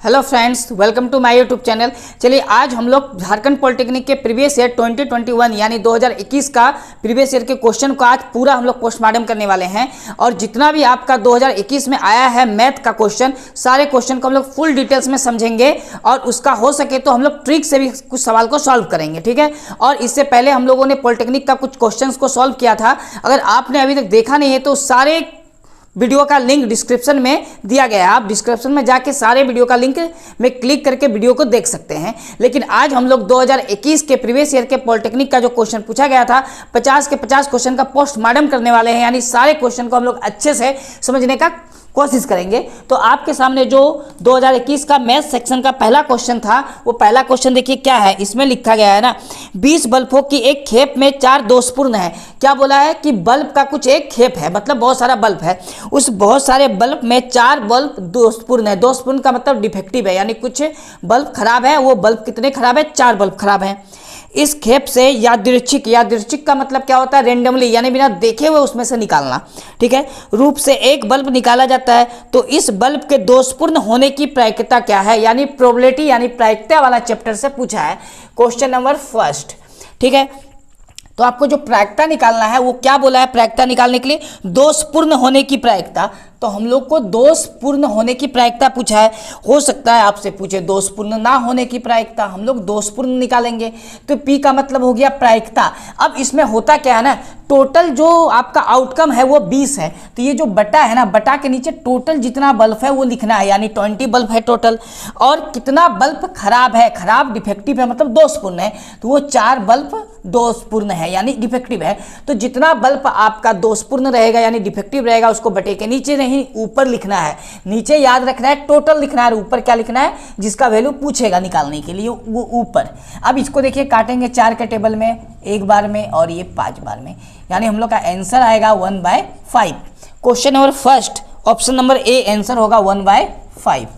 Hello friends, welcome to my YouTube channel. चलिए आज हम लोग झारखंड पॉलिटेक्निक के प्रीवियस ईयर 2021 यानी 2021 का प्रीवियस ईयर के क्वेश्चन को आज पूरा हम लोग पोस्टमार्टम करने वाले हैं। और जितना भी आपका 2021 में आया है मैथ का क्वेश्चन, सारे क्वेश्चन को हम लोग फुल डिटेल्स में समझेंगे और उसका हो सके तो हम लोग ट्रिक से भी कुछ सवाल को सॉल्व करेंगे, ठीक है। और इससे पहले हम लोगों ने पॉलिटेक्निक का कुछ क्वेश्चन को सॉल्व किया था। अगर आपने अभी तक देखा नहीं है तो सारे वीडियो का लिंक डिस्क्रिप्शन में दिया गया है, आप डिस्क्रिप्शन में जाके सारे वीडियो का लिंक में क्लिक करके वीडियो को देख सकते हैं। लेकिन आज हम लोग 2021 के प्रीवियस ईयर के पॉलिटेक्निक का जो क्वेश्चन पूछा गया था 50 के 50 क्वेश्चन का पोस्टमार्टम करने वाले हैं, यानी सारे क्वेश्चन को हम लोग अच्छे से समझने का कोशिश करेंगे। तो आपके सामने जो 2021 का मैथ सेक्शन का पहला क्वेश्चन था, वो पहला क्वेश्चन देखिए क्या है। इसमें लिखा गया है ना, 20 बल्बों की एक खेप में 4 दोषपूर्ण है। क्या बोला है कि बल्ब का कुछ एक खेप है, मतलब बहुत सारा बल्ब है, उस बहुत सारे बल्ब में 4 बल्ब दोषपूर्ण है। दोषपूर्ण का मतलब डिफेक्टिव है, यानी कुछ बल्ब खराब है। वो बल्ब कितने खराब है? 4 बल्ब खराब है। इस खेप से यादृच्छिक, यादृच्छिक का मतलब क्या होता है? रेंडमली, यानी बिना देखे हुए उसमें से निकालना, ठीक है, रूप से एक बल्ब निकाला जाता है। तो इस बल्ब के दोषपूर्ण होने की प्रायिकता क्या है? यानी प्रोबेबिलिटी यानी प्रायिकता वाला चैप्टर से पूछा है क्वेश्चन नंबर फर्स्ट, ठीक है। तो आपको जो प्रायिकता निकालना है वो क्या बोला है? प्रायिकता निकालने के लिए दोषपूर्ण होने की प्रायिकता। तो हम लोग को दोषपूर्ण होने की प्रायिकता पूछा है। हो सकता है आपसे पूछे दोषपूर्ण ना होने की प्रायिकता, हम लोग दोषपूर्ण निकालेंगे। तो पी का मतलब हो गया प्रायिकता। अब इसमें होता क्या है ना, टोटल जो आपका आउटकम है वो 20 है। तो ये जो बटा है ना, बटा के नीचे टोटल जितना बल्ब है वो लिखना है, यानी 20 बल्ब है टोटल। और कितना बल्ब खराब है, खराब डिफेक्टिव है मतलब दोषपूर्ण है, तो वो 4 बल्ब दोषपूर्ण है यानी डिफेक्टिव है। तो जितना बल्ब आपका दोषपूर्ण रहेगा यानी डिफेक्टिव रहेगा, उसको बटे के नीचे नहीं ऊपर लिखना है। नीचे याद रखना है टोटल लिखना है, ऊपर क्या लिखना है? जिसका वैल्यू पूछेगा निकालने के लिए वो ऊपर। अब इसको देखिए काटेंगे 4 के टेबल में, 1 बार में और ये 5 बार में, यानी हम लोग का आंसर आएगा 1/5। Question number first option number A answer होगा 1/5,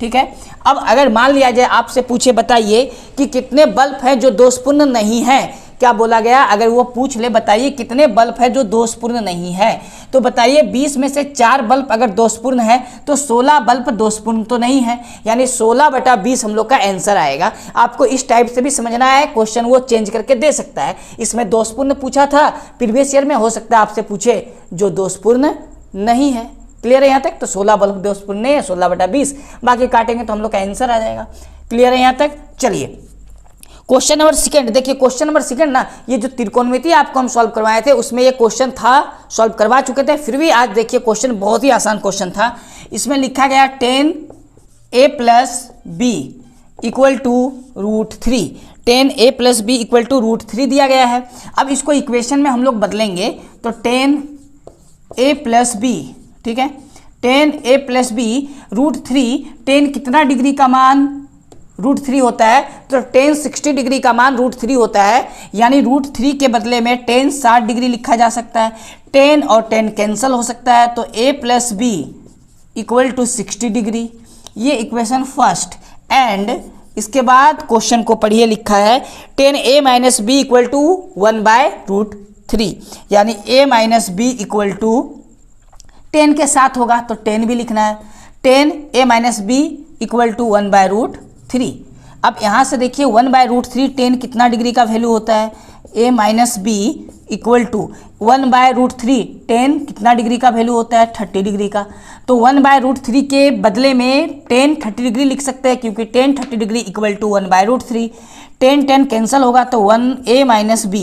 ठीक है। अब अगर मान लिया जाए आपसे पूछे बताइए कि कितने बल्ब हैं जो दोषपूर्ण नहीं है। क्या बोला गया? अगर वो पूछ ले बताइए कितने बल्ब है जो दोषपूर्ण नहीं है, तो बताइए 20 में से 4 बल्ब अगर दोषपूर्ण है तो 16 बल्ब दोषपूर्ण तो नहीं है, यानी 16/20 हम लोग का आंसर आएगा। आपको इस टाइप से भी समझना है, क्वेश्चन वो चेंज करके दे सकता है। इसमें दोषपूर्ण पूछा था प्रीवियस ईयर में, हो सकता है आपसे पूछे जो दोषपूर्ण नहीं है। क्लियर है यहाँ तक? तो 16 बल्ब दोषपूर्ण नहीं है, 16/20, बाकी काटेंगे तो हम लोग का आंसर आ जाएगा। क्लियर है यहाँ तक? चलिए क्वेश्चन नंबर सेकंड देखिए। क्वेश्चन नंबर सेकंड ना, ये जो त्रिकोणमिति आपको हम सॉल्व करवाए थे उसमें ये क्वेश्चन था, सॉल्व करवा चुके थे, फिर भी आज देखिए क्वेश्चन बहुत ही आसान क्वेश्चन था। इसमें लिखा गया 10a + b = √3। 10a + b = √3 दिया गया है। अब इसको इक्वेशन में हम लोग बदलेंगे तो 10a + b, ठीक है, 10a + b √3। 10 कितना डिग्री का मान? √3 होता है, तो 10 60 डिग्री का मान √3 होता है, यानी √3 के बदले में 10 60 डिग्री लिखा जा सकता है। 10 और 10 कैंसिल हो सकता है, तो a + b = 60 डिग्री। ये इक्वेशन फर्स्ट। एंड इसके बाद क्वेश्चन को पढ़िए, लिखा है 10a - b = 1/√3, यानी a - b = 10 के साथ होगा तो 10 भी लिखना है। 10a - b = 1/√3। अब यहाँ से देखिए 1/√3, 10 कितना डिग्री का वैल्यू होता है? a - b = 1/√3, 10 कितना डिग्री का वैल्यू होता है? 30 डिग्री का। तो 1/√3 के बदले में 10 30 डिग्री लिख सकते हैं, क्योंकि 10 30 डिग्री = 1/√3। 10 कैंसिल होगा तो a - b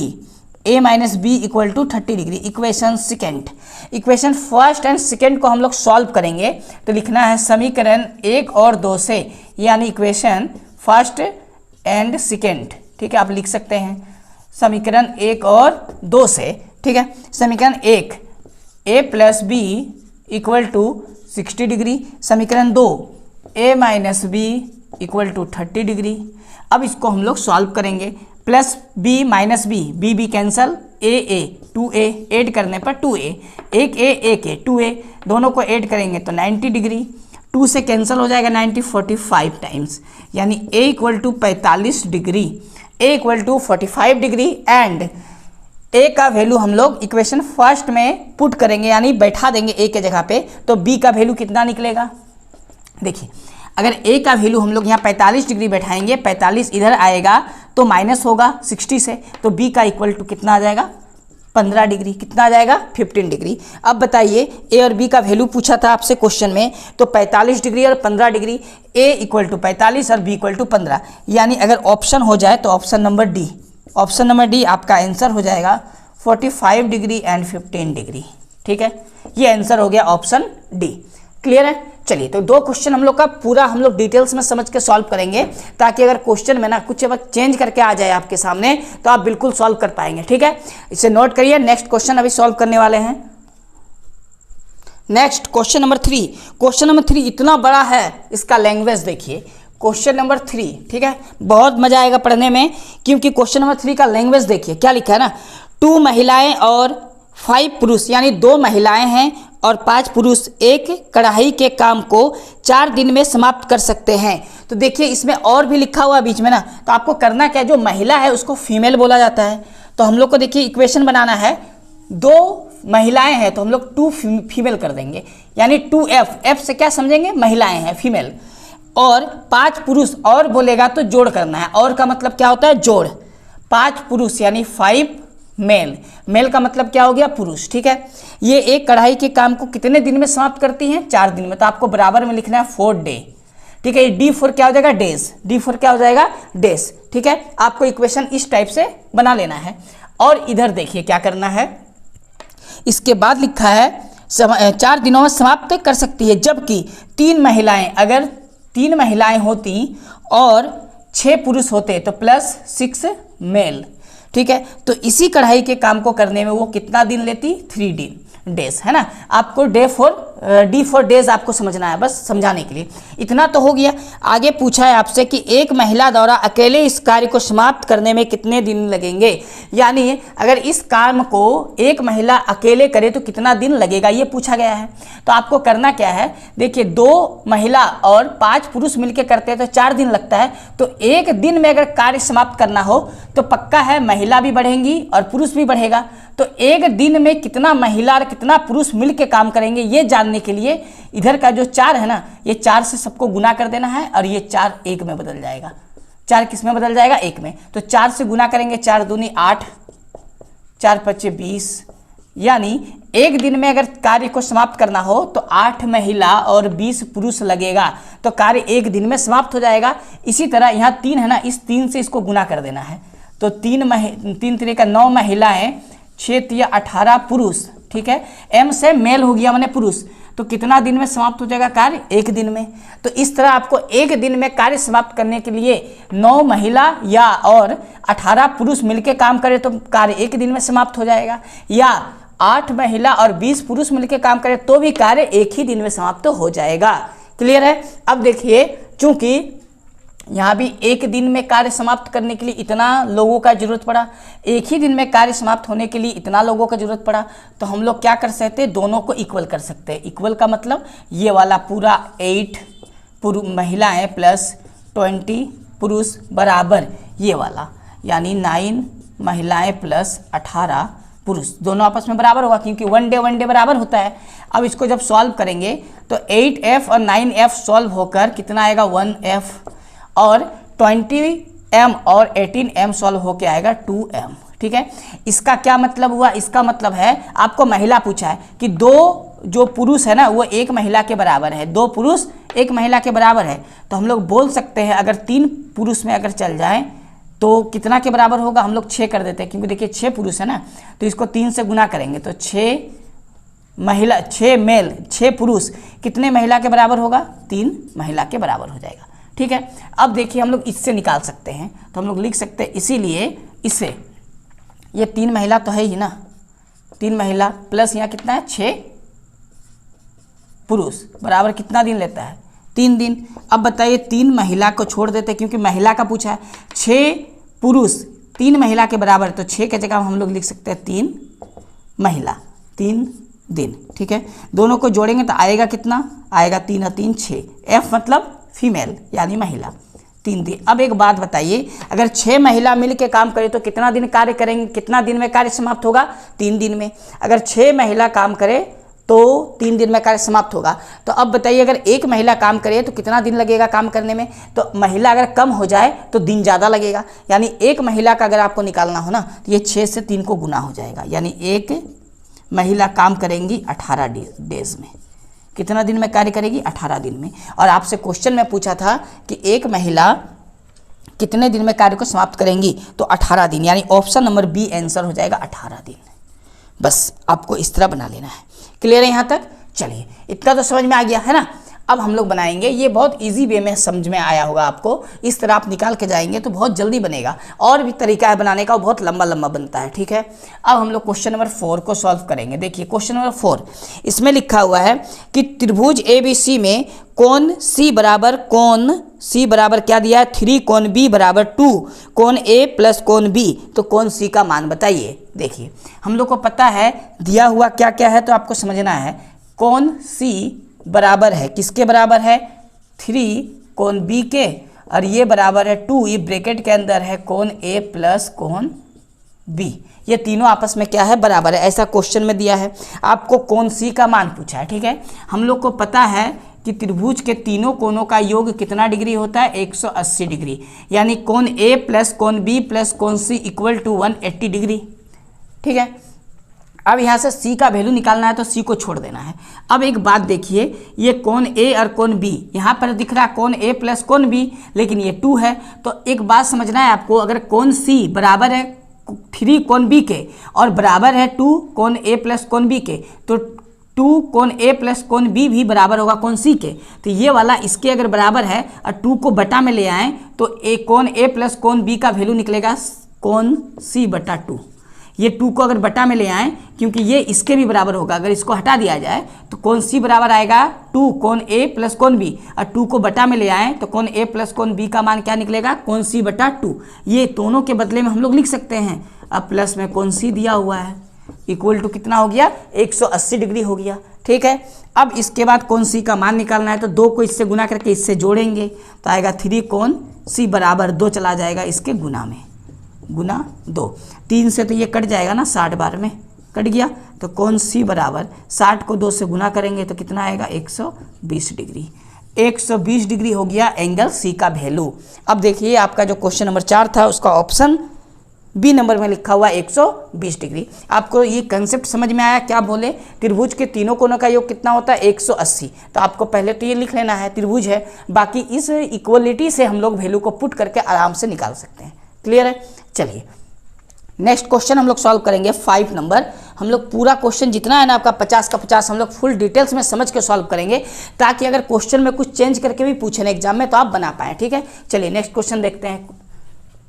= 30 degree. Equation second, equation first and second को हम लोग सॉल्व करेंगे तो लिखना है समीकरण 1 और 2 से, यानी इक्वेशन फर्स्ट एंड सेकेंड, ठीक है, आप लिख सकते हैं समीकरण 1 और 2 से, ठीक है। समीकरण 1 a + b = 60 डिग्री। समीकरण 2 a - b = 30 डिग्री। अब इसको हम लोग सॉल्व करेंगे, plus b - b cancel, a 2a add करने पर 2a, 1a 1a 2a, दोनों को ऐड करेंगे तो 90 डिग्री। 2 से कैंसिल हो जाएगा 90 45 टाइम्स, यानी a = 45 degree, a = 45 degree. And a का वैल्यू हम लोग इक्वेशन फर्स्ट में पुट करेंगे, यानी बैठा देंगे a के जगह पे, तो b का वैल्यू कितना निकलेगा? देखिए अगर ए का वैल्यू हम लोग यहाँ 45 डिग्री बैठाएंगे, 45 इधर आएगा तो माइनस होगा 60 से, तो बी का इक्वल टू कितना आ जाएगा 15 डिग्री। कितना आ जाएगा 15 डिग्री। अब बताइए ए और बी का वैल्यू पूछा था आपसे क्वेश्चन में, तो 45 डिग्री और 15 डिग्री, ए इक्वल टू 45 और बी इक्वल टू 15, यानी अगर ऑप्शन हो जाए तो option number D, option number D आपका आंसर हो जाएगा 45 डिग्री एंड 15 डिग्री। ठीक है, ये आंसर हो गया ऑप्शन डी। क्लियर है। चलिए, तो दो क्वेश्चन हम लोग का पूरा हम लोग डिटेल्स में समझ के सॉल्व करेंगे, ताकि अगर क्वेश्चन में ना कुछ वक्त चेंज करके आ जाए आपके सामने तो आप बिल्कुल सॉल्व कर पाएंगे। ठीक है, इसे नोट करिए। नेक्स्ट क्वेश्चन अभी सॉल्व करने वाले हैं। Next question number 3। Question number 3 इतना बड़ा है, इसका लैंग्वेज देखिए। क्वेश्चन नंबर 3, ठीक है, बहुत मजा आएगा पढ़ने में, क्योंकि क्वेश्चन नंबर 3 का लैंग्वेज देखिए क्या लिखा है ना। 2 महिलाएं और 5 पुरुष, यानी 2 महिलाएं हैं और 5 पुरुष एक कढ़ाई के काम को 4 दिन में समाप्त कर सकते हैं। तो देखिए इसमें और भी लिखा हुआ बीच में ना, तो आपको करना क्या है, जो महिला है उसको फीमेल बोला जाता है। तो हम लोग को देखिए इक्वेशन बनाना है, 2 महिलाएं हैं तो हम लोग 2 फीमेल कर देंगे, यानी 2F, F से क्या समझेंगे, महिलाएं हैं फीमेल, और 5 पुरुष और बोलेगा तो जोड़ करना है। और का मतलब क्या होता है, जोड़। 5 पुरुष यानी 5 मेल, मेल का मतलब क्या हो गया, पुरुष। ठीक है, ये एक कढ़ाई के काम को कितने दिन में समाप्त करती हैं, 4 दिन में। तो आपको बराबर में लिखना है 4 डे। ठीक है, डी फॉर क्या हो जाएगा, डेज, डी फॉर क्या हो जाएगा, डेज। ठीक है, आपको इक्वेशन इस टाइप से बना लेना है। और इधर देखिए क्या करना है, इसके बाद लिखा है 4 दिनों में समाप्त कर सकती है, जबकि 3 महिलाएं, अगर 3 महिलाएं होती और 6 पुरुष होते तो प्लस 6 मेल। ठीक है, तो इसी कढ़ाई के काम को करने में वो कितना दिन लेती, 3 डेज, है ना। आपको डी फॉर डेज आपको समझना है, बस समझाने के लिए। इतना तो हो गया। आगे पूछा है आपसे कि एक महिला द्वारा अकेले इस कार्य को समाप्त करने में कितने दिन लगेंगे, यानी अगर इस काम को एक महिला अकेले करे तो कितना दिन लगेगा, ये पूछा गया है। तो आपको करना क्या है, देखिए 2 महिला और 5 पुरुष मिलकर करते हैं तो 4 दिन लगता है। तो एक दिन में अगर कार्य समाप्त करना हो तो पक्का है महिला भी बढ़ेंगी और पुरुष भी बढ़ेगा। तो एक दिन में कितना महिला और कितना पुरुष मिलकर काम करेंगे, ये जानने के लिए इधर का जो 4 है ना, ये 4 से सबको गुना कर देना है, और ये 4 1 में बदल जाएगा। 4 किस में बदल जाएगा, 1 में। तो 4 से गुना करेंगे, 4 दूनी 8, 4 पच्चे 20, यानी एक दिन में अगर कार्य को समाप्त करना हो तो 8 महिला और 20 पुरुष लगेगा, तो कार्य एक दिन में समाप्त हो जाएगा। इसी तरह यहाँ 3 है ना, इस 3 से इसको गुना कर देना है। तो 3 3 का 9 महिलाएं, 6 तिया 18 पुरुष। ठीक है, एम से मेल हो गया मैंने पुरुष, तो कितना दिन में समाप्त हो जाएगा कार्य, एक दिन में। तो इस तरह आपको एक दिन में कार्य समाप्त करने के लिए 9 महिला या और 18 पुरुष मिलकर काम करे तो कार्य एक दिन में समाप्त हो जाएगा, या 8 महिला और 20 पुरुष मिलकर काम करे तो भी कार्य एक ही दिन में समाप्त हो जाएगा। क्लियर है। अब देखिए, चूंकि यहाँ भी एक दिन में कार्य समाप्त करने के लिए इतना लोगों का जरूरत पड़ा, एक ही दिन में कार्य समाप्त होने के लिए इतना लोगों का जरूरत पड़ा, तो हम लोग क्या कर सकते हैं, दोनों को इक्वल कर सकते हैं। इक्वल का मतलब ये वाला पूरा 8 महिलाएं प्लस 20 पुरुष बराबर ये वाला, यानी 9 महिलाएं प्लस 18 पुरुष, दोनों आपस में बराबर होगा, क्योंकि 1 डे बराबर होता है। अब इसको जब सॉल्व करेंगे तो 8F और 9F सॉल्व होकर कितना आएगा, 1F, और 20M और 18M सॉल्व होके आएगा 2M। ठीक है, इसका क्या मतलब हुआ, इसका मतलब है आपको महिला पूछा है कि 2 जो पुरुष है ना वो 1 महिला के बराबर है, 2 पुरुष 1 महिला के बराबर है। तो हम लोग बोल सकते हैं अगर 3 पुरुष में अगर चल जाए तो कितना के बराबर होगा, हम लोग 6 कर देते हैं, क्योंकि देखिए 6 पुरुष है ना, तो इसको 3 से गुना करेंगे तो 6 महिला, 6 मेल, 6 पुरुष कितने महिला के बराबर होगा, 3 महिला के बराबर हो जाएगा। ठीक है, अब देखिए हम लोग इससे निकाल सकते हैं, तो हम लोग लिख सकते हैं, इसीलिए इसे, ये 3 महिला तो है ही ना, 3 महिला प्लस यहाँ कितना है 6 पुरुष बराबर कितना दिन लेता है, 3 दिन। अब बताइए 3 महिला को छोड़ देते हैं, क्योंकि महिला का पूछा है, 6 पुरुष 3 महिला के बराबर, तो 6 के जगह हम लोग लिख सकते हैं 3 महिला 3 दिन। ठीक है, दोनों को जोड़ेंगे तो आएगा कितना, आएगा 3 और 3 6, F मतलब फीमेल यानी महिला, 3 दिन। अब एक बात बताइए, अगर 6 महिला मिलकर काम करे तो कितना दिन कार्य करेंगे, कितना दिन में कार्य समाप्त होगा, 3 दिन में। अगर 6 महिला काम करे तो 3 दिन में कार्य समाप्त होगा। तो अब बताइए अगर एक महिला काम करे तो कितना दिन लगेगा काम करने में, तो महिला अगर कम हो जाए तो दिन ज़्यादा लगेगा। यानी एक महिला का अगर आपको निकालना हो ना तो ये 6 से 3 को गुना हो जाएगा, यानी एक महिला काम करेंगी 18 डेज में। कितना दिन में कार्य करेगी? 18 दिन में। और आपसे क्वेश्चन में पूछा था कि एक महिला कितने दिन में कार्य को समाप्त करेंगी, तो 18 दिन, यानी ऑप्शन नंबर बी आंसर हो जाएगा 18 दिन। बस आपको इस तरह बना लेना है। क्लियर है यहाँ तक? चलिए इतना तो समझ में आ गया है ना। अब हम लोग बनाएंगे, ये बहुत इजी वे में समझ में आया होगा आपको। इस तरह आप निकाल के जाएंगे तो बहुत जल्दी बनेगा। और भी तरीका है बनाने का, वो बहुत लंबा लंबा बनता है, ठीक है। अब हम लोग क्वेश्चन नंबर 4 को सॉल्व करेंगे। देखिए क्वेश्चन नंबर 4, इसमें लिखा हुआ है कि त्रिभुज ABC में कोण C बराबर क्या दिया है? 3, कोण B बराबर 2, कोण A प्लस कोण B, तो कोण C का मान बताइए। देखिए हम लोग को पता है दिया हुआ क्या क्या है, तो आपको समझना है। कोण C बराबर है किसके बराबर है? 3 कोण B के, और ये बराबर है 2, ये ब्रैकेट के अंदर है कोण A प्लस कोण B। ये तीनों आपस में क्या है? बराबर है। ऐसा क्वेश्चन में दिया है। आपको कोण C का मान पूछा है, ठीक है। हम लोग को पता है कि त्रिभुज के तीनों कोणों का योग कितना डिग्री होता है? 180 डिग्री, यानी कोण A प्लस कोण B प्लस कोण C इक्वल टू 180 डिग्री, ठीक है। अब यहाँ से C का वैल्यू निकालना है तो C को छोड़ देना है। अब एक बात देखिए, ये कोण A और कोण B, यहाँ पर दिख रहा है कोण A प्लस कोण B, लेकिन ये 2 है। तो एक बात समझना है आपको, अगर कोण C बराबर है 3 कोण B के और बराबर है 2 कोण A प्लस कोण B के, तो 2 कोण A प्लस कोण B भी बराबर होगा कोण C के। तो ये वाला इसके अगर बराबर है और 2 को बटा में ले आएँ तो कोण A प्लस कोण B का वैल्यू निकलेगा कोण C बटा 2। ये 2 को अगर बटा में ले आएँ, क्योंकि ये इसके भी बराबर होगा, अगर इसको हटा दिया जाए तो कोण C बराबर आएगा 2 कोण A प्लस कोण B, और 2 को बटा में ले आएँ तो कोण A प्लस कोण B का मान क्या निकलेगा? कोण C बटा 2। ये दोनों के बदले में हम लोग लिख सकते हैं। अब प्लस में कोण C दिया हुआ है, इक्वल टू कितना हो गया? 180 डिग्री हो गया, ठीक है। अब इसके बाद कोण C का मान निकालना है, तो 2 को इससे गुना करके इससे जोड़ेंगे तो आएगा 3 कोण C बराबर 2 चला जाएगा इसके गुना में, गुना 2। 3 से तो ये कट जाएगा ना, 60 बार में कट गया। तो कोण C बराबर 60 को 2 से गुना करेंगे तो कितना आएगा? 120 डिग्री। 120 डिग्री हो गया एंगल C का वैल्यू। अब देखिए आपका जो क्वेश्चन नंबर 4 था उसका ऑप्शन बी नंबर में लिखा हुआ 120 डिग्री। आपको ये कंसेप्ट समझ में आया? क्या बोले? त्रिभुज के तीनों कोणों का योग कितना होता है? 180। तो आपको पहले तो ये लिख लेना है त्रिभुज है, बाकी इस इक्वलिटी से हम लोग वैल्यू को पुट करके आराम से निकाल सकते हैं। क्लियर है? चलिए नेक्स्ट क्वेश्चन हम लोग सॉल्व करेंगे 5 नंबर। हम लोग पूरा क्वेश्चन जितना है ना आपका 50 का 50 हम लोग फुल डिटेल्स में समझ के सॉल्व करेंगे, ताकि अगर क्वेश्चन में कुछ चेंज करके भी पूछे ना एग्जाम में तो आप बना पाएँ, ठीक है। चलिए नेक्स्ट क्वेश्चन देखते हैं।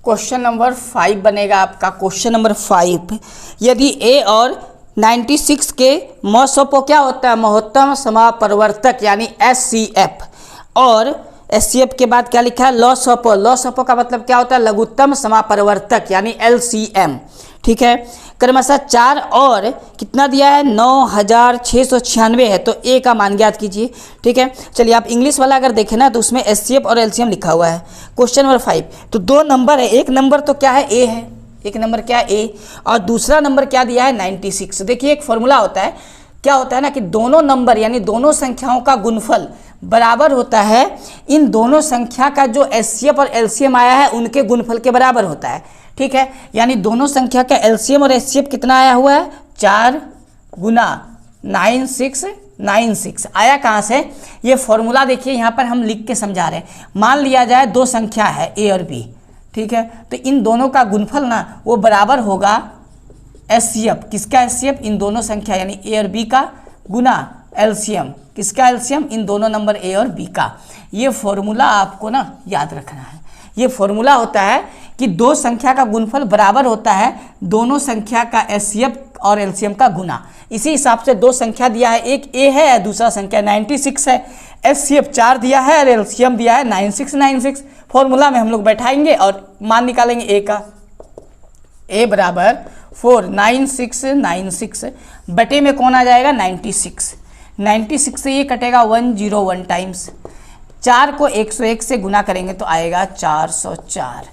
क्वेश्चन नंबर 5 बनेगा आपका। क्वेश्चन नंबर 5, यदि A और 96 के मौसोपो क्या होता है? महत्तम समापरिवर्तक, यानी SCF, और SCF के बाद क्या लिखा है? लॉसोपो। लॉसोपो का मतलब क्या होता है? लघुत्तम समापरिवर्तक, यानी LCM, ठीक है। क्रमशः 4 और कितना दिया है? 9696 है, तो A का मान ज्ञात कीजिए, ठीक है। चलिए आप इंग्लिश वाला अगर देखें ना तो उसमें SCF और LCM लिखा हुआ है। क्वेश्चन नंबर 5, तो 2 नंबर है, एक नंबर तो क्या है? A है, एक नंबर क्या है? A, और दूसरा नंबर क्या दिया है? 96। देखिए एक फॉर्मूला होता है, क्या होता है ना कि दोनों नंबर यानी दोनों संख्याओं का गुणफल बराबर होता है इन दोनों संख्या का जो SCF और LCM आया है उनके गुणफल के बराबर होता है, ठीक है। यानी दोनों संख्या का LCM और SCF कितना आया हुआ है? 4 गुना 9696 आया कहाँ से? ये फॉर्मूला देखिए यहाँ पर हम लिख के समझा रहे हैं। मान लिया जाए 2 संख्या है A और B, ठीक है, तो इन दोनों का गुणफल ना वो बराबर होगा SCF। किसका SCF? इन दोनों संख्या यानी A और B का, गुना LCM। किसका LCM? इन दोनों नंबर A और B का। ये फॉर्मूला आपको ना याद रखना है। ये फॉर्मूला होता है कि 2 संख्या का गुणफल बराबर होता है दोनों संख्या का SCF और LCM का गुना। इसी हिसाब से 2 संख्या दिया है, एक A है दूसरा संख्या 96 है, SCF 4 दिया है और LCM दिया है 9696। फॉर्मूला में हम लोग बैठाएंगे और मान निकालेंगे A का। A बराबर 4 9696 बटे में कौन आ जाएगा? 96। 96 से ये कटेगा 101 टाइम्स। 4 को 101 से गुना करेंगे तो आएगा 404।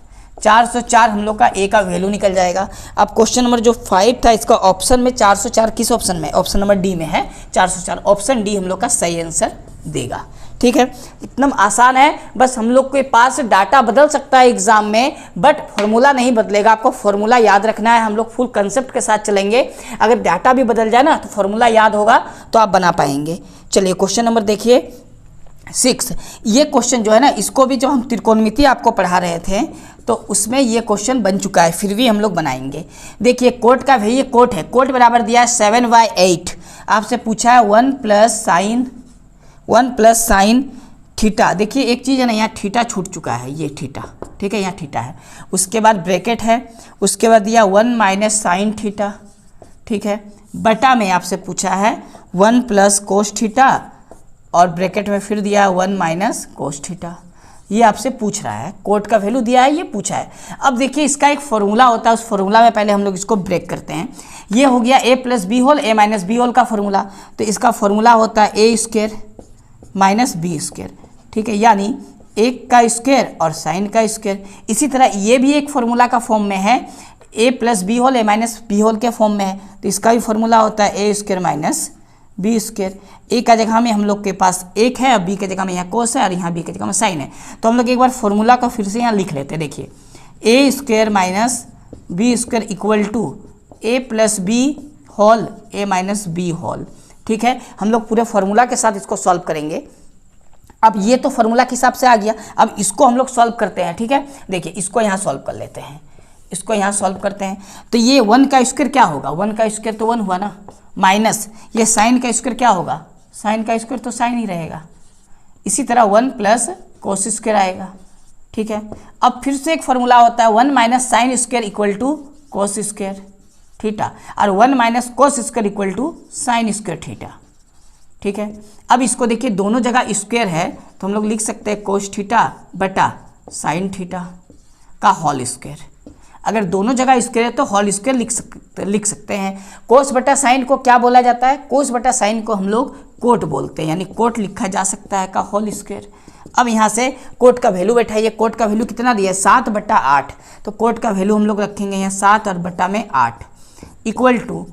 404 हम लोग का ए का वैल्यू निकल जाएगा। अब क्वेश्चन नंबर जो 5 था इसका ऑप्शन में 404 किस ऑप्शन में, ऑप्शन नंबर डी में है 404, ऑप्शन डी हम लोग का सही आंसर देगा। ठीक है, इतना आसान है, बस हम लोग के पास डाटा बदल सकता है एग्जाम में बट फॉर्मूला नहीं बदलेगा। आपको फॉर्मूला याद रखना है, हम लोग फुल कंसेप्ट के साथ चलेंगे। अगर डाटा भी बदल जाए ना तो फॉर्मूला याद होगा तो आप बना पाएंगे। चलिए क्वेश्चन नंबर देखिए 6। ये क्वेश्चन जो है ना, इसको भी जो हम त्रिकोणमिति आपको पढ़ा रहे थे तो उसमें ये क्वेश्चन बन चुका है, फिर भी हम लोग बनाएंगे। देखिए कोट का भाई ये कोट है, कोट बराबर दिया है 7/8। आपसे पूछा है 1 प्लस साइन थीटा। देखिए एक चीज़ है ना, यहाँ थीटा छूट चुका है, ये थीटा, ठीक है, यहाँ थीटा है। उसके बाद ब्रैकेट है, उसके बाद दिया 1 माइनस साइन थीटा, ठीक है, बटा में आपसे पूछा है 1 प्लस कोस थीटा और ब्रैकेट में फिर दिया 1 माइनस कोस थीटा। ये आपसे पूछ रहा है, कोट का वैल्यू दिया है, ये पूछा है। अब देखिए इसका एक फॉर्मूला होता है, उस फॉर्मूला में पहले हम लोग इसको ब्रेक करते हैं। ये हो गया a plus B whole a minus B whole का फॉर्मूला, तो इसका फॉर्मूला होता है a square minus B square, ठीक है, यानी 1 का स्क्वायर और साइन का स्क्वायर। इसी तरह ये भी एक फॉर्मूला का फॉर्म में है, a plus B whole a minus B whole के फॉर्म में है, तो इसका भी फॉर्मूला होता है a square minus B square. A का जगह में हम लोग के पास 1 है, और बी के जगह में यहाँ कोस है और यहाँ बी के जगह में साइन है। तो हम लोग एक बार फॉर्मूला को फिर से यहाँ लिख लेते हैं। देखिए A square minus B square equal to A plus B whole A minus B whole, ठीक है। हम लोग पूरे फॉर्मूला के साथ इसको सॉल्व करेंगे। अब ये तो फॉर्मूला के हिसाब से आ गया, अब इसको हम लोग सॉल्व करते हैं, ठीक है। देखिए इसको यहाँ सॉल्व कर लेते हैं, इसको यहाँ सॉल्व करते हैं। तो ये 1 का स्क्वायर क्या होगा, 1 का स्क्वायर तो 1 हुआ ना, माइनस ये साइन का स्क्वायर क्या होगा, साइन का स्क्वायर तो साइन ही रहेगा। इसी तरह 1 प्लस कोस स्क्वायर आएगा, ठीक है। अब फिर से एक फॉर्मूला होता है 1 minus sine square equal to cos square theta, और 1 minus cos square equal to sine square theta, ठीक है। अब इसको देखिए दोनों जगह स्क्वायर है तो हम लोग लिख सकते हैं कोस थीटा बटा साइन थीटा का होल स्क्वायर। अगर दोनों जगह स्क्वायर है तो होल स्क्वायर लिख सकते हैं। कोस बटा साइन को क्या बोला जाता है, कोस बटा साइन को हम लोग कोट बोलते हैं, यानी कोट लिखा जा सकता है का होल स्क्वायर। अब यहाँ से कोट का वैल्यू बैठाइए, कोट का वैल्यू कितना दिया है 7/8, तो कोट का वैल्यू हम लोग रखेंगे यहाँ 7 और बटा में 8 इक्वल टू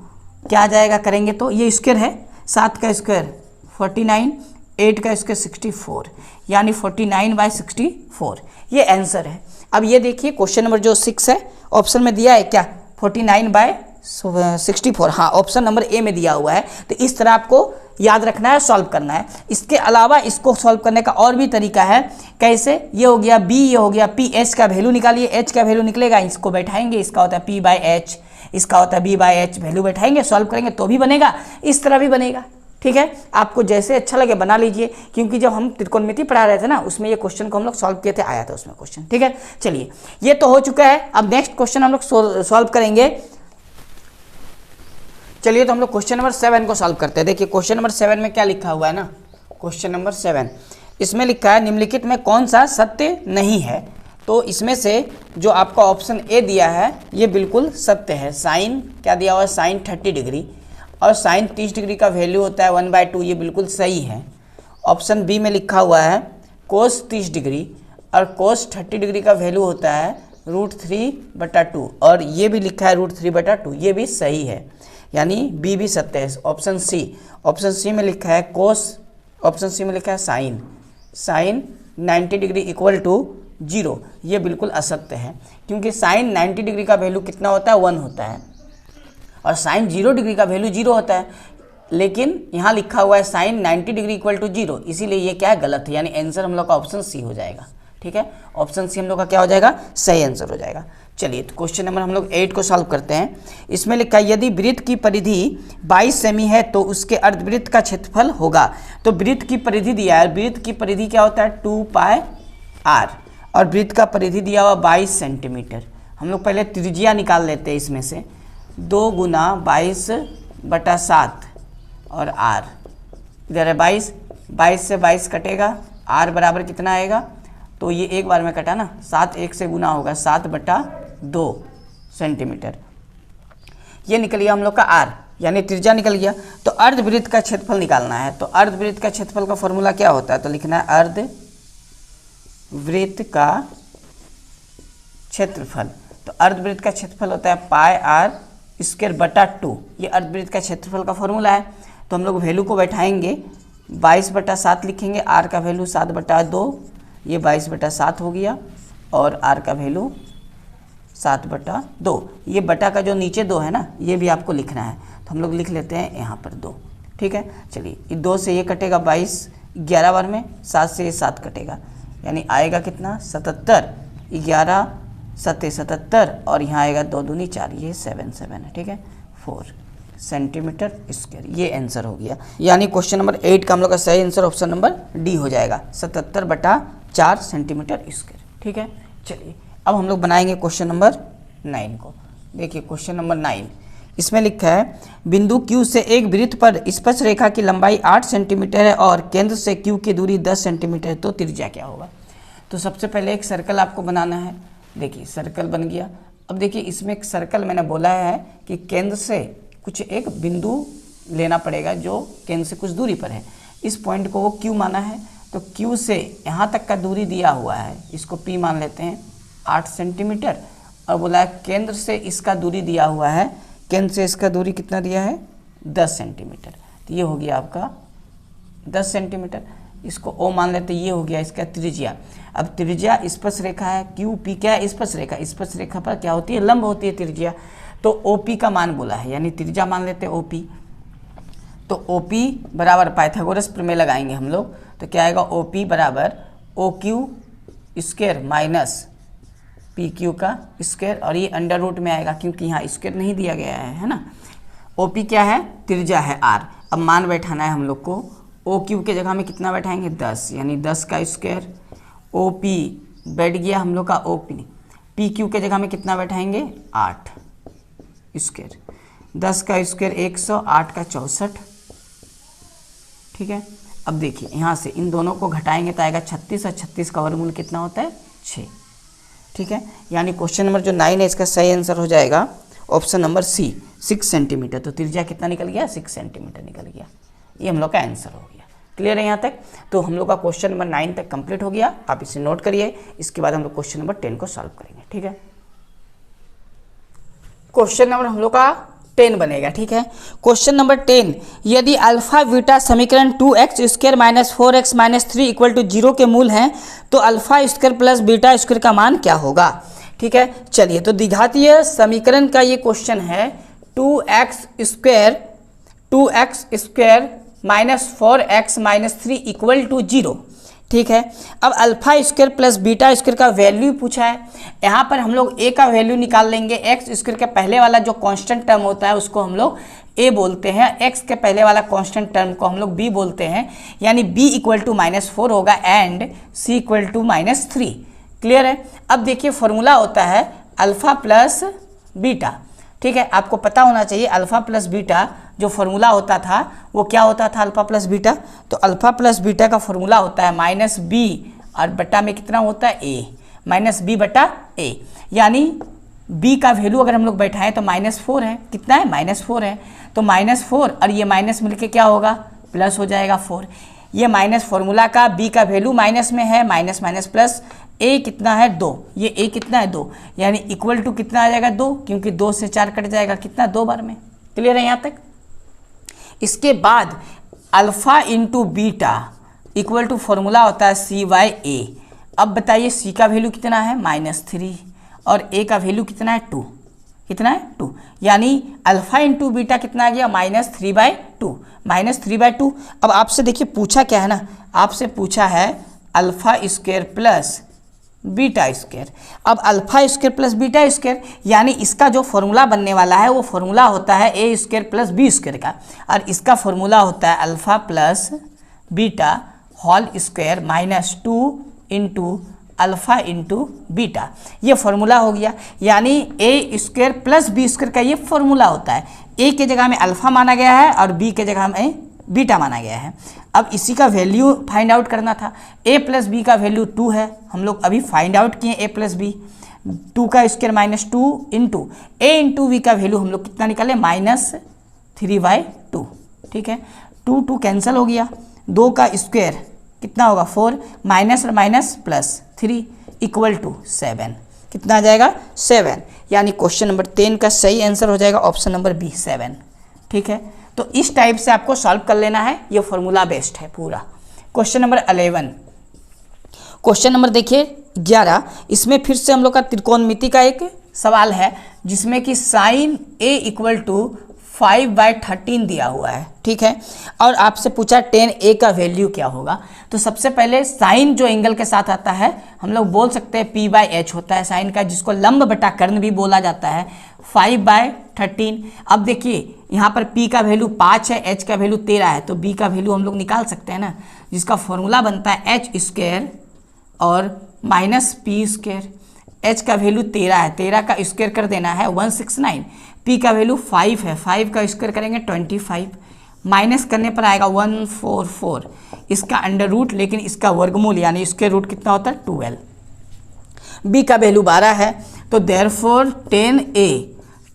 क्या आ जाएगा, करेंगे तो ये स्क्वायर है, 7 का स्क्वायर 49, 8 का स्क्वायर 64, यानी 49/64 ये आंसर है। अब ये देखिए क्वेश्चन नंबर जो 6 है ऑप्शन में दिया है क्या 49/64, हाँ ऑप्शन नंबर ए में दिया हुआ है। तो इस तरह आपको याद रखना है, सॉल्व करना है। इसके अलावा इसको सॉल्व करने का और भी तरीका है, कैसे, ये हो गया b, ये हो गया p, h का वैल्यू निकालिए, h का वैल्यू निकलेगा, इसको बैठाएंगे, इसका होता है p/h, इसका होता है b/h, वैल्यू बैठाएंगे, सॉल्व करेंगे तो भी बनेगा, इस तरह भी बनेगा, ठीक है। आपको जैसे अच्छा लगे बना लीजिए, क्योंकि जब हम त्रिकोणमिति पढ़ा रहे थे ना उसमें ये क्वेश्चन को हम लोग सॉल्व किए थे, आया था उसमें क्वेश्चन, ठीक है। चलिए ये तो हो चुका है, अब नेक्स्ट क्वेश्चन हम लोग सॉल्व करेंगे। चलिए तो हम लोग क्वेश्चन नंबर 7 को सॉल्व करते हैं। देखिए क्वेश्चन नंबर 7 में क्या लिखा हुआ है ना, क्वेश्चन नंबर 7 इसमें लिखा है निम्नलिखित में कौन सा सत्य नहीं है। तो इसमें से जो आपका ऑप्शन ए दिया है ये बिल्कुल सत्य है। साइन क्या दिया हुआ है, साइन 30 डिग्री और साइन 30 डिग्री का वैल्यू होता है 1/2, ये बिल्कुल सही है। ऑप्शन बी में लिखा हुआ है कोस 30 डिग्री और कोस 30 डिग्री का वैल्यू होता है √3/2 और ये भी लिखा है √3/2, ये भी सही है, यानी बी भी सत्य है। ऑप्शन सी में लिखा है कोस, ऑप्शन सी में लिखा है साइन 90 डिग्री इक्वल टू 0, ये बिल्कुल असत्य है, क्योंकि साइन 90 डिग्री का वैल्यू कितना होता है 1 होता है और साइन 0 डिग्री का वैल्यू 0 होता है, लेकिन यहाँ लिखा हुआ है साइन 90 डिग्री इक्वल टू 0, इसीलिए ये क्या है, गलत है, यानी आंसर हम लोग का ऑप्शन सी हो जाएगा, ठीक है। ऑप्शन सी हम लोग का क्या हो जाएगा, सही आंसर हो जाएगा। चलिए तो क्वेश्चन नंबर हम लोग 8 को सॉल्व करते हैं। इसमें लिखा है यदि वृत्त की परिधि 22 सेमी है तो उसके अर्धवृत्त का क्षेत्रफल होगा। तो वृत्त की परिधि दिया है, वृत्त की परिधि क्या होता है 2πr और वृत्त का परिधि दिया हुआ 22 सेंटीमीटर। हम लोग पहले त्रिज्या निकाल लेते हैं, इसमें से 2 गुना 22/7 और r इधर है 22 से 22 कटेगा, r बराबर कितना आएगा, तो ये एक बार में कटा ना, 7 1 से गुना होगा 7/2 सेंटीमीटर, ये निकल गया हम लोग का r, यानी त्रिज्या निकल गया। तो अर्धवृत्त का क्षेत्रफल निकालना है, तो अर्धवृत्त का क्षेत्रफल का फॉर्मूला क्या होता है, तो लिखना है अर्धवृत्त का क्षेत्रफल, तो अर्धवृत्त का क्षेत्रफल होता है पाई आर स्क्वायर बटा 2। ये अर्धवृत्त का क्षेत्रफल का फॉर्मूला है। तो हम लोग वैल्यू को बैठाएंगे, 22/7 लिखेंगे, आर का वैल्यू 7/2, ये 22/7 हो गया, और आर का वैल्यू 7/2। ये बटा का जो नीचे 2 है ना, ये भी आपको लिखना है, तो हम लोग लिख लेते हैं यहाँ पर 2। ठीक है, चलिए 2 से ये कटेगा 22, 11 बार में, 7 से ये 7 कटेगा, यानी आएगा कितना 77, 11 7 77, और यहाँ आएगा 2 दूनी 4, ये 7 है। ठीक है, 4 सेंटीमीटर स्क्वायर, ये आंसर हो गया। यानी क्वेश्चन नंबर 8 का हम लोग का सही आंसर ऑप्शन नंबर डी हो जाएगा, 77/4 सेंटीमीटर स्क्वायर। ठीक है, चलिए अब हम लोग बनाएंगे क्वेश्चन नंबर 9 को। देखिए क्वेश्चन नंबर 9, इसमें लिखा है बिंदु Q से एक वृत्त पर स्पर्श रेखा की लंबाई 8 सेंटीमीटर है और केंद्र से Q की दूरी 10 सेंटीमीटर है, तो त्रिज्या क्या होगा। तो सबसे पहले एक सर्कल आपको बनाना है। देखिए सर्कल बन गया। अब देखिए इसमें एक सर्कल मैंने बोला है कि केंद्र से कुछ एक बिंदु लेना पड़ेगा जो केंद्र से कुछ दूरी पर है। इस पॉइंट को वो Q माना है, तो Q से यहाँ तक का दूरी दिया हुआ है, इसको P मान लेते हैं 8 सेंटीमीटर, और बोला है केंद्र से इसका दूरी दिया हुआ है, केंद्र से इसका दूरी कितना दिया है 10 सेंटीमीटर। तो ये हो गया आपका 10 सेंटीमीटर, इसको O मान लेते, ये हो गया इसका त्रिज्या। अब त्रिज्या स्पर्श रेखा है, QP क्या है स्पर्श रेखा, स्पर्श रेखा पर क्या होती है लंब होती है त्रिज्या, तो OP का मान बोला है, यानी त्रिज्या मान लेते हैं OP। तो OP बराबर पाइथागोरस प्रमेय लगाएंगे हम लोग, तो क्या आएगा OP बराबर OQ स्क्वायर माइनस PQ का स्क्वायर, और ये अंडर रूट में आएगा क्योंकि यहाँ स्क्वायर नहीं दिया गया है ना। OP क्या है त्रिज्या है R। अब मान बैठाना है हम लोग को, OQ के जगह में कितना बैठाएंगे 10, यानी 10 का स्क्वायर, OP बैठ गया हम लोग का OP, PQ के जगह में कितना बैठाएंगे 8 स्क्वायर, 10 का स्क्वायर 100, 8 का 64। ठीक है, अब देखिए यहाँ से इन दोनों को घटाएंगे तो आएगा 36, और 36 का वर्गमूल कितना होता है 6। ठीक है, यानी क्वेश्चन नंबर जो 9 है इसका सही आंसर हो जाएगा ऑप्शन नंबर C 6 सेंटीमीटर। तो त्रिज्या कितना निकल गया 6 सेंटीमीटर निकल गया, ये हम लोग का आंसर हो गया। क्लियर है यहाँ तक। तो हम लोग का क्वेश्चन नंबर 9 तक कंप्लीट हो गया, आप इसे नोट करिए। इसके बाद हम लोग क्वेश्चन नंबर 10 को सॉल्व करेंगे। ठीक है, क्वेश्चन नंबर हम लोग का 10 बनेगा। ठीक है, क्वेश्चन नंबर 10, यदि अल्फा बीटा समीकरण 2x square minus 4x minus 3 equal to 0 के मूल हैं, तो alpha square plus beta square का मान क्या होगा। ठीक है, चलिए तो द्विघातीय समीकरण का ये क्वेश्चन है, 2x square minus 4x minus 3 equal to 0। ठीक है, अब alpha square plus beta square का वैल्यू पूछा है। यहाँ पर हम लोग a का वैल्यू निकाल लेंगे। एक्स स्क्वायर के पहले वाला जो कांस्टेंट टर्म होता है उसको हम लोग a बोलते हैं, x के पहले वाला कांस्टेंट टर्म को हम लोग b बोलते हैं, यानी b इक्वल टू -4 होगा and c equal to -3। Clear है। अब देखिए फॉर्मूला होता है अल्फा प्लस बीटा। ठीक है, आपको पता होना चाहिए अल्फा प्लस बीटा जो फॉर्मूला होता था वो क्या होता था अल्फा प्लस बीटा। तो अल्फा प्लस बीटा का फॉर्मूला होता है -b और बटा में कितना होता है a, -b/a, यानी b का वैल्यू अगर हम लोग बैठाएं तो -4 है। कितना है -4 है, तो -4 और ये माइनस मिलके क्या होगा प्लस हो जाएगा 4। ये माइनस फॉर्मूला का b का वैल्यू माइनस में है, माइनस माइनस प्लस, a कितना है 2, ये a कितना है 2, यानी इक्वल टू कितना आ जाएगा 2, क्योंकि 2 से 4 कट जाएगा कितना 2 बार में। क्लियर है यहाँ तक। इसके बाद alpha into beta equal to formula होता है c/a। अब बताइए c का वैल्यू कितना है -3 और a का वैल्यू कितना है 2, कितना है 2, यानी अल्फा इंटू बीटा कितना आ गया -3/2। अब आपसे देखिए पूछा क्या है ना, आपसे पूछा है alpha square plus beta square. अब alpha square plus beta square यानी इसका जो फॉर्मूला बनने वाला है वो फॉर्मूला होता है A square plus B square का, और इसका फॉर्मूला होता है alpha plus beta whole square -2 into alpha into beta. ये फॉर्मूला हो गया, यानी A square plus B square का ये फॉर्मूला होता है। ए के जगह में अल्फा माना गया है और बी के जगह में बीटा माना गया है। अब इसी का वैल्यू फाइंड आउट करना था। a प्लस बी का वैल्यू 2 है, हम लोग अभी फाइंड आउट किए a प्लस बी, 2 का square -2 into a into B का वैल्यू हम लोग कितना निकाले -3/2। ठीक है, 2 कैंसिल हो गया, 2 का स्क्वायर कितना होगा 4, माइनस और माइनस प्लस 3 इक्वल टू 7। कितना आ जाएगा 7, यानी क्वेश्चन नंबर 10 का सही आंसर हो जाएगा ऑप्शन नंबर बी 7। ठीक है, तो इस टाइप से आपको सॉल्व कर लेना है, ये फॉर्मूला बेस्ड है पूरा। क्वेश्चन नंबर 11, क्वेश्चन नंबर देखिए 11, इसमें फिर से हम लोग का त्रिकोणमिति का एक सवाल है जिसमें कि साइन ए इक्वल टू 5/13 दिया हुआ है। ठीक है, और आपसे पूछा tan a का वैल्यू क्या होगा। तो सबसे पहले साइन जो एंगल के साथ आता है हम लोग बोल सकते हैं p/h होता है साइन का, जिसको लंब बटा कर्ण भी बोला जाता है, 5/13। अब देखिए यहाँ पर p का वैल्यू 5 है, h का वैल्यू 13 है, तो b का वैल्यू हम लोग निकाल सकते हैं ना, जिसका फॉर्मूला बनता है h² और -p²। h का वैल्यू 13 है, 13 का स्क्वायर कर देना है 169, p का वैल्यू 5 है, 5 का स्क्वायर करेंगे 25, माइनस करने पर आएगा 144, इसका अंडर रूट, लेकिन इसका वर्गमूल यानी स्क्वायर रूट कितना होता है 12। b का वैल्यू 12 है, तो therefore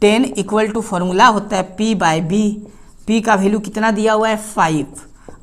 tan equal to formula होता है p/b। p का वैल्यू कितना दिया हुआ है 5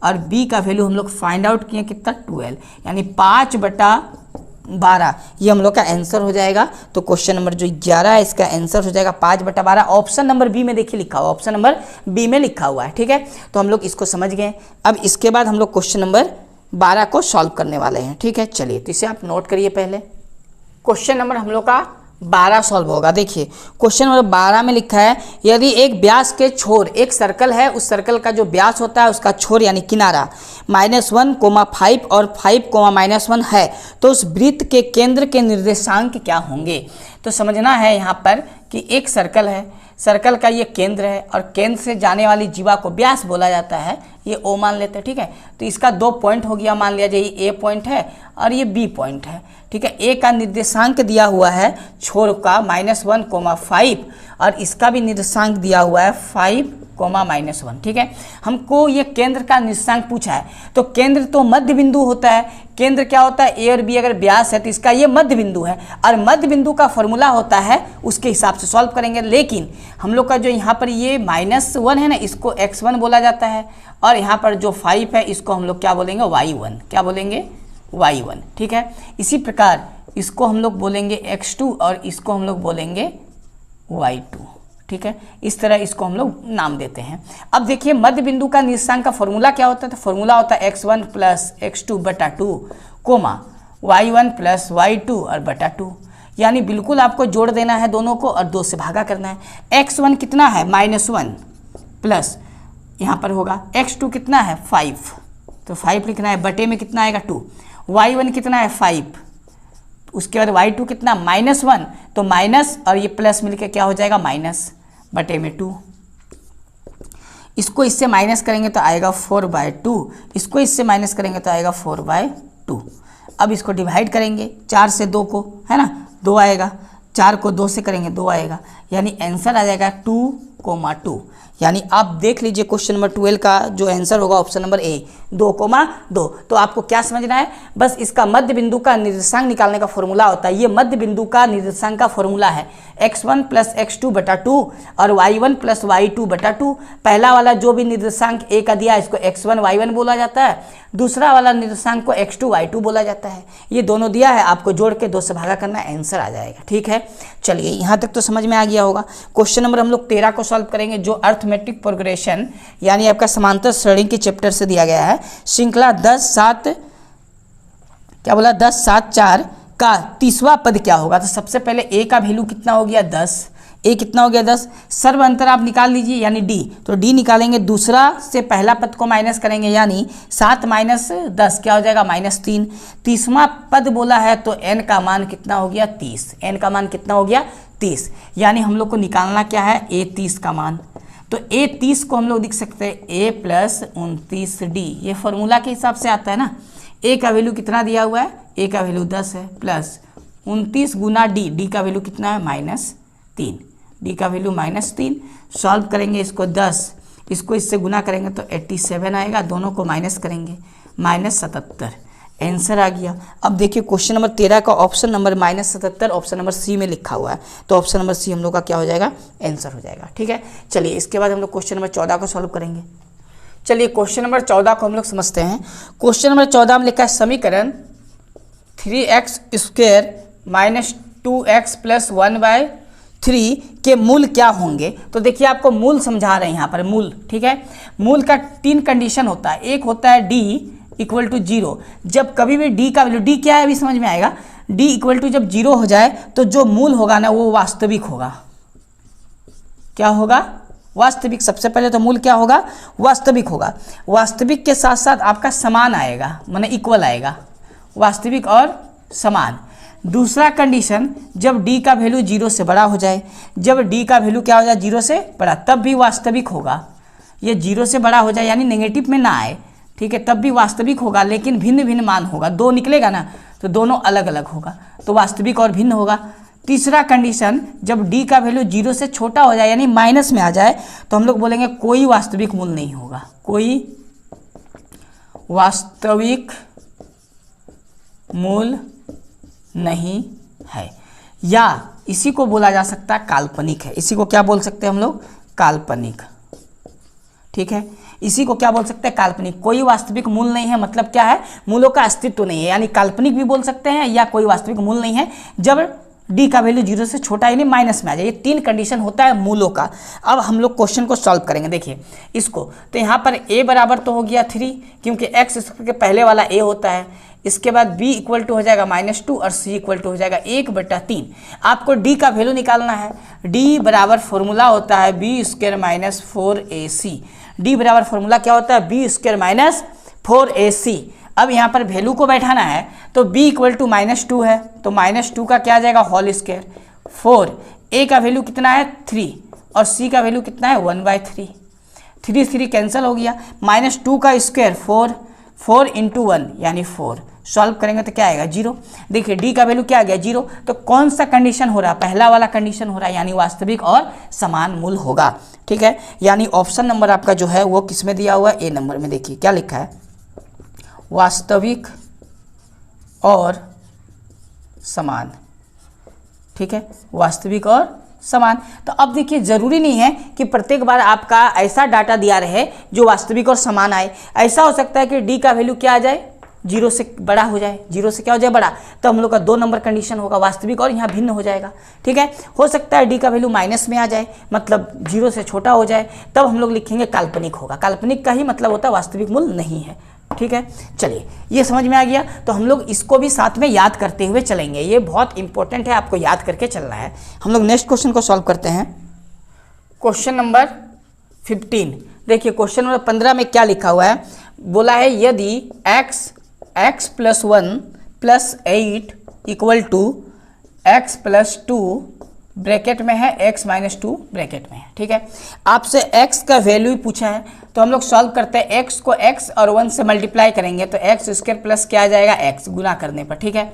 और b का वैल्यू हम लोग फाइंड आउट किए कितना 12, यानी 5/12 ये हम लोग का आंसर हो जाएगा। तो क्वेश्चन नंबर जो 11 है इसका आंसर हो जाएगा 5/12। ऑप्शन नंबर बी में देखिए लिखा हुआ, ऑप्शन नंबर बी में लिखा हुआ है। ठीक है, तो हम लोग इसको समझ गए। अब इसके बाद हम लोग क्वेश्चन नंबर 12 को सॉल्व करने वाले हैं। ठीक है, चलिए तो इसे आप नोट करिए। पहले क्वेश्चन नंबर हम लोग का 12 सॉल्व होगा। देखिए क्वेश्चन नंबर 12 में लिखा है, यदि एक व्यास के छोर, एक सर्कल है, उस सर्कल का जो व्यास होता है उसका छोर यानी किनारा -1,5 और 5,-1 है, तो उस वृत्त के केंद्र के निर्देशांक क्या होंगे। तो समझना है यहाँ पर कि एक सर्कल है, सर्कल का ये केंद्र है और केंद्र से जाने वाली जीवा को व्यास बोला जाता है, ये ओ मान लेते हैं। ठीक है, तो इसका 2 पॉइंट हो गया, मान लिया जाए ये ए पॉइंट है और ये बी पॉइंट है। ठीक है, ए का निर्देशांक दिया हुआ है छोर का -1,5 और इसका भी निर्देशांक दिया हुआ है 5,-1। ठीक है, हमको ये केंद्र का निर्देशांक पूछा है, तो केंद्र तो मध्य बिंदु होता है। केंद्र क्या होता है, ए और बी अगर व्यास है तो इसका ये मध्य बिंदु है और मध्य बिंदु का फॉर्मूला होता है, उसके हिसाब से सॉल्व करेंगे। लेकिन हम लोग का जो यहाँ पर ये -1 है ना, इसको x1 बोला जाता है और यहाँ पर जो 5 है इसको हम लोग क्या बोलेंगे y1, क्या बोलेंगे y1। ठीक है, इसी प्रकार इसको हम लोग बोलेंगे x2 और इसको हम लोग बोलेंगे y2। ठीक है, इस तरह इसको हम लोग नाम देते हैं। अब देखिए मध्य बिंदु का निर्देशांक का फॉर्मूला क्या होता है, तो फॉर्मूला होता है x1 + x2/2 coma y1 + y2 और बटा 2, यानी बिल्कुल आपको जोड़ देना है दोनों को और 2 से भागा करना है। x1 कितना है -1 प्लस यहाँ पर होगा x2 कितना है 5, तो 5 लिखना है, बटे में कितना आएगा 2, y1 कितना है 5, उसके बाद y2 कितना -1, तो माइनस और ये प्लस मिलकर क्या हो जाएगा माइनस बटे में 2। इसको इससे माइनस करेंगे तो आएगा 4/2, इसको इससे माइनस करेंगे तो आएगा 4/2। अब इसको डिवाइड करेंगे 4 से 2 को, है ना, 2 आएगा, 4 को 2 से करेंगे 2 आएगा, यानी आंसर आ जाएगा 2,2। यानी आप देख लीजिए क्वेश्चन नंबर 12 का जो आंसर होगा ऑप्शन नंबर ए 2,2। तो आपको क्या समझना है, बस इसका मध्य बिंदु का निर्देशांक निकालने का फॉर्मूला होता है। ये मध्य बिंदु का निर्देशांक का फॉर्मूला है x1 + x2/2 और y1 + y2/2। पहला वाला जो भी निर्देशांक ए का दिया है इसको x1 y1 बोला जाता है, दूसरा वाला निर्देशांक को x2 y2 बोला जाता है। ये दोनों दिया है, आपको जोड़ के 2 से भागा करना, आंसर आ जाएगा। ठीक है, चलिए यहाँ तक तो समझ में आ गया होगा। क्वेश्चन नंबर हम लोग 13 को सॉल्व करेंगे, जो अर्थमेटिक प्रोग्रेशन यानी आपका समांतर श्रेणी के चैप्टर से दिया गया है। श्रृंखला 10-7 क्या बोला 10-7-4 का 30वां पद क्या होगा। तो सबसे पहले ए का वैल्यू कितना हो गया 10, ए कितना हो गया 10, सर्व अंतर आप निकाल लीजिए यानी डी, तो डी निकालेंगे, दूसरा से पहला पद को माइनस करेंगे यानी 7 - 10 क्या हो जाएगा -3। 30वां पद बोला है तो n का मान कितना हो गया 30, n का मान कितना हो गया 30, यानी हम लोग को निकालना क्या है a 30 का मान। तो a 30 को हम लोग लिख सकते हैं a + 29d, ये फॉर्मूला के हिसाब से आता है ना। a का वैल्यू कितना दिया हुआ है, a का वैल्यू 10 है, प्लस 29 गुना d, d का वैल्यू कितना है -3, d का वैल्यू -3। सॉल्व करेंगे इसको 10, इसको इससे गुना करेंगे तो 87 आएगा, दोनों को माइनस करेंगे -77, आंसर आ गया। अब देखिए क्वेश्चन नंबर 13 का option number -77 option number C में लिखा हुआ है, तो ऑप्शन नंबर सी हम लोग का क्या हो जाएगा आंसर हो जाएगा। ठीक है, चलिए इसके बाद हम लोग क्वेश्चन नंबर 14 को सॉल्व करेंगे। चलिए क्वेश्चन नंबर 14 को हम लोग समझते हैं। क्वेश्चन नंबर 14 में लिखा है समीकरण 3x² 2x प्लस 1/3 के मूल क्या होंगे। तो देखिए आपको मूल समझा रहे हैं यहाँ पर, मूल, ठीक है। मूल का 3 कंडीशन होता है। एक होता है d इक्वल टू 0, जब कभी भी d का वैल्यू, d क्या है अभी समझ में आएगा, d इक्वल टू जब 0 हो जाए तो जो मूल होगा ना वो वास्तविक होगा। क्या होगा? वास्तविक। सबसे पहले तो मूल क्या होगा? वास्तविक होगा। वास्तविक के साथ साथ आपका समान आएगा, माने इक्वल आएगा, वास्तविक और समान। दूसरा कंडीशन, जब d का वैल्यू 0 से बड़ा हो जाए, जब d का वैल्यू क्या हो जाए 0 से बड़ा, तब भी वास्तविक होगा। ये 0 से बड़ा हो जाए यानी नेगेटिव में ना आए, ठीक है, तब भी वास्तविक होगा, लेकिन भिन्न भिन्न मान होगा। 2 निकलेगा ना तो दोनों अलग अलग होगा, तो वास्तविक और भिन्न होगा। तीसरा कंडीशन, जब d का वैल्यू 0 से छोटा हो जाए यानी माइनस में आ जाए, तो हम लोग बोलेंगे कोई वास्तविक मूल नहीं होगा, कोई वास्तविक मूल नहीं है। या इसी को बोला जा सकता है काल्पनिक है। इसी को क्या बोल सकते हैं हम लोग? काल्पनिक, ठीक है। इसी को क्या बोल सकते हैं? काल्पनिक। कोई वास्तविक मूल नहीं है मतलब क्या है? मूलों का अस्तित्व नहीं है, यानी काल्पनिक भी बोल सकते हैं या कोई वास्तविक मूल नहीं है जब d का वैल्यू 0 से छोटा यानी माइनस में आ जाए। ये 3 कंडीशन होता है मूलों का। अब हम लोग क्वेश्चन को सॉल्व करेंगे। देखिए इसको, तो यहाँ पर a बराबर तो हो गया 3, क्योंकि x के पहले वाला a होता है। इसके बाद b इक्वल टू हो जाएगा -2 और c इक्वल टू हो जाएगा 1/3। आपको d का वैल्यू निकालना है। d बराबर फॉर्मूला होता है b² - 4ac। d बराबर फॉर्मूला क्या होता है? b² - 4ac। अब यहाँ पर वैल्यू को बैठाना है, तो b इक्वल टू -2 है, तो -2 का क्या आ जाएगा? Whole square. 4, a का वैल्यू कितना है? 3 और c का वैल्यू कितना है? 1/3। 3 कैंसिल हो गया। -2 का स्क्वायर 4 इंटू 1 यानी 4। सॉल्व करेंगे तो क्या आएगा? 0। देखिए d का वैल्यू क्या आ गया? 0। तो कौन सा कंडीशन हो रहा है? पहला वाला कंडीशन हो रहा है, यानी वास्तविक और समान मूल होगा, ठीक है। यानी ऑप्शन नंबर आपका जो है वो किस में दिया हुआ है? ए नंबर में। देखिए क्या लिखा है? वास्तविक और समान, ठीक है, वास्तविक और समान। तो अब देखिए ज़रूरी नहीं है कि प्रत्येक बार आपका ऐसा डाटा दिया रहे जो वास्तविक और समान आए। ऐसा हो सकता है कि d का वैल्यू क्या आ जाए? 0 से बड़ा हो जाए। 0 से क्या हो जाए? बड़ा। तो हम लोग का 2 नंबर कंडीशन होगा, वास्तविक और यहाँ भिन्न हो जाएगा, ठीक है। हो सकता है d का वैल्यू माइनस में आ जाए, मतलब 0 से छोटा हो जाए, तब हम लोग लिखेंगे काल्पनिक होगा। काल्पनिक का ही मतलब होता है वास्तविक मूल नहीं है, ठीक है। चलिए ये समझ में आ गया, तो हम लोग इसको भी साथ में याद करते हुए चलेंगे। ये बहुत इंपॉर्टेंट है, आपको याद करके चलना है। हम लोग नेक्स्ट क्वेश्चन को सॉल्व करते हैं। Question number 15। देखिए क्वेश्चन नंबर 15 में क्या लिखा हुआ है? बोला है यदि x + 1 + 8 = x + 2 ब्रैकेट में है, x - 2 ब्रैकेट में है, ठीक है। आपसे x का वैल्यू पूछा है, तो हम लोग सॉल्व करते हैं। x को x और 1 से मल्टीप्लाई करेंगे तो x² प्लस क्या आ जाएगा? x गुना करने पर, ठीक है।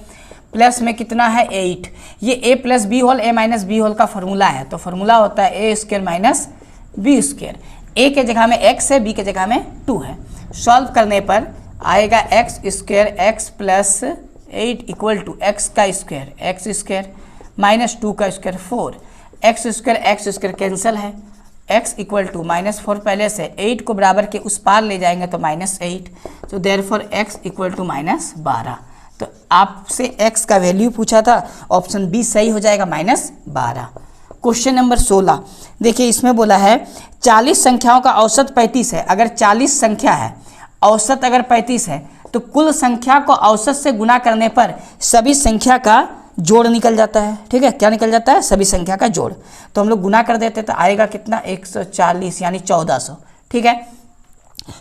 प्लस में कितना है? 8। ये a + b whole a - b whole का फॉर्मूला है, तो फॉर्मूला होता है a² - b²। a के जगह में x है, b के जगह में 2 है। सॉल्व करने पर आएगा x² x + 8 = x का स्क्वायर x² - 2 का स्क्वायर 4। x² कैंसिल है, x = -4 पहले से, 8 को बराबर के उस पार ले जाएंगे तो -8, तो देयरफॉर x = -12। तो आपसे x का वैल्यू पूछा था, ऑप्शन बी सही हो जाएगा, -12। Question number 16। देखिए इसमें बोला है 40 संख्याओं का औसत 35 है। अगर 40 संख्या है, औसत अगर 35 है, तो कुल संख्या को औसत से गुना करने पर सभी संख्या का जोड़ निकल जाता है, ठीक है। क्या निकल जाता है? सभी संख्या का जोड़। तो हम लोग गुना कर देते तो आएगा कितना? 140 यानी 1400, ठीक है।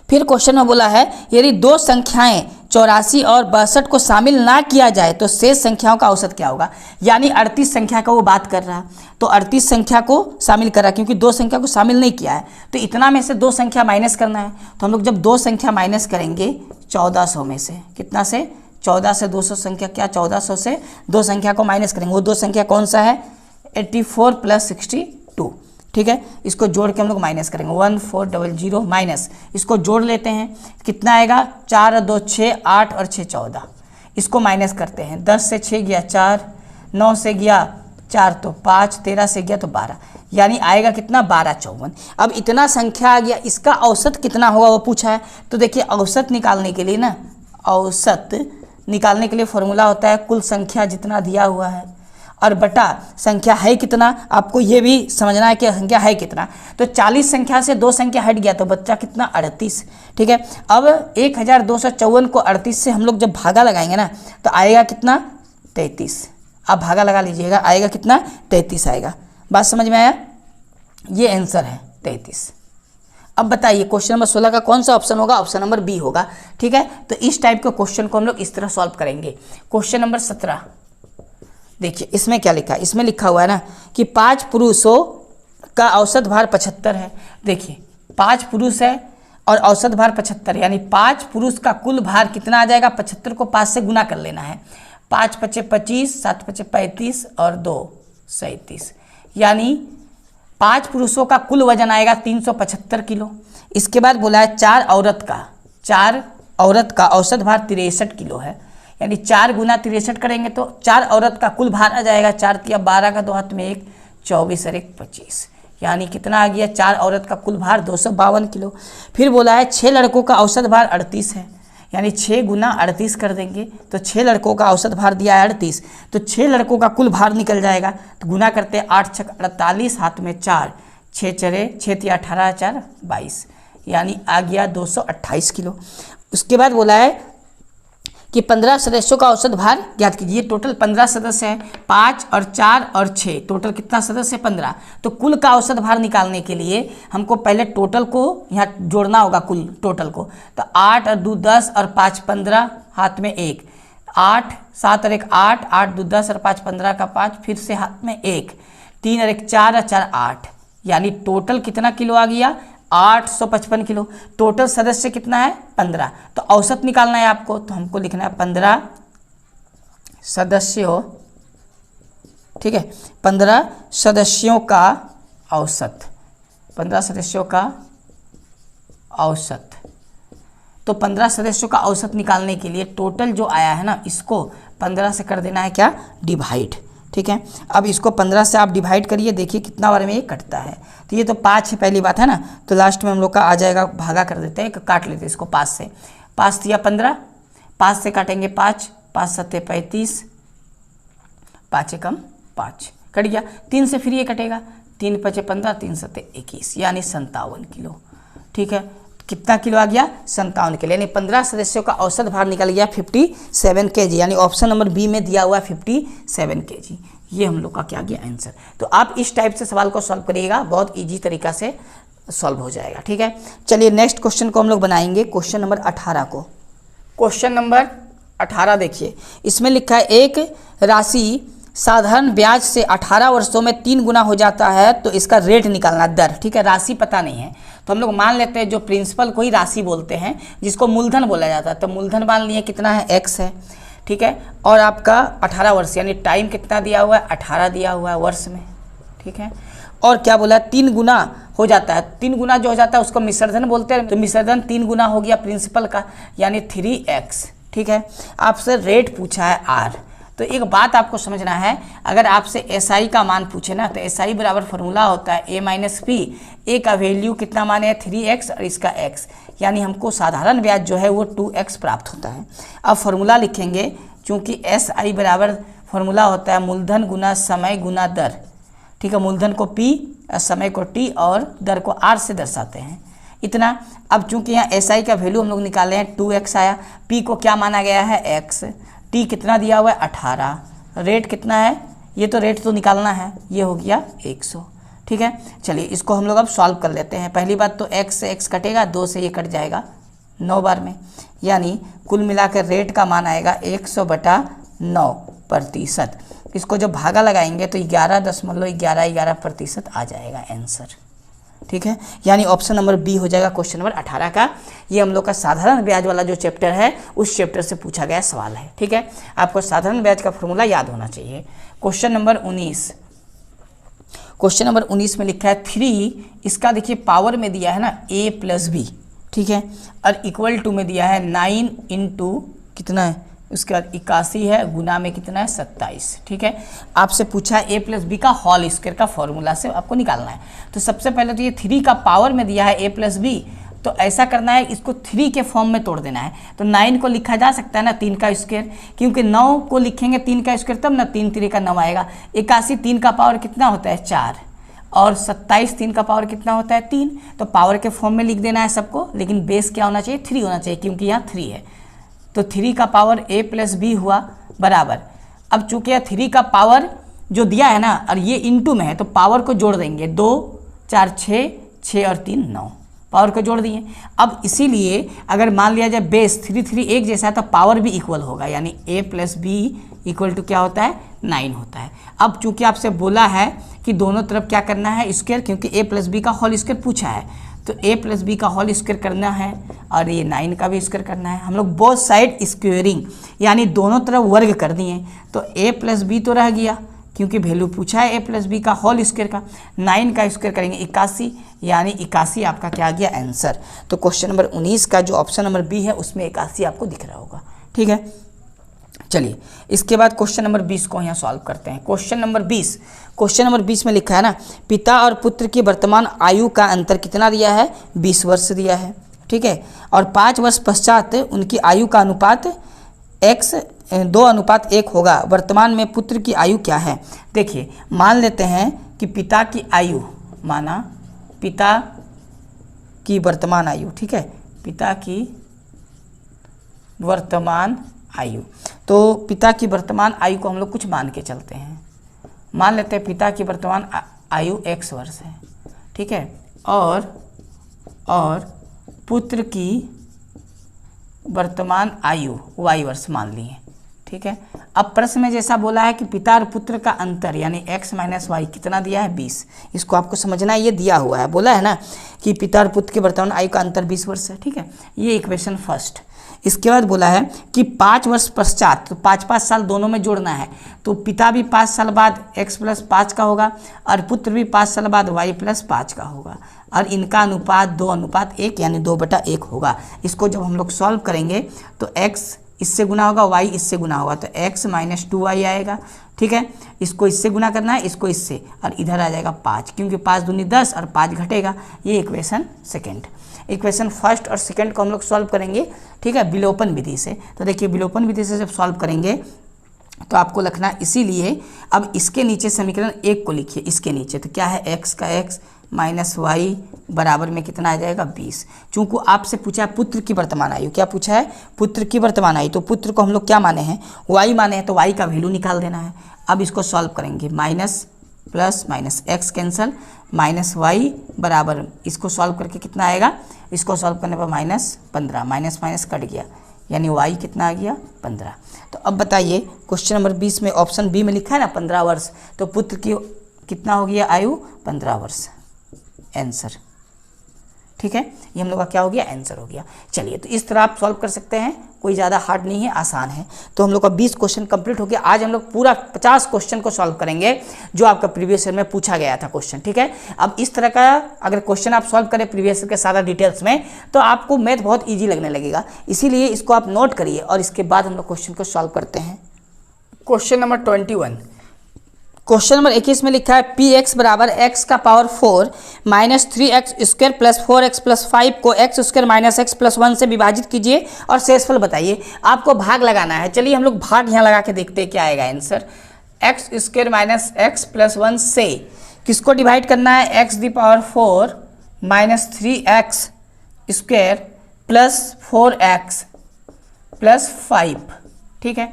फिर क्वेश्चन में बोला है यदि 2 संख्याएं 84 और 62 को शामिल ना किया जाए तो शेष संख्याओं का औसत क्या होगा? यानी 38 संख्या का वो बात कर रहा है, तो 38 संख्या को शामिल करा, क्योंकि 2 संख्या को शामिल नहीं किया है, तो इतना में से 2 संख्या माइनस करना है। तो हम लोग जब 2 संख्या माइनस करेंगे 1400 में से, कितना से? 14 से 200 संख्या, क्या 1400 से 2 संख्या को माइनस करेंगे। वो 2 संख्या कौन सा है? 84 + 62, ठीक है। इसको जोड़ के हम लोग माइनस करेंगे, 1400 माइनस, इसको जोड़ लेते हैं, कितना आएगा? 4 और 2 6, 8 और 6 14। इसको माइनस करते हैं, 10 से 6 गया 4, 9 से गया 4 तो 5, 13 से गया तो 12, यानी आएगा कितना? 1254। अब इतना संख्या आ गया, इसका औसत कितना होगा वो पूछा है। तो देखिए औसत निकालने के लिए ना, औसत निकालने के लिए फॉर्मूला होता है कुल संख्या जितना दिया हुआ है और बटा संख्या है कितना, आपको ये भी समझना है कि संख्या है कितना। तो 40 संख्या से 2 संख्या हट गया तो बच्चा कितना 38, ठीक है। अब 1254 को 38 से हम लोग जब भागा लगाएंगे ना तो आएगा कितना 33। आप भागा लगा लीजिएगा, आएगा कितना 33 आएगा। बात समझ में आया, ये आंसर है 33। अब बताइए क्वेश्चन नंबर 16 का कौन सा ऑप्शन होगा, ऑप्शन नंबर बी होगा, ठीक है। तो इस टाइप के क्वेश्चन को हम लोग इस तरह सॉल्व करेंगे। क्वेश्चन नंबर 17 देखिए, इसमें क्या लिखा है, इसमें लिखा हुआ है ना कि 5 पुरुषों का औसत भार 75 है। देखिए 5 पुरुष है और औसत भार 75, यानी 5 पुरुष का कुल भार कितना आ जाएगा, 75 को 5 से गुना कर लेना है। 5 पचे 25, 7 पचे 35 और 2 37, यानी 5 पुरुषों का कुल वजन आएगा 375 किलो। इसके बाद बोला है 4 औरत का औसत भार 63 किलो है, यानी 4 गुना 63 करेंगे तो 4 औरत का कुल भार आ जाएगा 4 तिया 12 का 2 हाथ में 1, 24 और 1 25, यानी कितना आ गया 4 औरत का कुल भार 252 किलो। फिर बोला है 6 लड़कों का औसत भार 38 है, यानी 6 गुना 38 कर देंगे तो 6 लड़कों का औसत भार दिया है 38, तो 6 लड़कों का कुल भार निकल जाएगा। तो गुना करते 8 छक 48, हाथ में 4, 6 चरे 6 तिया 18 4 22, यानी आ गया 228 किलो। उसके बाद बोला है कि 15 सदस्यों का औसत भार ज्ञात कीजिए। टोटल 15 सदस्य हैं, 5 और 4 और 6, टोटल कितना सदस्य है 15। तो कुल का औसत भार निकालने के लिए हमको पहले टोटल को यहाँ जोड़ना होगा, कुल टोटल को। तो 8 और 2 10 और 5 15, हाथ में 1, 8 7 और 1 8, 8 2 10 और 5 15 का 5, फिर से हाथ में 1, 3 और 1 4 और 4 8, यानी टोटल कितना किलो आ गया 855 किलो। टोटल सदस्य कितना है 15, तो औसत निकालना है आपको, तो हमको लिखना है 15 सदस्यों, ठीक है, 15 सदस्यों का औसत, 15 सदस्यों का औसत। तो 15 सदस्यों का औसत निकालने के लिए टोटल जो आया है ना, इसको 15 से कर देना है क्या डिवाइड, ठीक है। अब इसको 15 से आप डिवाइड करिए, देखिए कितना बार में ये कटता है। तो ये तो 5 है पहली बात है ना, तो लास्ट में हम लोग का आ जाएगा, भागा कर देते हैं, काट लेते हैं इसको 5 से। 5 दिया 15, 5 से काटेंगे 5, 5 सत्ते 35, 5 एकम 5, कट गया। 3 से फिर ये कटेगा, 3 पचे 15, 3 सत्ते 21, यानी 57 किलो, ठीक है। कितना किलो आ गया 57 किलो, यानी 15 सदस्यों का औसत भार निकल गया 57 kg, यानी ऑप्शन नंबर बी में दिया हुआ 57 kg। ये हम लोग का क्या गया आंसर। तो आप इस टाइप से सवाल को सॉल्व करिएगा, बहुत इजी तरीका से सॉल्व हो जाएगा, ठीक है। चलिए नेक्स्ट क्वेश्चन को हम लोग बनाएंगे, क्वेश्चन नंबर 18 को। क्वेश्चन नंबर 18 देखिए, इसमें लिखा है एक राशि साधारण ब्याज से 18 वर्षों में 3 गुना हो जाता है, तो इसका रेट निकालना, दर, ठीक है। राशि पता नहीं है तो हम लोग मान लेते हैं जो प्रिंसिपल को ही राशि बोलते हैं, जिसको मूलधन बोला जाता है। तो मूलधन मान लिए कितना है x है, ठीक है। और आपका 18 वर्ष, यानी टाइम कितना दिया हुआ है 18 दिया हुआ है वर्ष में, ठीक है। और क्या बोला 3 गुना हो जाता है, 3 गुना जो हो जाता है उसको मिश्रधन बोलते हैं। तो मिश्रधन 3 गुना हो गया प्रिंसिपल का, यानी 3x, ठीक है। आपसे रेट पूछा है r। तो एक बात आपको समझना है, अगर आपसे SI का मान पूछे ना, तो SI बराबर फॉर्मूला होता है A माइनस पी। ए का वैल्यू कितना माने है 3x और इसका x, यानी हमको साधारण ब्याज जो है वो 2x प्राप्त होता है। अब फॉर्मूला लिखेंगे, चूंकि SI बराबर फॉर्मूला होता है मूलधन गुना समय गुना दर, ठीक है। मूलधन को P, समय को T और दर को R से दर्शाते हैं, इतना। अब चूंकि यहाँ SI का वैल्यू हम लोग निकाले हैं 2x आया, P को क्या माना गया है x, T कितना दिया हुआ है 18, रेट कितना है, ये तो रेट तो निकालना है, ये हो गया 100, ठीक है। चलिए इसको हम लोग अब सॉल्व कर लेते हैं। पहली बात तो x से x कटेगा, 2 से ये कट जाएगा 9 बार में, यानी कुल मिलाकर रेट का मान आएगा 100/9%। इसको जब भागा लगाएंगे तो 11.1111% आ जाएगा आंसर, ठीक है। यानी ऑप्शन नंबर बी हो जाएगा क्वेश्चन नंबर 18 का। ये हम लोग का साधारण ब्याज वाला जो चैप्टर है उस चैप्टर से पूछा गया सवाल है, ठीक है। आपको साधारण ब्याज का फॉर्मूला याद होना चाहिए। क्वेश्चन नंबर 19, क्वेश्चन नंबर 19 में लिखा है 3, इसका देखिए पावर में दिया है ना a + b, ठीक है, और इक्वल टू में दिया है 9 × कितना है, उसके बाद 81 है, गुना में कितना है 27, ठीक है। आपसे पूछा है a + b का होल स्क्वायर का फॉर्मूला से आपको निकालना है। तो सबसे पहले तो ये 3 का पावर में दिया है a + b, तो ऐसा करना है, इसको 3 के फॉर्म में तोड़ देना है। तो 9 को लिखा जा सकता है ना 3 का स्क्वायर, क्योंकि 9 को लिखेंगे 3 का स्क्वायर तब ना 3 3 का 9 आएगा। 81 3 का पावर कितना होता है 4, और 27 3 का पावर कितना होता है 3। तो पावर के फॉर्म में लिख देना है सबको, लेकिन बेस क्या होना चाहिए 3 होना चाहिए, क्योंकि यहाँ 3 है। तो 3 का पावर a प्लस बी हुआ बराबर। अब चूंकि यह 3 का पावर जो दिया है ना, और ये इंटू में है, तो पावर को जोड़ देंगे, 2 4 6, 6 और 3 9, पावर को जोड़ दिए। अब इसीलिए अगर मान लिया जाए बेस 3 3 एक जैसा है तो पावर भी इक्वल होगा, यानी a plus B equal to क्या होता है 9 होता है। अब चूंकि आपसे बोला है कि दोनों तरफ क्या करना है स्क्वायर, क्योंकि a प्लस बी का होल स्क्वायर पूछा है, तो a प्लस बी का होल स्क्वायर करना है और ये 9 का भी स्क्वायर करना है। हम लोग बोथ साइड स्क्वेयरिंग यानी दोनों तरफ वर्ग कर दिए, तो a प्लस बी तो रह गया, क्योंकि वैल्यू पूछा है a प्लस बी का होल स्क्वायर का। 9 का स्क्वायर करेंगे 81, यानी 81 आपका क्या आ गया आंसर। तो क्वेश्चन नंबर 19 का जो ऑप्शन नंबर बी है उसमें 81 आपको दिख रहा होगा। ठीक है, चलिए इसके बाद क्वेश्चन नंबर 20 को यहाँ सॉल्व करते हैं। क्वेश्चन नंबर 20 में लिखा है ना, पिता और पुत्र की वर्तमान आयु का अंतर कितना दिया है 20 वर्ष दिया है। ठीक है, और 5 वर्ष पश्चात उनकी आयु का अनुपात x 2:1 होगा। वर्तमान में पुत्र की आयु क्या है। देखिए मान लेते हैं कि पिता की आयु, माना पिता की वर्तमान आयु, ठीक है, पिता की वर्तमान आयु, तो पिता की वर्तमान आयु को हम लोग कुछ मान के चलते हैं। मान लेते हैं पिता की वर्तमान आयु x वर्ष है, ठीक है, और पुत्र की वर्तमान आयु y वर्ष मान लिए। ठीक है, अब प्रश्न में जैसा बोला है कि पिता और पुत्र का अंतर यानी x माइनस वाई कितना दिया है 20, इसको आपको समझना है। ये दिया हुआ है, बोला है ना कि पिता और पुत्र की वर्तमान आयु का अंतर 20 वर्ष है। ठीक है, ये इक्वेशन फर्स्ट। इसके बाद बोला है कि 5 वर्ष पश्चात, तो 5-5 साल दोनों में जोड़ना है, तो पिता भी 5 साल बाद x प्लस 5 का होगा और पुत्र भी 5 साल बाद y प्लस 5 का होगा, और इनका अनुपात 2:1 यानी 2/1 होगा। इसको जब हम लोग सॉल्व करेंगे तो x इससे गुना होगा, y इससे गुना होगा, तो x माइनस 2y आएगा। ठीक है, इसको इससे गुना करना है, इसको इससे, और इधर आ जाएगा 5, क्योंकि 5 दूनी 10 और 5 घटेगा। ये इक्वेशन सेकेंड। इक्वेशन फर्स्ट और सेकंड को हम लोग सॉल्व करेंगे, ठीक है, विलोपन विधि से। तो देखिए विलोपन विधि से जब सॉल्व करेंगे तो आपको लिखना, इसीलिए अब इसके नीचे समीकरण 1 को लिखिए, इसके नीचे तो क्या है x का x माइनस वाई बराबर में कितना आ जाएगा 20। चूँकि आपसे पूछा है पुत्र की वर्तमान आयु, क्या पूछा है पुत्र की वर्तमान आयु, तो पुत्र को हम लोग क्या माने हैं y माने हैं, तो y का वैल्यू निकाल देना है। अब इसको सॉल्व करेंगे, minus plus minus x cancel, minus Y बराबर, इसको सॉल्व करके कितना आएगा, इसको सॉल्व करने पर -15, माइनस माइनस कट गया, यानी y कितना आ गया 15। तो अब बताइए क्वेश्चन नंबर 20 में ऑप्शन बी में लिखा है ना 15 वर्ष, तो पुत्र की कितना हो गया आयु 15 वर्ष, आंसर। ठीक है, ये हम लोग का क्या हो गया आंसर हो गया। चलिए तो इस तरह आप सॉल्व कर सकते हैं, कोई ज़्यादा हार्ड नहीं है, आसान है। तो हम लोग का 20 क्वेश्चन कंप्लीट हो गया। आज हम लोग पूरा 50 क्वेश्चन को सॉल्व करेंगे जो आपका प्रीवियस ईयर में पूछा गया था क्वेश्चन। ठीक है, अब इस तरह का अगर क्वेश्चन आप सॉल्व करें प्रीवियस ईयर के सारा डिटेल्स में, तो आपको मैथ बहुत ईजी लगने लगेगा। इसीलिए इसको आप नोट करिए और इसके बाद हम लोग क्वेश्चन को सॉल्व करते हैं। क्वेश्चन नंबर 21, क्वेश्चन नंबर 21 में लिखा है पी एक्स बराबर एक्स का power 4 minus 3x square plus 4x plus 5 को x square minus x plus 1 से विभाजित कीजिए और शेषफल बताइए। आपको भाग लगाना है। चलिए हम लोग भाग यहाँ लगा के देखते हैं क्या आएगा answer. x square minus x plus 1 से किसको डिवाइड करना है, x the power 4 minus 3x square plus 4x plus 5। ठीक है,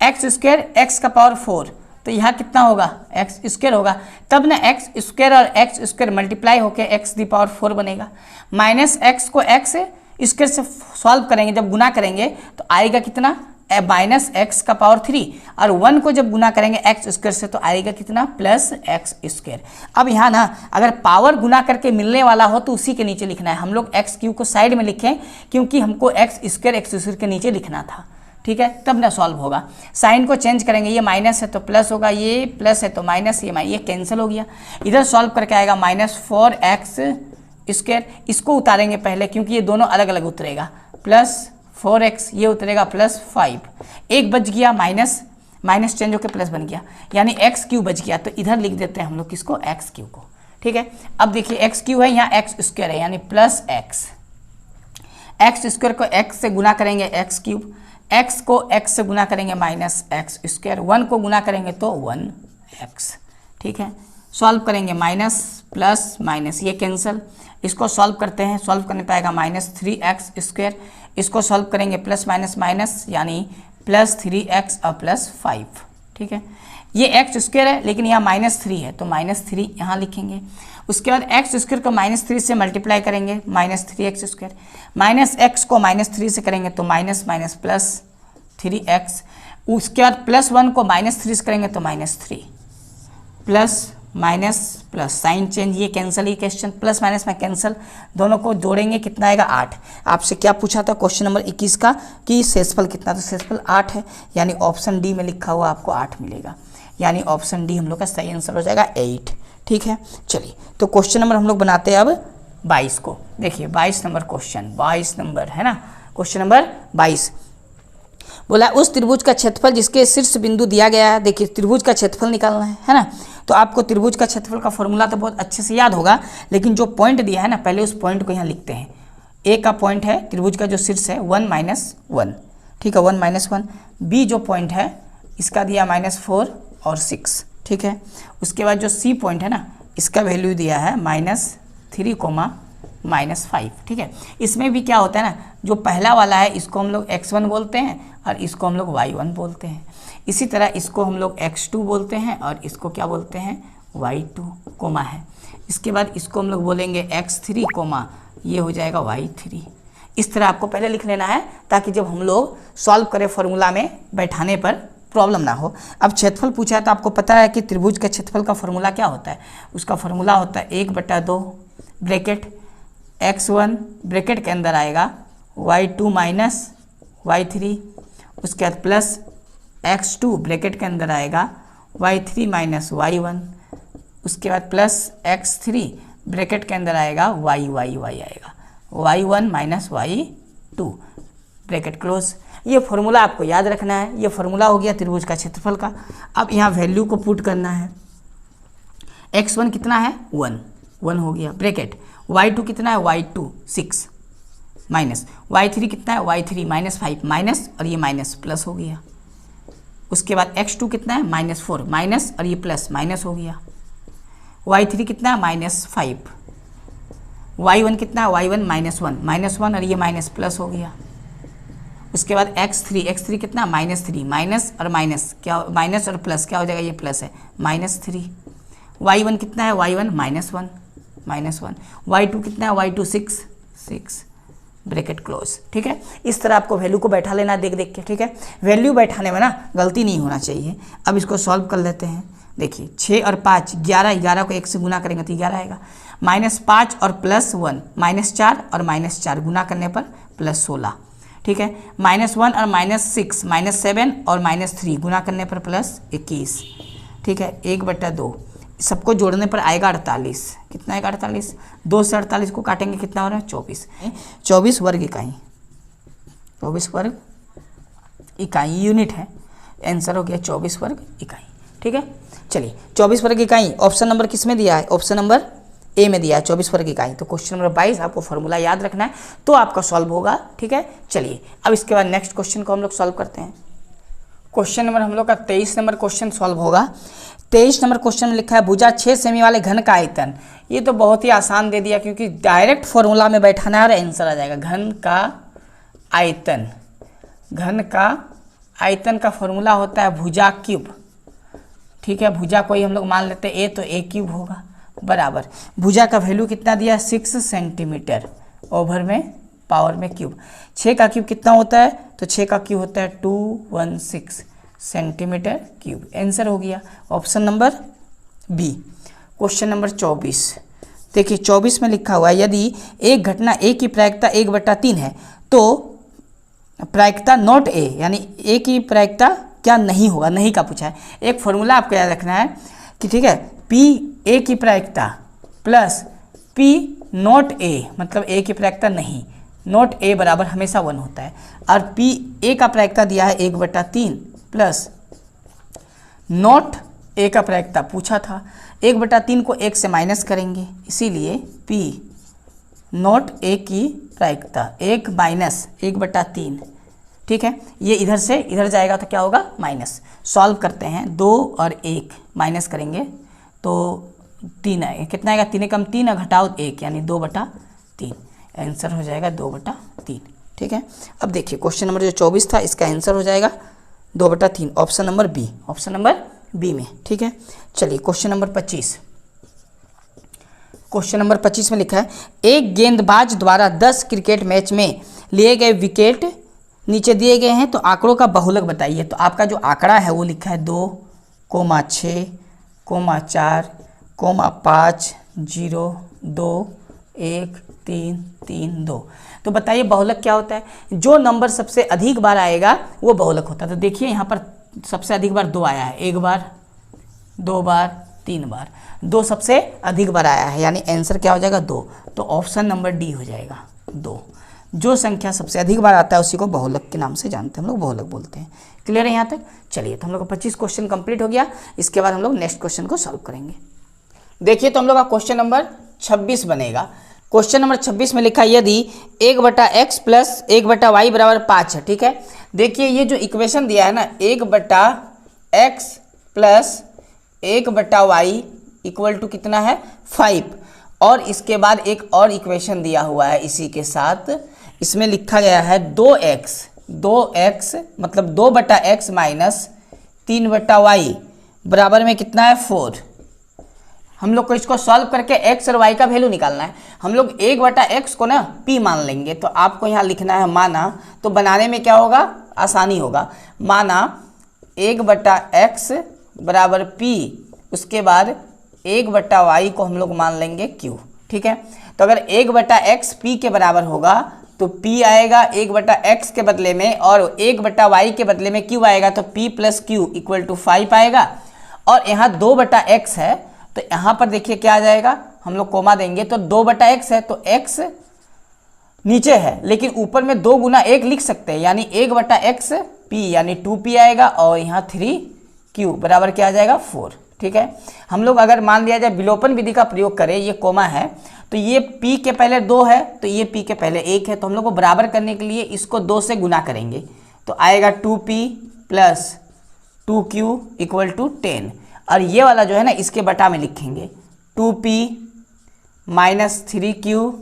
x स्क्वायर x का पावर 4, तो यहाँ कितना होगा एक्स स्क्वायर होगा, तब ना एक्स स्क्वायर और एक्स स्क्वायर मल्टीप्लाई होकर एक्स दी पावर 4 बनेगा। माइनस एक्स को एक्स स्क्वायर से सॉल्व करेंगे, जब गुना करेंगे तो आएगा कितना माइनस एक्स का पावर 3, और 1 को जब गुना करेंगे एक्स स्क्वायर से तो आएगा कितना प्लस एक्स स्क्वायर। अब यहाँ ना अगर पावर गुना करके मिलने वाला हो तो उसी के नीचे लिखना है। हम लोग एक्स क्यू को साइड में लिखें क्योंकि हमको एक्स स्क्वायर के नीचे लिखना था। ठीक है, तब ना सॉल्व होगा। साइन को चेंज करेंगे, ये माइनस है तो प्लस होगा, ये प्लस है तो माइनस, ये कैंसिल हो गया। इधर सॉल्व करके आएगा माइनस 4x स्क्वायर, इसको उतारेंगे पहले क्योंकि ये दोनों अलग अलग उतरेगा, प्लस 4x ये उतरेगा प्लस 5, एक बच गया माइनस, माइनस चेंज होकर प्लस बन गया, यानी एक्स क्यू बच गया। तो इधर लिख देते हैं हम लोग किसको एक्स क्यू को। ठीक है, अब देखिए एक्स क्यू है, यहाँ एक्स स्क्वायर है यानी प्लस एक्स, एक्स स्क्वायर को एक्स से गुना करेंगे एक्स क्यूब, एक्स को एक्स से गुना करेंगे माइनस एक्स स्क्वायर, 1 को गुना करेंगे तो 1x। ठीक है, सॉल्व करेंगे माइनस प्लस माइनस ये कैंसिल, इसको सॉल्व करते हैं, सॉल्व करने पे आएगा माइनस 3x स्क्वायर, इसको सॉल्व करेंगे प्लस माइनस माइनस यानी प्लस 3x और प्लस 5। ठीक है, ये एक्स स्क्वायर है लेकिन यहाँ -3 है तो -3 यहाँ लिखेंगे। उसके बाद एक्स स्क्वायर को -3 से मल्टीप्लाई करेंगे minus 3x square, minus x को -3 से करेंगे तो माइनस माइनस प्लस 3x, उसके बाद +1 को -3 से करेंगे तो -3 plus minus plus sign change, ये कैंसिल, ये क्वेश्चन प्लस माइनस में कैंसिल, दोनों को जोड़ेंगे कितना आएगा 8। आपसे क्या पूछा था क्वेश्चन नंबर 21 का कि शेषफल कितना, तो शेषफल 8 है, यानी ऑप्शन डी में लिखा हुआ आपको 8 मिलेगा, यानी ऑप्शन डी हम लोग का सही आंसर हो जाएगा 8। ठीक है, चलिए तो क्वेश्चन नंबर हम लोग बनाते हैं अब 22 को। देखिए 22 नंबर क्वेश्चन, 22 नंबर है ना, क्वेश्चन नंबर 22 बोला उस त्रिभुज का क्षेत्रफल जिसके शीर्ष बिंदु दिया गया है। देखिए त्रिभुज का क्षेत्रफल निकालना है ना, तो आपको त्रिभुज का क्षेत्रफल का फॉर्मूला तो बहुत अच्छे से याद होगा, लेकिन जो पॉइंट दिया है ना पहले उस पॉइंट को यहाँ लिखते हैं। ए का पॉइंट है त्रिभुज का जो शीर्ष है 1 - 1, ठीक है 1 - 1। बी जो पॉइंट है इसका दिया -4 और 6। ठीक है, उसके बाद जो सी पॉइंट है ना इसका वैल्यू दिया है -3, -5। ठीक है, इसमें भी क्या होता है ना, जो पहला वाला है इसको हम लोग x1 बोलते हैं और इसको हम लोग y1 बोलते हैं। इसी तरह इसको हम लोग x2 बोलते हैं और इसको क्या बोलते हैं y2 कोमा है। इसके बाद इसको हम लोग बोलेंगे x3 कोमा, ये हो जाएगा y3। इस तरह आपको पहले लिख लेना है ताकि जब हम लोग सॉल्व करें फॉर्मूला में बैठाने पर प्रॉब्लम ना हो। अब क्षेत्रफल पूछा है तो आपको पता है कि त्रिभुज के क्षेत्रफल का फॉर्मूला क्या होता है, उसका फॉर्मूला होता है 1/2 ब्रैकेट x1 ब्रैकेट के अंदर आएगा y2 माइनस y3, उसके बाद प्लस x2 ब्रैकेट के अंदर आएगा y3 माइनस y1, उसके बाद प्लस x3 ब्रैकेट के अंदर आएगा y आएगा y1 minus y2 bracket close. ये फॉर्मूला आपको याद रखना है, ये फॉर्मूला हो गया त्रिभुज का क्षेत्रफल का। अब यहाँ वैल्यू को पुट करना है, x1 कितना है 1 हो गया ब्रैकेट, y2 कितना है y2 6 माइनस y3 कितना है y3 -5 माइनस और ये माइनस प्लस हो गया। उसके बाद x2 कितना है -4 माइनस और ये प्लस माइनस हो गया। y3 कितना है -5, y1 कितना है y1 -1 और ये माइनस प्लस हो गया। उसके बाद x3 कितना -3 माइनस और माइनस क्या, माइनस और प्लस क्या हो जाएगा, ये प्लस है -3। y1 कितना है y1 -1 y2 कितना है y2 6 ब्रैकेट क्लोज। ठीक है, इस तरह आपको वैल्यू को बैठा लेना देख के। ठीक है, वैल्यू बैठाने में ना गलती नहीं होना चाहिए। अब इसको सॉल्व कर लेते हैं। देखिए 6 और 5 11 को 1 से गुना करेंगे तो 11 आएगा, -5 और +1 -4 और -4 गुना करने पर +16। ठीक है, -1 और -6 -7 और -3 गुना करने पर +21। ठीक है, 1/2 सबको जोड़ने पर आएगा 48। कितना आएगा 48, 2 से 48 को काटेंगे कितना हो रहा है 24 वर्ग इकाई, 24 वर्ग इकाई यूनिट है, आंसर हो गया 24 वर्ग इकाई। ठीक है, चलिए 24 वर्ग इकाई ऑप्शन नंबर किस में दिया है, ऑप्शन नंबर ए में दिया है 24 वर्ग इकाई। तो क्वेश्चन नंबर 22 आपको फॉर्मूला याद रखना है तो आपका सॉल्व होगा। ठीक है, चलिए अब इसके बाद नेक्स्ट क्वेश्चन को हम लोग सॉल्व करते हैं। क्वेश्चन नंबर हम लोग का 23 नंबर क्वेश्चन सॉल्व होगा। 23 नंबर क्वेश्चन में लिखा है भुजा 6 सेमी वाले घन का आयतन। ये तो बहुत ही आसान दे दिया क्योंकि डायरेक्ट फॉर्मूला में बैठाना है और आंसर आ जाएगा। घन का आयतन का फॉर्मूला होता है भुजा क्यूब। ठीक है, भुजा कोई हम लोग मान लेते हैं ए, तो ए क्यूब होगा बराबर भुजा का वैल्यू कितना दिया 6 सेंटीमीटर ओवर में पावर में क्यूब। 6 का क्यूब कितना होता है, तो 6 का क्यूब होता है 216 सेंटीमीटर क्यूब। आंसर हो गया option number B. Question number 24 देखिए 24 में लिखा हुआ है यदि एक घटना ए की प्रायिकता 1/3 है तो प्रायिकता नॉट ए, यानी ए की प्रायिकता क्या नहीं होगा, नहीं का पूछा है। एक फॉर्मूला आपको याद रखना है कि ठीक है पी ए की प्रायिकता प्लस पी नॉट ए, मतलब ए की प्रायिकता नहीं, नॉट ए बराबर हमेशा 1 होता है। और पी ए का प्रायिकता दिया है 1/3 प्लस नॉट ए का प्रायिकता पूछा था, 1/3 को 1 से माइनस करेंगे, इसीलिए पी नॉट ए की प्रायिकता 1 माइनस 1/3, ठीक है। ये इधर से इधर जाएगा तो क्या होगा माइनस। सॉल्व करते हैं, 2 और 1 माइनस करेंगे तो 3 आएगा। कितना आएगा, 3 कम 3 घटाओ 1 यानी 2/3। आंसर हो जाएगा 2/3, ठीक है। अब देखिए क्वेश्चन नंबर जो 24 था इसका आंसर हो जाएगा 2/3, option number B, option number B में, ठीक है। चलिए क्वेश्चन नंबर 25, क्वेश्चन नंबर 25 में लिखा है एक गेंदबाज द्वारा 10 क्रिकेट मैच में लिए गए विकेट नीचे दिए गए हैं तो आंकड़ों का बहुलक बताइए। तो आपका जो आंकड़ा है वो लिखा है 2, 6, 4, 5, 0, 2, 1, 3, 3, 2। तो बताइए बहुलक क्या होता है। जो नंबर सबसे अधिक बार आएगा वो बहुलक होता है। तो देखिए यहाँ पर सबसे अधिक बार 2 आया है, 1 बार, 2 बार, 3 बार, 2 सबसे अधिक बार आया है, यानी आंसर क्या हो जाएगा 2। तो ऑप्शन नंबर डी हो जाएगा 2। जो संख्या सबसे अधिक बार आता है उसी को बहुलक के नाम से जानते हैं, हम लोग बहुलक बोलते हैं। क्लियर है यहाँ तक। चलिए तो हम लोग का 25 क्वेश्चन कंप्लीट हो गया। इसके बाद हम लोग नेक्स्ट क्वेश्चन को सॉल्व करेंगे। देखिए तो हम लोग का क्वेश्चन नंबर 26 बनेगा। क्वेश्चन नंबर 26 में लिखा है यदि 1/x प्लस 1/y बराबर 5 है, ठीक है। देखिए ये जो इक्वेशन दिया है ना 1/x plus 1/y equal to कितना है 5, और इसके बाद एक और इक्वेशन दिया हुआ है इसी के साथ, इसमें लिखा गया है 2x मतलब 2/x माइनस 3/y बराबर में कितना है 4। हम लोग को इसको सॉल्व करके x और y का वैल्यू निकालना है। हम लोग 1/x को ना p मान लेंगे, तो आपको यहाँ लिखना है माना, तो बनाने में क्या होगा आसानी होगा। माना 1/x बराबर p, उसके बाद 1/y को हम लोग मान लेंगे q, ठीक है। तो अगर 1/x p के बराबर होगा तो p आएगा 1/x के बदले में, और 1/y के बदले में q आएगा, तो p plus q equal to 5 आएगा। और यहाँ 2/x है तो यहाँ पर देखिए क्या आ जाएगा, हम लोग कोमा देंगे तो 2/x है तो x नीचे है लेकिन ऊपर में 2 गुना 1 लिख सकते हैं, यानी 1/x p यानी 2p आएगा, और यहाँ 3q बराबर क्या आ जाएगा 4, ठीक है। हम लोग अगर मान लिया जाए विलोपन विधि का प्रयोग करें, ये कोमा है तो ये p के पहले 2 है तो ये p के पहले 1 है, तो हम लोग को बराबर करने के लिए इसको 2 से गुना करेंगे तो आएगा 2p plus 2q equal to 10, और ये वाला जो है ना इसके बटा में लिखेंगे 2p minus 3q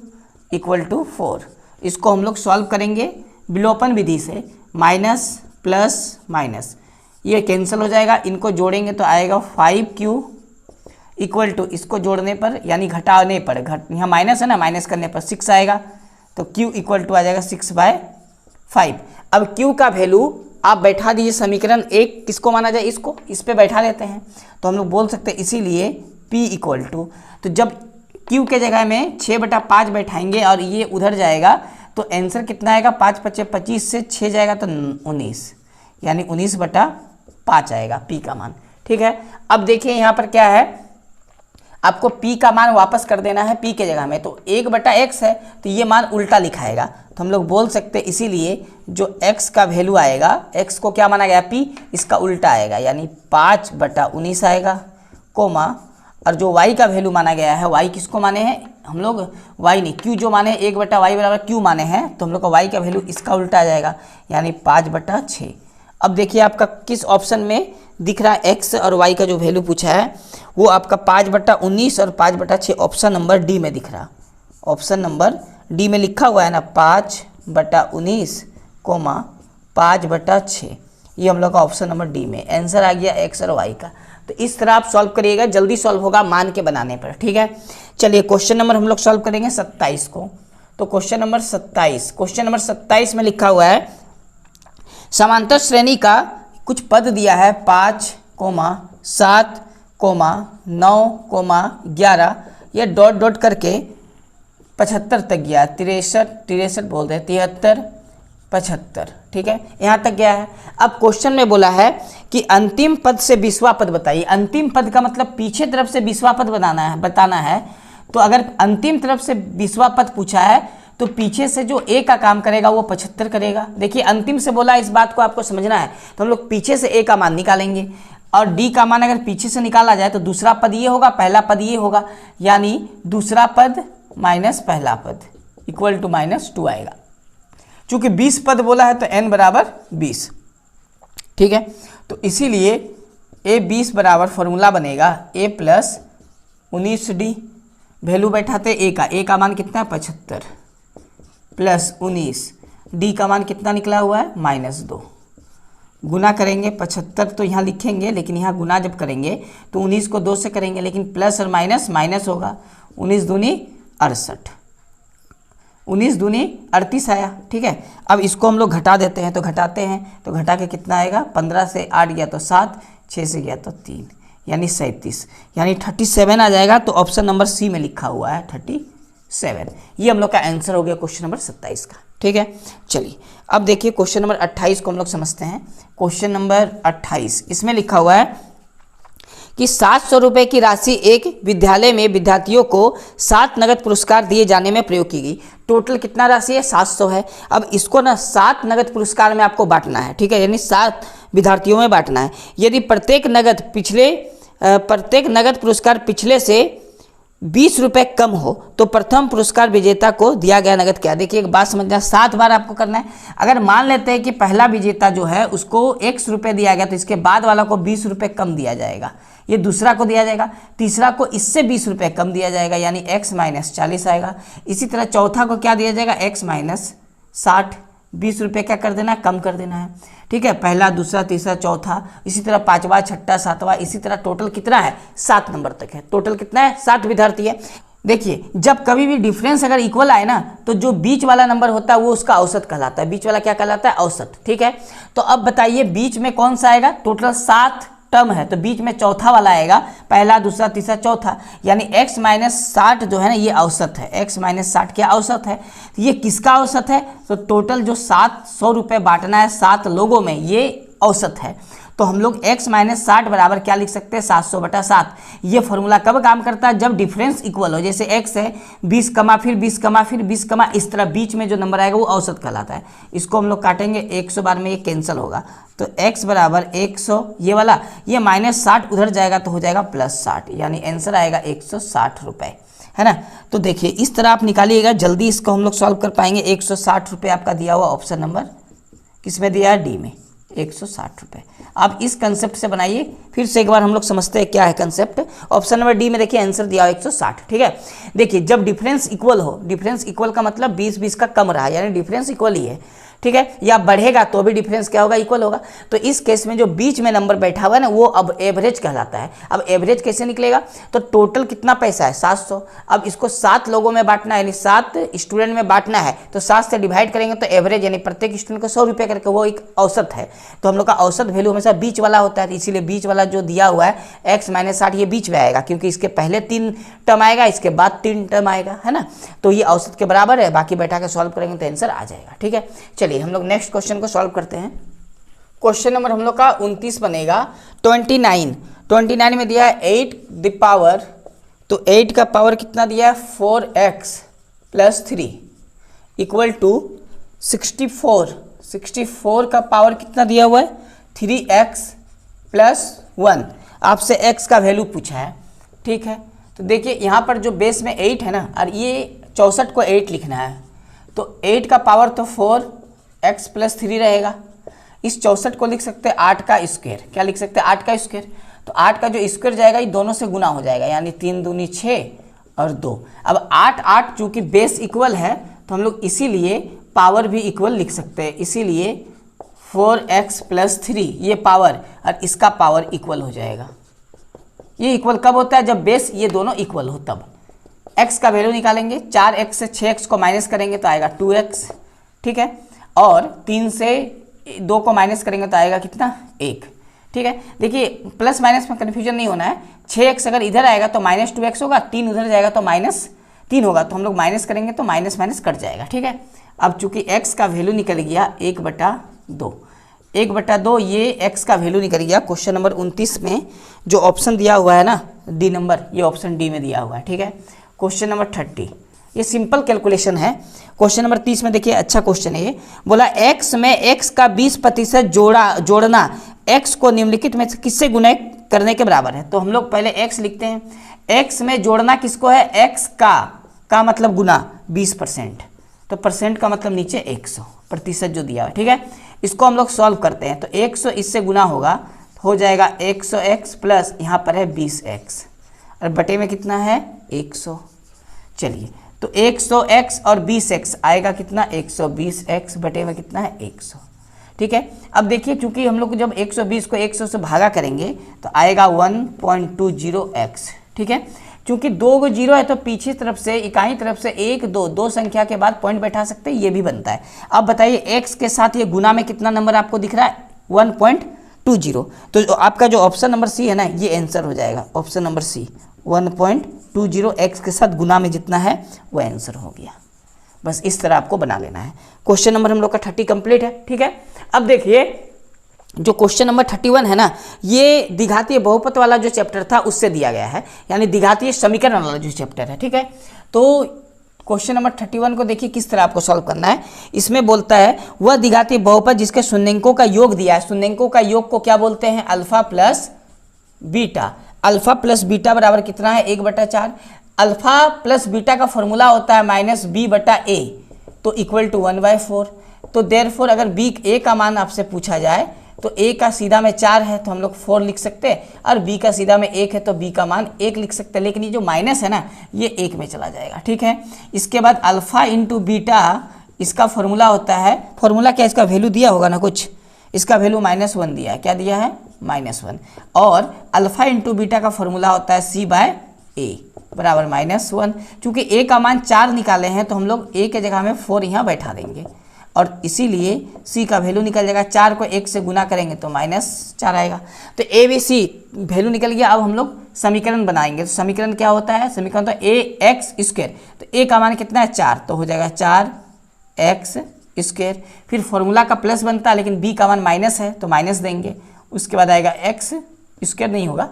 equal to 4। इसको हम लोग सॉल्व करेंगे विलोपन विधि से, माइनस प्लस माइनस ये कैंसिल हो जाएगा, इनको जोड़ेंगे तो आएगा 5q इक्वल टू, इसको जोड़ने पर यानी घटाने पर, यहाँ माइनस है ना, माइनस करने पर 6 आएगा, तो q इक्वल टू आ जाएगा 6/5। अब q का वैल्यू आप बैठा दीजिए समीकरण 1 किसको माना जाए, इसको, इस पे बैठा देते हैं तो हम लोग बोल सकते हैं इसीलिए p इक्वल टू, तो जब q के जगह में 6/5 बैठाएंगे और ये उधर जाएगा तो आंसर कितना आएगा 5 × 5 = 25 से 6 जाएगा तो 19, यानी 19/5 आएगा p का मान, ठीक है। अब देखिए यहाँ पर क्या है, आपको p का मान वापस कर देना है p के जगह में, तो 1/x है तो ये मान उल्टा लिखाएगा, तो हम लोग बोल सकते हैं इसीलिए जो x का वैल्यू आएगा, x को क्या माना गया p, इसका उल्टा आएगा यानी 5/19 आएगा, कोमा, और जो y का वैल्यू माना गया है, y किसको माने हैं हम लोग, y नहीं q जो माने 1/y बराबर q माने हैं, तो हम लोग का y का वैल्यू इसका उल्टा आ जाएगा यानी 5/6। अब देखिए आपका किस ऑप्शन में दिख रहा है x और y का जो वैल्यू पूछा है वो आपका 5/19 और 5/6 ऑप्शन नंबर डी में दिख रहा। ऑप्शन नंबर डी में लिखा हुआ है ना 5/19 कोमा 5/6, ये हम लोग का ऑप्शन नंबर डी में आंसर आ गया x और y का। तो इस तरह आप सॉल्व करिएगा, जल्दी सॉल्व होगा मान के बनाने पर, ठीक है। चलिए क्वेश्चन नंबर हम लोग सॉल्व करेंगे 27 को। तो क्वेश्चन नंबर 27 में लिखा हुआ है समांतर श्रेणी का कुछ पद दिया है 5, 7, 9, 11, ये डॉट डॉट करके 75 तक गया, 63 बोलते हैं, 73, 75, ठीक है, यहाँ तक गया है। अब क्वेश्चन में बोला है कि अंतिम पद से 20वां पद बताइए। अंतिम पद का मतलब पीछे तरफ से 20वां पद बताना है। तो अगर अंतिम तरफ से 20वां पद पूछा है तो पीछे से जो a का काम करेगा वो 75 करेगा। देखिए अंतिम से बोला, इस बात को आपको समझना है, तो हम लोग पीछे से a का मान निकालेंगे, और d का मान अगर पीछे से निकाला जाए तो दूसरा पद ये होगा, पहला पद ये होगा, यानी दूसरा पद माइनस पहला पद, इक्वल टू -2 आएगा। चूंकि 20 पद बोला है तो n बराबर 20, ठीक है। तो इसीलिए a 20 बराबर फॉर्मूला बनेगा a प्लस 19d, वैल्यू बैठाते a का मान कितना है 75 प्लस 19, d का मान कितना निकला हुआ है -2, गुना करेंगे 75 तो यहाँ लिखेंगे, लेकिन यहाँ गुना जब करेंगे तो 19 को 2 से करेंगे, लेकिन प्लस और माइनस माइनस होगा, 19 दूनी 68, 19 दूनी 38 आया, ठीक है। अब इसको हम लोग घटा देते हैं, तो घटाते हैं तो घटा के कितना आएगा, 15 से 8 गया तो 7, 6 से गया तो 3, यानी 37, यानी 37 आ जाएगा। तो ऑप्शन नंबर सी में लिखा हुआ है 37। ये हम लोग का आंसर हो गया क्वेश्चन नंबर 27 का, ठीक है। चलिए अब देखिए क्वेश्चन नंबर 28 को हम लोग समझते हैं। क्वेश्चन नंबर 28, इसमें लिखा हुआ है कि 700 रुपये की राशि एक विद्यालय में विद्यार्थियों को 7 नगद पुरस्कार दिए जाने में प्रयोग की गई। टोटल कितना राशि है, 700 है। अब इसको ना 7 नगद पुरस्कार में आपको बांटना है, ठीक है, यानी 7 विद्यार्थियों में बांटना है। यदि प्रत्येक नगद पुरस्कार पिछले से 20 रुपये कम हो तो प्रथम पुरस्कार विजेता को दिया गया नगद क्या। देखिए एक बात समझना, 7 बार आपको करना है। अगर मान लेते हैं कि पहला विजेता जो है उसको x रुपये दिया गया, तो इसके बाद वाला को 20 रुपये कम दिया जाएगा, ये दूसरा को दिया जाएगा, तीसरा को इससे 20 रुपये कम दिया जाएगा, यानी x माइनस 40 आएगा। इसी तरह चौथा को क्या दिया जाएगा, x माइनस 60, 20 रुपये क्या कर देना है, कम कर देना है, ठीक है। पहला, दूसरा, तीसरा, चौथा, इसी तरह 5वां, 6ठा, 7वां, इसी तरह टोटल कितना है, 7 नंबर तक है। टोटल कितना है, 7 विद्यार्थी है। देखिए जब कभी भी डिफरेंस अगर इक्वल आए ना, तो जो बीच वाला नंबर होता है वो उसका औसत कहलाता है। बीच वाला क्या कहलाता है, औसत, ठीक है। तो अब बताइए बीच में कौन सा आएगा, टोटल 7 टर्म है तो बीच में चौथा वाला आएगा, पहला, दूसरा, तीसरा, चौथा, यानी x माइनस 60 जो है ना ये औसत है। x माइनस 60 क्या औसत है, ये किसका औसत है, तो टोटल जो 700 रुपये बांटना है 7 लोगों में, ये औसत है। तो हम लोग x माइनस 60 बराबर क्या लिख सकते हैं, 700 बटा 7। ये फॉर्मूला कब काम करता है, जब डिफरेंस इक्वल हो। जैसे x है 20 कमा फिर 20 कमा फिर 20 कमा, इस तरह बीच में जो नंबर आएगा वो औसत कहलाता है। इसको हम लोग काटेंगे 100 बार में, ये कैंसिल होगा, तो x बराबर 100, ये वाला ये माइनस 60 उधर जाएगा तो हो जाएगा प्लस 60, यानी आंसर आएगा 160 रुपये, है ना। तो देखिए इस तरह आप निकालिएगा, जल्दी इसको हम लोग सॉल्व कर पाएंगे। 160 रुपये आपका दिया हुआ ऑप्शन नंबर किसमें दिया है, डी में, 160 रुपये। आप इस कंसेप्ट से बनाइए, फिर से एक बार हम लोग समझते हैं क्या है कंसेप्ट। ऑप्शन नंबर डी में देखिए आंसर दिया हो 160, ठीक है। देखिए जब डिफरेंस इक्वल हो, डिफरेंस इक्वल का मतलब 20-20 का कम रहा, यानी डिफरेंस इक्वल ही है, ठीक है, या बढ़ेगा तो भी डिफरेंस क्या होगा, इक्वल होगा। तो इस केस में जो बीच में नंबर बैठा हुआ है ना वो अब एवरेज कहलाता है। अब एवरेज कैसे निकलेगा, तो टोटल कितना पैसा है, 700। अब इसको 7 लोगों में बांटना है, यानी 7 स्टूडेंट में बांटना है, तो 7 से डिवाइड करेंगे तो एवरेज, यानी प्रत्येक स्टूडेंट को 100 रुपये करके, वो एक औसत है। तो हम लोग का औसत वैल्यू हमेशा बीच वाला होता है, इसीलिए बीच वाला जो दिया हुआ है x माइनस 60 ये बीच में आएगा, क्योंकि इसके पहले 3 टर्म आएगा, इसके बाद 3 टर्म आएगा, है ना। तो ये औसत के बराबर है, बाकी बैठा के सॉल्व करेंगे तो आंसर आ जाएगा, ठीक है। चलिए हम लोग नेक्स्ट क्वेश्चन को सॉल्व करते हैं। क्वेश्चन नंबर हम लोग का 29 बनेगा। 29 में दिया है 8 द पावर, तो 8 का पावर कितना दिया है, 4x प्लस 3 इक्वल टू 64 का पावर कितना दिया हुआ है, 3x प्लस 1। आपसे x का वैल्यू पूछा है, ठीक है। तो देखिए यहाँ पर जो बेस में 8 है ना, और ये 64 को 8 लिखना है, तो 8 का पावर तो 4x प्लस 3 रहेगा। इस 64 को लिख सकते हैं 8 का स्क्वायर, क्या लिख सकते हैं, 8 का स्क्वायर। तो 8 का जो स्क्वायर जाएगा ये दोनों से गुना हो जाएगा, यानी 3 दूनी 6 और 2। अब 8 चूंकि बेस इक्वल है तो हम लोग इसीलिए पावर भी इक्वल लिख सकते हैं, इसीलिए 4x प्लस 3 ये पावर और इसका पावर इक्वल हो जाएगा। ये इक्वल कब होता है, जब बेस ये दोनों इक्वल हो तब। x का वैल्यू निकालेंगे, 4x से 6x को माइनस करेंगे तो आएगा 2x, ठीक है, और 3 से 2 को माइनस करेंगे तो आएगा कितना, 1, ठीक है। देखिए प्लस माइनस में कन्फ्यूजन नहीं होना है, 6x अगर इधर आएगा तो माइनस 2x होगा, 3 उधर जाएगा तो माइनस 3 होगा, तो हम लोग माइनस करेंगे तो माइनस माइनस कट जाएगा, ठीक है। अब चूंकि x का वैल्यू निकल गया 1/2, ये x का वैल्यू निकल गया। क्वेश्चन नंबर 29 में जो ऑप्शन दिया हुआ है ना, डी नंबर, ये ऑप्शन डी में दिया हुआ है, ठीक है। क्वेश्चन नंबर 30, ये सिंपल कैलकुलेशन है। क्वेश्चन नंबर 30 में देखिए अच्छा क्वेश्चन है ये, बोला x में x का 20% जोड़ना x को निम्नलिखित में किससे गुणा करने के बराबर है। तो हम लोग पहले x लिखते हैं, x में जोड़ना किसको है, x का मतलब गुना 20%, तो परसेंट का मतलब नीचे 100 प्रतिशत जो दिया है, ठीक है। इसको हम लोग सॉल्व करते हैं तो 100 इससे गुना होगा, हो जाएगा 100x प्लस यहाँ पर है 20x और बटे में कितना है 100। चलिए तो 100x और 20x आएगा कितना 120x बटे में कितना है 100, ठीक है। अब देखिए चूंकि हम लोग जब 120 को 100 से भागा करेंगे तो आएगा 1.20x, ठीक है। चूंकि 2 जीरो है तो पीछे तरफ से इकाई तरफ से 1 2 संख्या के बाद पॉइंट बैठा सकते हैं, ये भी बनता है। अब बताइए x के साथ ये गुना में कितना नंबर आपको दिख रहा है 1.20, तो आपका जो ऑप्शन नंबर सी है ना ये आंसर हो जाएगा, ऑप्शन नंबर सी 1.20 x के साथ गुना में जितना है वो आंसर हो गया। बस इस तरह आपको बना लेना है। क्वेश्चन नंबर हम लोग का 30 कंप्लीट है, ठीक है। अब देखिए जो क्वेश्चन नंबर 31 है ना, ये द्विघातीय बहुपद वाला जो चैप्टर था उससे दिया गया है, यानी द्विघातीय समीकरण वाला जो चैप्टर है, ठीक है। तो क्वेश्चन नंबर 31 को देखिए किस तरह आपको सॉल्व करना है। इसमें बोलता है वह द्विघातीय बहुपद जिसके शून्यंकों का योग दिया है, शून्यंकों का योग को क्या बोलते हैं alpha plus beta. Alpha plus beta बराबर कितना है 1/4। अल्फा प्लस बीटा का फॉर्मूला होता है -b/a, तो इक्वल टू 1/4। तो देयरफॉर अगर b a का मान आपसे पूछा जाए तो a का सीधा में 4 है तो हम लोग 4 लिख सकते हैं, और b का सीधा में 1 है तो b का मान 1 लिख सकते हैं, लेकिन ये जो माइनस है ना ये 1 में चला जाएगा, ठीक है। इसके बाद अल्फा इंटू बीटा, इसका फॉर्मूला होता है, फॉर्मूला क्या इसका वैल्यू दिया होगा ना कुछ, इसका वैल्यू -1 दिया है, क्या दिया है -1। और अल्फा इंटू बीटा का फॉर्मूला होता है c/a बराबर -1। चूंकि a का मान 4 निकाले हैं तो हम लोग a के जगह में 4 यहाँ बैठा देंगे, और इसीलिए c का वैल्यू निकल जाएगा, 4 को 1 से गुना करेंगे तो -4 आएगा। तो a b c वैल्यू निकल गया। अब हम लोग समीकरण बनाएंगे, तो समीकरण क्या होता है, समीकरण तो ax², तो a का मान कितना है 4, तो हो जाएगा 4x²। फिर फॉर्मूला का प्लस बनता है लेकिन b का मान माइनस है तो माइनस देंगे, उसके बाद आएगा x² नहीं होगा,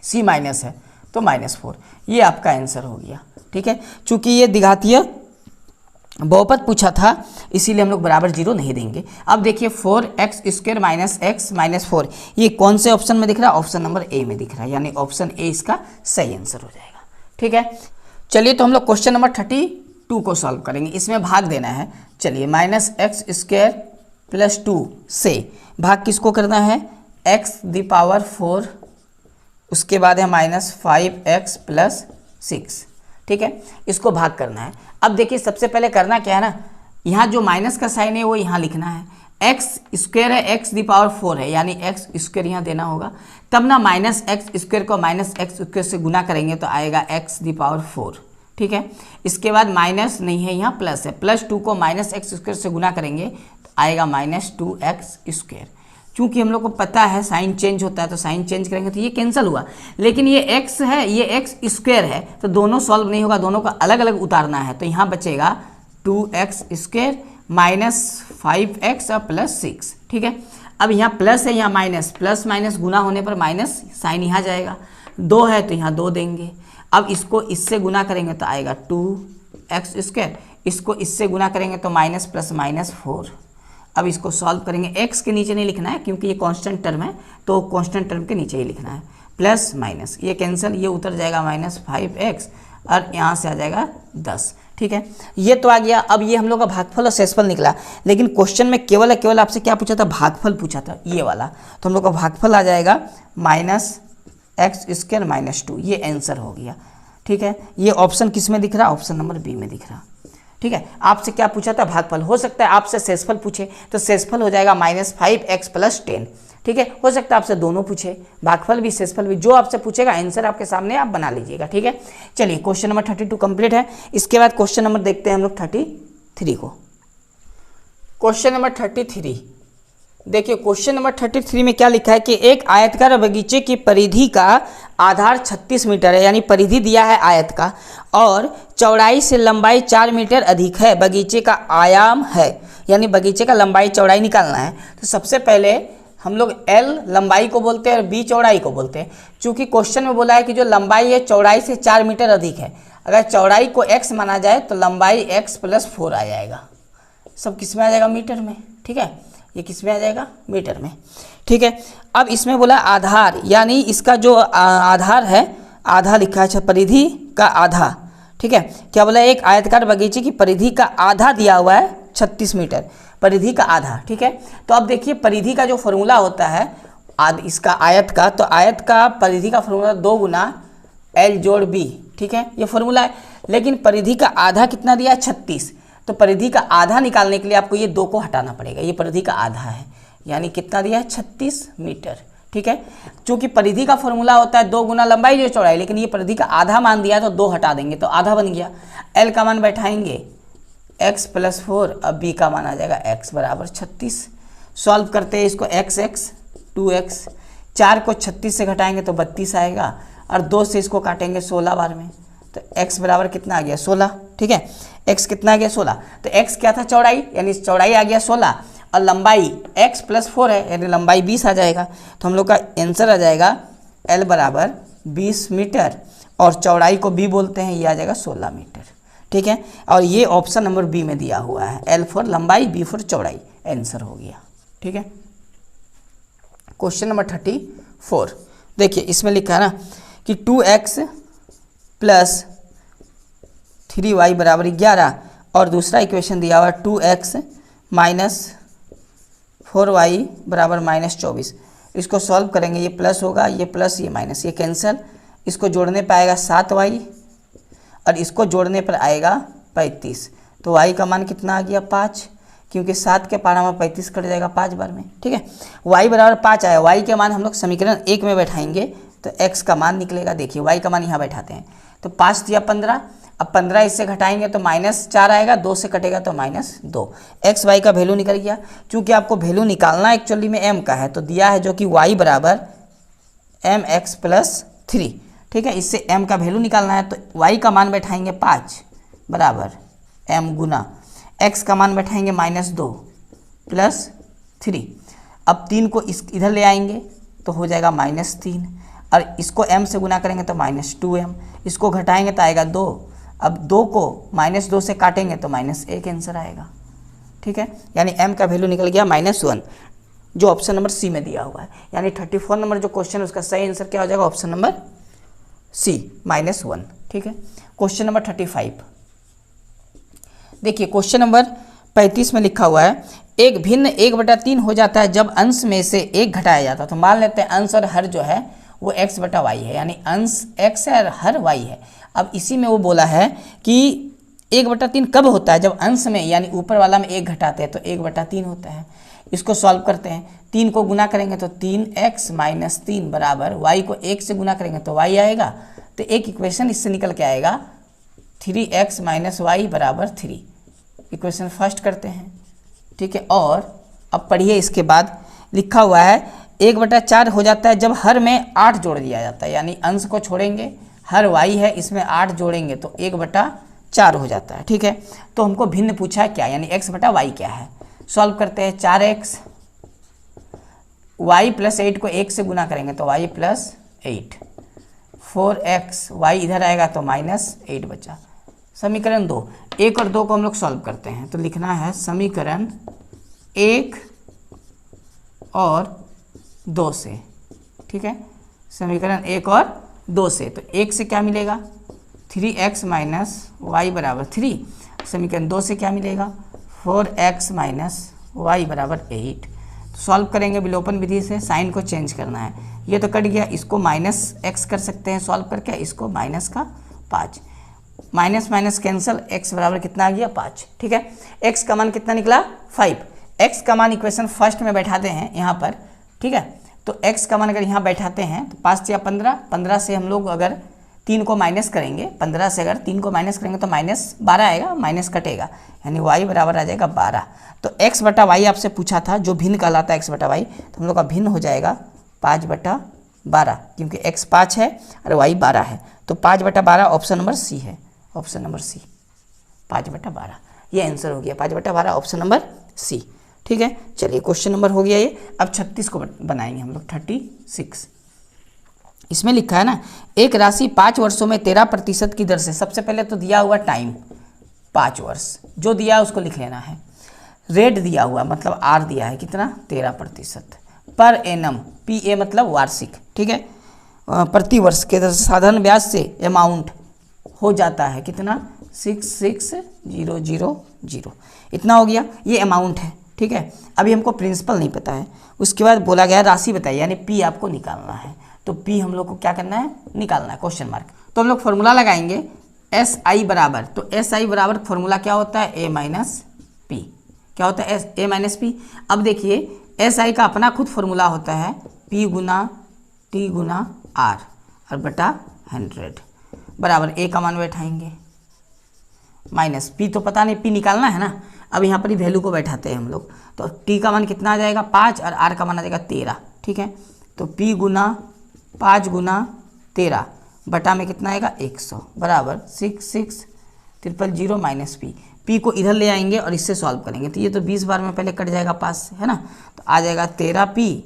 c माइनस है तो -4। ये आपका आंसर हो गया, ठीक है। चूंकि ये द्विघातीय बहुपद पूछा था इसीलिए हम लोग बराबर 0 नहीं देंगे। अब देखिए 4x² - x - 4 ये कौन से ऑप्शन में दिख रहा है, ऑप्शन नंबर ए में दिख रहा है, यानी ऑप्शन ए इसका सही आंसर हो जाएगा, ठीक है। चलिए तो हम लोग क्वेश्चन नंबर 32 को सॉल्व करेंगे, इसमें भाग देना है। चलिए -x² + 2 से भाग किसको करना है x⁴, उसके बाद है -5x + 6, ठीक है, इसको भाग करना है। अब देखिए सबसे पहले करना क्या है ना, यहाँ जो माइनस का साइन है वो यहाँ लिखना है, x² है x⁴ है, यानी x² यहाँ देना होगा, तब ना -x² को -x² से गुना करेंगे तो आएगा x⁴, ठीक है। इसके बाद माइनस नहीं है यहाँ प्लस है, +2 को -x² से गुना करेंगे तो आएगा -2x²। चूंकि हम लोग को पता है साइन चेंज होता है तो साइन चेंज करेंगे तो ये कैंसिल हुआ, लेकिन ये x है ये x² है तो दोनों सॉल्व नहीं होगा, दोनों का अलग अलग उतारना है। तो यहाँ बचेगा 2x² -5x और +6, ठीक है। अब यहाँ प्लस है यहाँ माइनस, प्लस माइनस गुना होने पर माइनस साइन यहाँ जाएगा, 2 है तो यहाँ 2 देंगे। अब इसको इससे गुना करेंगे तो आएगा 2x², इसको इससे गुना करेंगे तो माइनस प्लस -4। अब इसको सॉल्व करेंगे, x के नीचे नहीं लिखना है क्योंकि ये कांस्टेंट टर्म है तो कांस्टेंट टर्म के नीचे ही लिखना है, प्लस माइनस ये कैंसिल, ये उतर जाएगा -5x और यहाँ से आ जाएगा 10, ठीक है। ये तो आ गया। अब ये हम लोग का भागफल और शेषफल निकला, लेकिन क्वेश्चन में केवल आपसे क्या पूछा था, भागफल पूछा था ये वाला, तो हम लोग का भागफल आ जाएगा -x² - 2, ये आंसर हो गया, ठीक है। ये ऑप्शन किस में दिख रहा, ऑप्शन नंबर बी में दिख रहा, ठीक है। आपसे क्या पूछा था भागफल, हो सकता है आपसे शेषफल पूछे तो शेषफल हो जाएगा -5x + 10, ठीक है। हो सकता है आपसे दोनों पूछे, भागफल भी शेषफल भी, जो आपसे पूछेगा आंसर आपके सामने आप बना लीजिएगा, ठीक है। चलिए क्वेश्चन नंबर 32 कंप्लीट है। इसके बाद क्वेश्चन नंबर देखते हैं हम लोग 33 को। क्वेश्चन नंबर 33 देखिए, क्वेश्चन नंबर 33 में क्या लिखा है कि एक आयतकार बगीचे की परिधि का आधार 36 मीटर है, यानी परिधि दिया है आयत का, और चौड़ाई से लंबाई 4 मीटर अधिक है, बगीचे का आयाम है, यानी बगीचे का लंबाई चौड़ाई निकालना है। तो सबसे पहले हम लोग L लंबाई को बोलते हैं और B चौड़ाई को बोलते हैं। चूंकि क्वेश्चन में बोला है कि जो लंबाई है चौड़ाई से 4 मीटर अधिक है, अगर चौड़ाई को x माना जाए तो लंबाई x + 4 आ जाएगा, सब किस में आ जाएगा मीटर में, ठीक है। ये किस में आ जाएगा मीटर में, ठीक है। अब इसमें बोला आधार, यानी इसका जो आधार है, आधा लिखा है, परिधि का आधा, ठीक है। क्या बोला, एक आयताकार बगीचे की परिधि का आधा दिया हुआ है 36 मीटर, परिधि का आधा। ठीक है, तो अब देखिए परिधि का जो फॉर्मूला होता है इसका आयत का, तो आयत का परिधि का फॉर्मूला 2 गुना L जोड़ B। ठीक है, ये फॉर्मूला है। लेकिन परिधि का आधा कितना दिया है 36, तो परिधि का आधा निकालने के लिए आपको ये 2 को हटाना पड़ेगा। ये परिधि का आधा है, यानी कितना दिया है 36 मीटर। ठीक है, चूंकि परिधि का फॉर्मूला होता है 2 गुना लंबाई जो चौड़ाई, लेकिन ये परिधि का आधा मान दिया है तो 2 हटा देंगे तो आधा बन गया। L का मान बैठाएंगे x + 4, अब B का मान आ जाएगा x बराबर 36। सॉल्व करते हैं इसको, x 2x, 4 को 36 से घटाएंगे तो 32 आएगा, और 2 से इसको काटेंगे 16 बार में, तो x बराबर कितना आ गया 16। ठीक है, x कितना आ गया 16, तो x क्या था चौड़ाई, यानी चौड़ाई आ गया 16 और लंबाई x + 4 है, यानी लंबाई 20 आ जाएगा। तो हम लोग का आंसर आ जाएगा L बराबर 20 मीटर, और चौड़ाई को B बोलते हैं, ये आ जाएगा 16 मीटर। ठीक है, और ये ऑप्शन नंबर B में दिया हुआ है, L फॉर लंबाई, B फॉर चौड़ाई, आंसर हो गया। ठीक है, क्वेश्चन नंबर 34 देखिए, इसमें लिखा है ना कि 2x + 3y बराबर 11, और दूसरा इक्वेशन दिया हुआ 2x - 4y बराबर -24। इसको सॉल्व करेंगे, ये प्लस होगा, ये प्लस, ये माइनस, ये कैंसिल, इसको जोड़ने पर आएगा 7y, और इसको जोड़ने पर आएगा 35। तो y का मान कितना आ गया 5, क्योंकि 7 के पारा में 35 कट जाएगा 5 बार में। ठीक है, y बराबर 5 आया, y के मान हम लोग समीकरण 1 में बैठाएंगे तो x का मान निकलेगा। देखिए y का मान यहाँ बैठाते हैं, तो 5 दिया 15, अब 15 इससे घटाएंगे तो -4 आएगा, 2 से कटेगा तो -2। x y का वैल्यू निकल गया। चूंकि आपको वैल्यू निकालना एक्चुअली में m का है, तो दिया है जो कि y बराबर mx + 3। ठीक है, इससे m का वैल्यू निकालना है, तो y का मान बैठाएंगे 5 बराबर m गुना x का मान बैठाएंगे -2 + 3। अब 3 को इधर ले आएंगे तो हो जाएगा -3, और इसको m से गुना करेंगे तो -2m, इसको घटाएंगे तो आएगा 2। अब 2 को -2 से काटेंगे तो -1 आंसर आएगा। ठीक है, यानी m का वैल्यू निकल गया -1, जो ऑप्शन नंबर C में दिया हुआ है। यानी 34 नंबर जो क्वेश्चन है उसका सही आंसर क्या हो जाएगा, ऑप्शन नंबर C -1। ठीक है, क्वेश्चन नंबर 35 देखिए, क्वेश्चन नंबर 35 में लिखा हुआ है एक भिन्न 1/3 हो जाता है जब अंश में से 1 घटाया जाता है। तो मान लेते हैं अंश और हर जो है वो x/y है, यानी अंश x है और हर y है। अब इसी में वो बोला है कि 1/3 कब होता है, जब अंश में यानी ऊपर वाला में 1 घटाते हैं तो 1/3 होता है। इसको सॉल्व करते हैं, 3 को गुना करेंगे तो 3x - 3 बराबर y को 1 से गुना करेंगे तो y आएगा। तो एक इक्वेशन इससे निकल के आएगा 3x - y बराबर 3। इक्वेशन फर्स्ट करते हैं। ठीक है, और अब पढ़िए, इसके बाद लिखा हुआ है 1/4 हो जाता है जब हर में 8 जोड़ दिया जाता है, यानी अंश को छोड़ेंगे, हर y है इसमें 8 जोड़ेंगे तो 1/4 हो जाता है। ठीक है, तो हमको भिन्न पूछा है क्या, यानी x/y क्या है। सॉल्व करते हैं, 4x y + 8 को 1 से गुना करेंगे तो y + 8, 4x y इधर आएगा तो -8 बचा। समीकरण 2, 1 और 2 को हम लोग सॉल्व करते हैं, तो लिखना है समीकरण 1 और 2 से। ठीक है, समीकरण 1 और 2 से, तो 1 से क्या मिलेगा 3x - y बराबर 3। समीकरण 2 से क्या मिलेगा 4x - y बराबर 8। सॉल्व करेंगे विलोपन विधि से, साइन को चेंज करना है, ये तो कट गया, इसको -x कर सकते हैं सॉल्व करके, इसको -5, माइनस कैंसिल, x बराबर कितना आ गया 5। ठीक है, x का मान कितना निकला 5। x का मान इक्वेशन फर्स्ट में बैठाते हैं यहाँ पर। ठीक है, तो x का मान अगर यहाँ बैठाते हैं तो 5 या 15, 15 से हम लोग अगर 3 को माइनस करेंगे, 15 से अगर 3 को माइनस करेंगे तो -12 आएगा, माइनस कटेगा, यानी y बराबर आ जाएगा 12। तो x/y आपसे पूछा था, जो भिन्न कहलाता है x/y, तो हम लोग का भिन्न हो जाएगा 5/12, क्योंकि x 5 है और y 12 है, तो 5/12 ऑप्शन नंबर C है, ऑप्शन नंबर C 5/12, ये आंसर हो गया 5/12 ऑप्शन नंबर C। ठीक है, चलिए क्वेश्चन नंबर हो गया ये। अब 36 को बनाएंगे हम लोग, 36। इसमें लिखा है ना, एक राशि 5 वर्षों में 13% की दर से, सबसे पहले तो दिया हुआ टाइम 5 वर्ष, जो दिया है उसको लिख लेना है। रेट दिया हुआ मतलब R दिया है कितना 13%, पर एनम PA मतलब वार्षिक। ठीक है, प्रति वर्ष के दर से साधारण ब्याज से अमाउंट हो जाता है कितना 66000 इतना हो गया, ये अमाउंट है। ठीक है, अभी हमको प्रिंसिपल नहीं पता है। उसके बाद बोला गया राशि बताइए, यानी पी आपको निकालना है। तो पी हम लोग को क्या करना है, निकालना है, क्वेश्चन मार्क। तो हम लोग फॉर्मूला लगाएंगे एस आई बराबर, तो एस आई बराबर फॉर्मूला क्या होता है, ए माइनस पी। क्या होता है, ए माइनस पी। अब देखिए एस आई का अपना खुद फॉर्मूला होता है पी गुना टी गुना आर और बटा 100 बराबर ए का मान बैठाएंगे माइनस पी, तो पता नहीं पी निकालना है ना। अब यहाँ पर ही वैल्यू को बैठाते हैं हम लोग। तो टी का मान कितना आ जाएगा 5 और आर का मान आ जाएगा 13। ठीक है, तो पी गुना 5 गुना 13 बटा में कितना आएगा 100 बराबर 66000 माइनस पी। पी को इधर ले आएंगे और इससे सॉल्व करेंगे, तो ये तो 20 बार में पहले कट जाएगा 5 से, है ना। तो आ जाएगा 13 पी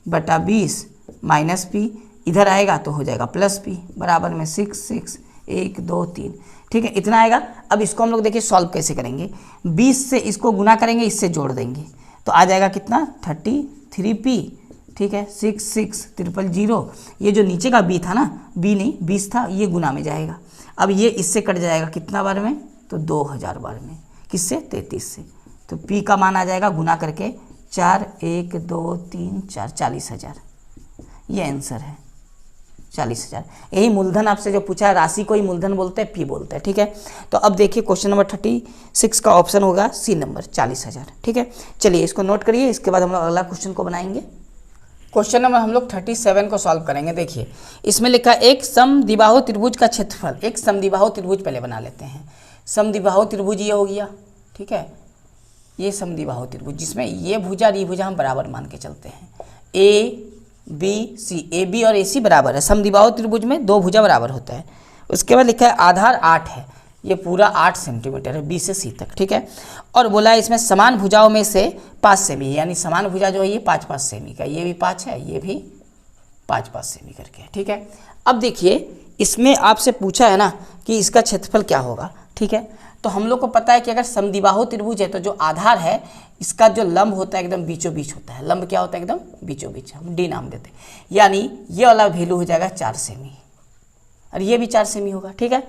बटा 20 माइनस पी, इधर आएगा तो हो जाएगा प्लस पी बराबर में 6 6 1 2 3। ठीक है, इतना आएगा। अब इसको हम लोग देखिए सॉल्व कैसे करेंगे, 20 से इसको गुना करेंगे, इससे जोड़ देंगे, तो आ जाएगा कितना 33 पी। ठीक है, 66000, ये जो नीचे का बी था ना, बी नहीं 20 था, ये गुना में जाएगा। अब ये इससे कट जाएगा कितना बार में, तो 2000 बार में, किससे 33 से। तो पी का मान आ जाएगा गुना करके 4 1 2 3 4 40000, ये आंसर है 40000। यही मूलधन आपसे जो पूछा है, राशि को ही मूलधन बोलते हैं, पी बोलते हैं। ठीक है, तो अब देखिए क्वेश्चन नंबर 36 का ऑप्शन होगा सी नंबर 40000। ठीक है, चलिए इसको नोट करिए, इसके बाद हम लोग अगला क्वेश्चन को बनाएंगे। क्वेश्चन नंबर हम लोग 37 को सॉल्व करेंगे। देखिए इसमें लिखा एक समद्विबाहु त्रिभुज का क्षेत्रफल, एक समद्विबाहु त्रिभुज पहले बना लेते हैं। समद्विबाहु त्रिभुज ये हो गया, ठीक है, ये समद्विबाहु त्रिभुज जिसमें ये भुजा और ये भुजा हम बराबर मान के चलते हैं। A B C, A B और ए सी बराबर है। समद्विबाहु त्रिभुज में दो भुजा बराबर होता है। उसके बाद लिखा है आधार 8 है, ये पूरा 8 सेंटीमीटर है बी से सी तक। ठीक है, और बोला है इसमें समान भुजाओं में से 5 सेमी है, यानी समान भुजा जो है ये 5-5 सेमी का, ये भी 5 है, ये भी 5-5 सेमी करके। ठीक है, अब देखिए इसमें आपसे पूछा है ना कि इसका क्षेत्रफल क्या होगा। ठीक है, तो हम लोग को पता है कि अगर समद्विबाहु त्रिभुज है तो जो आधार है इसका जो लंब होता है एकदम बीचों बीच होता है। लंब क्या होता है, एकदम बीचों बीच, हम डी नाम देते हैं। यानी ये वाला वैल्यू हो जाएगा 4 सेमी और ये भी 4 सेमी होगा। ठीक है,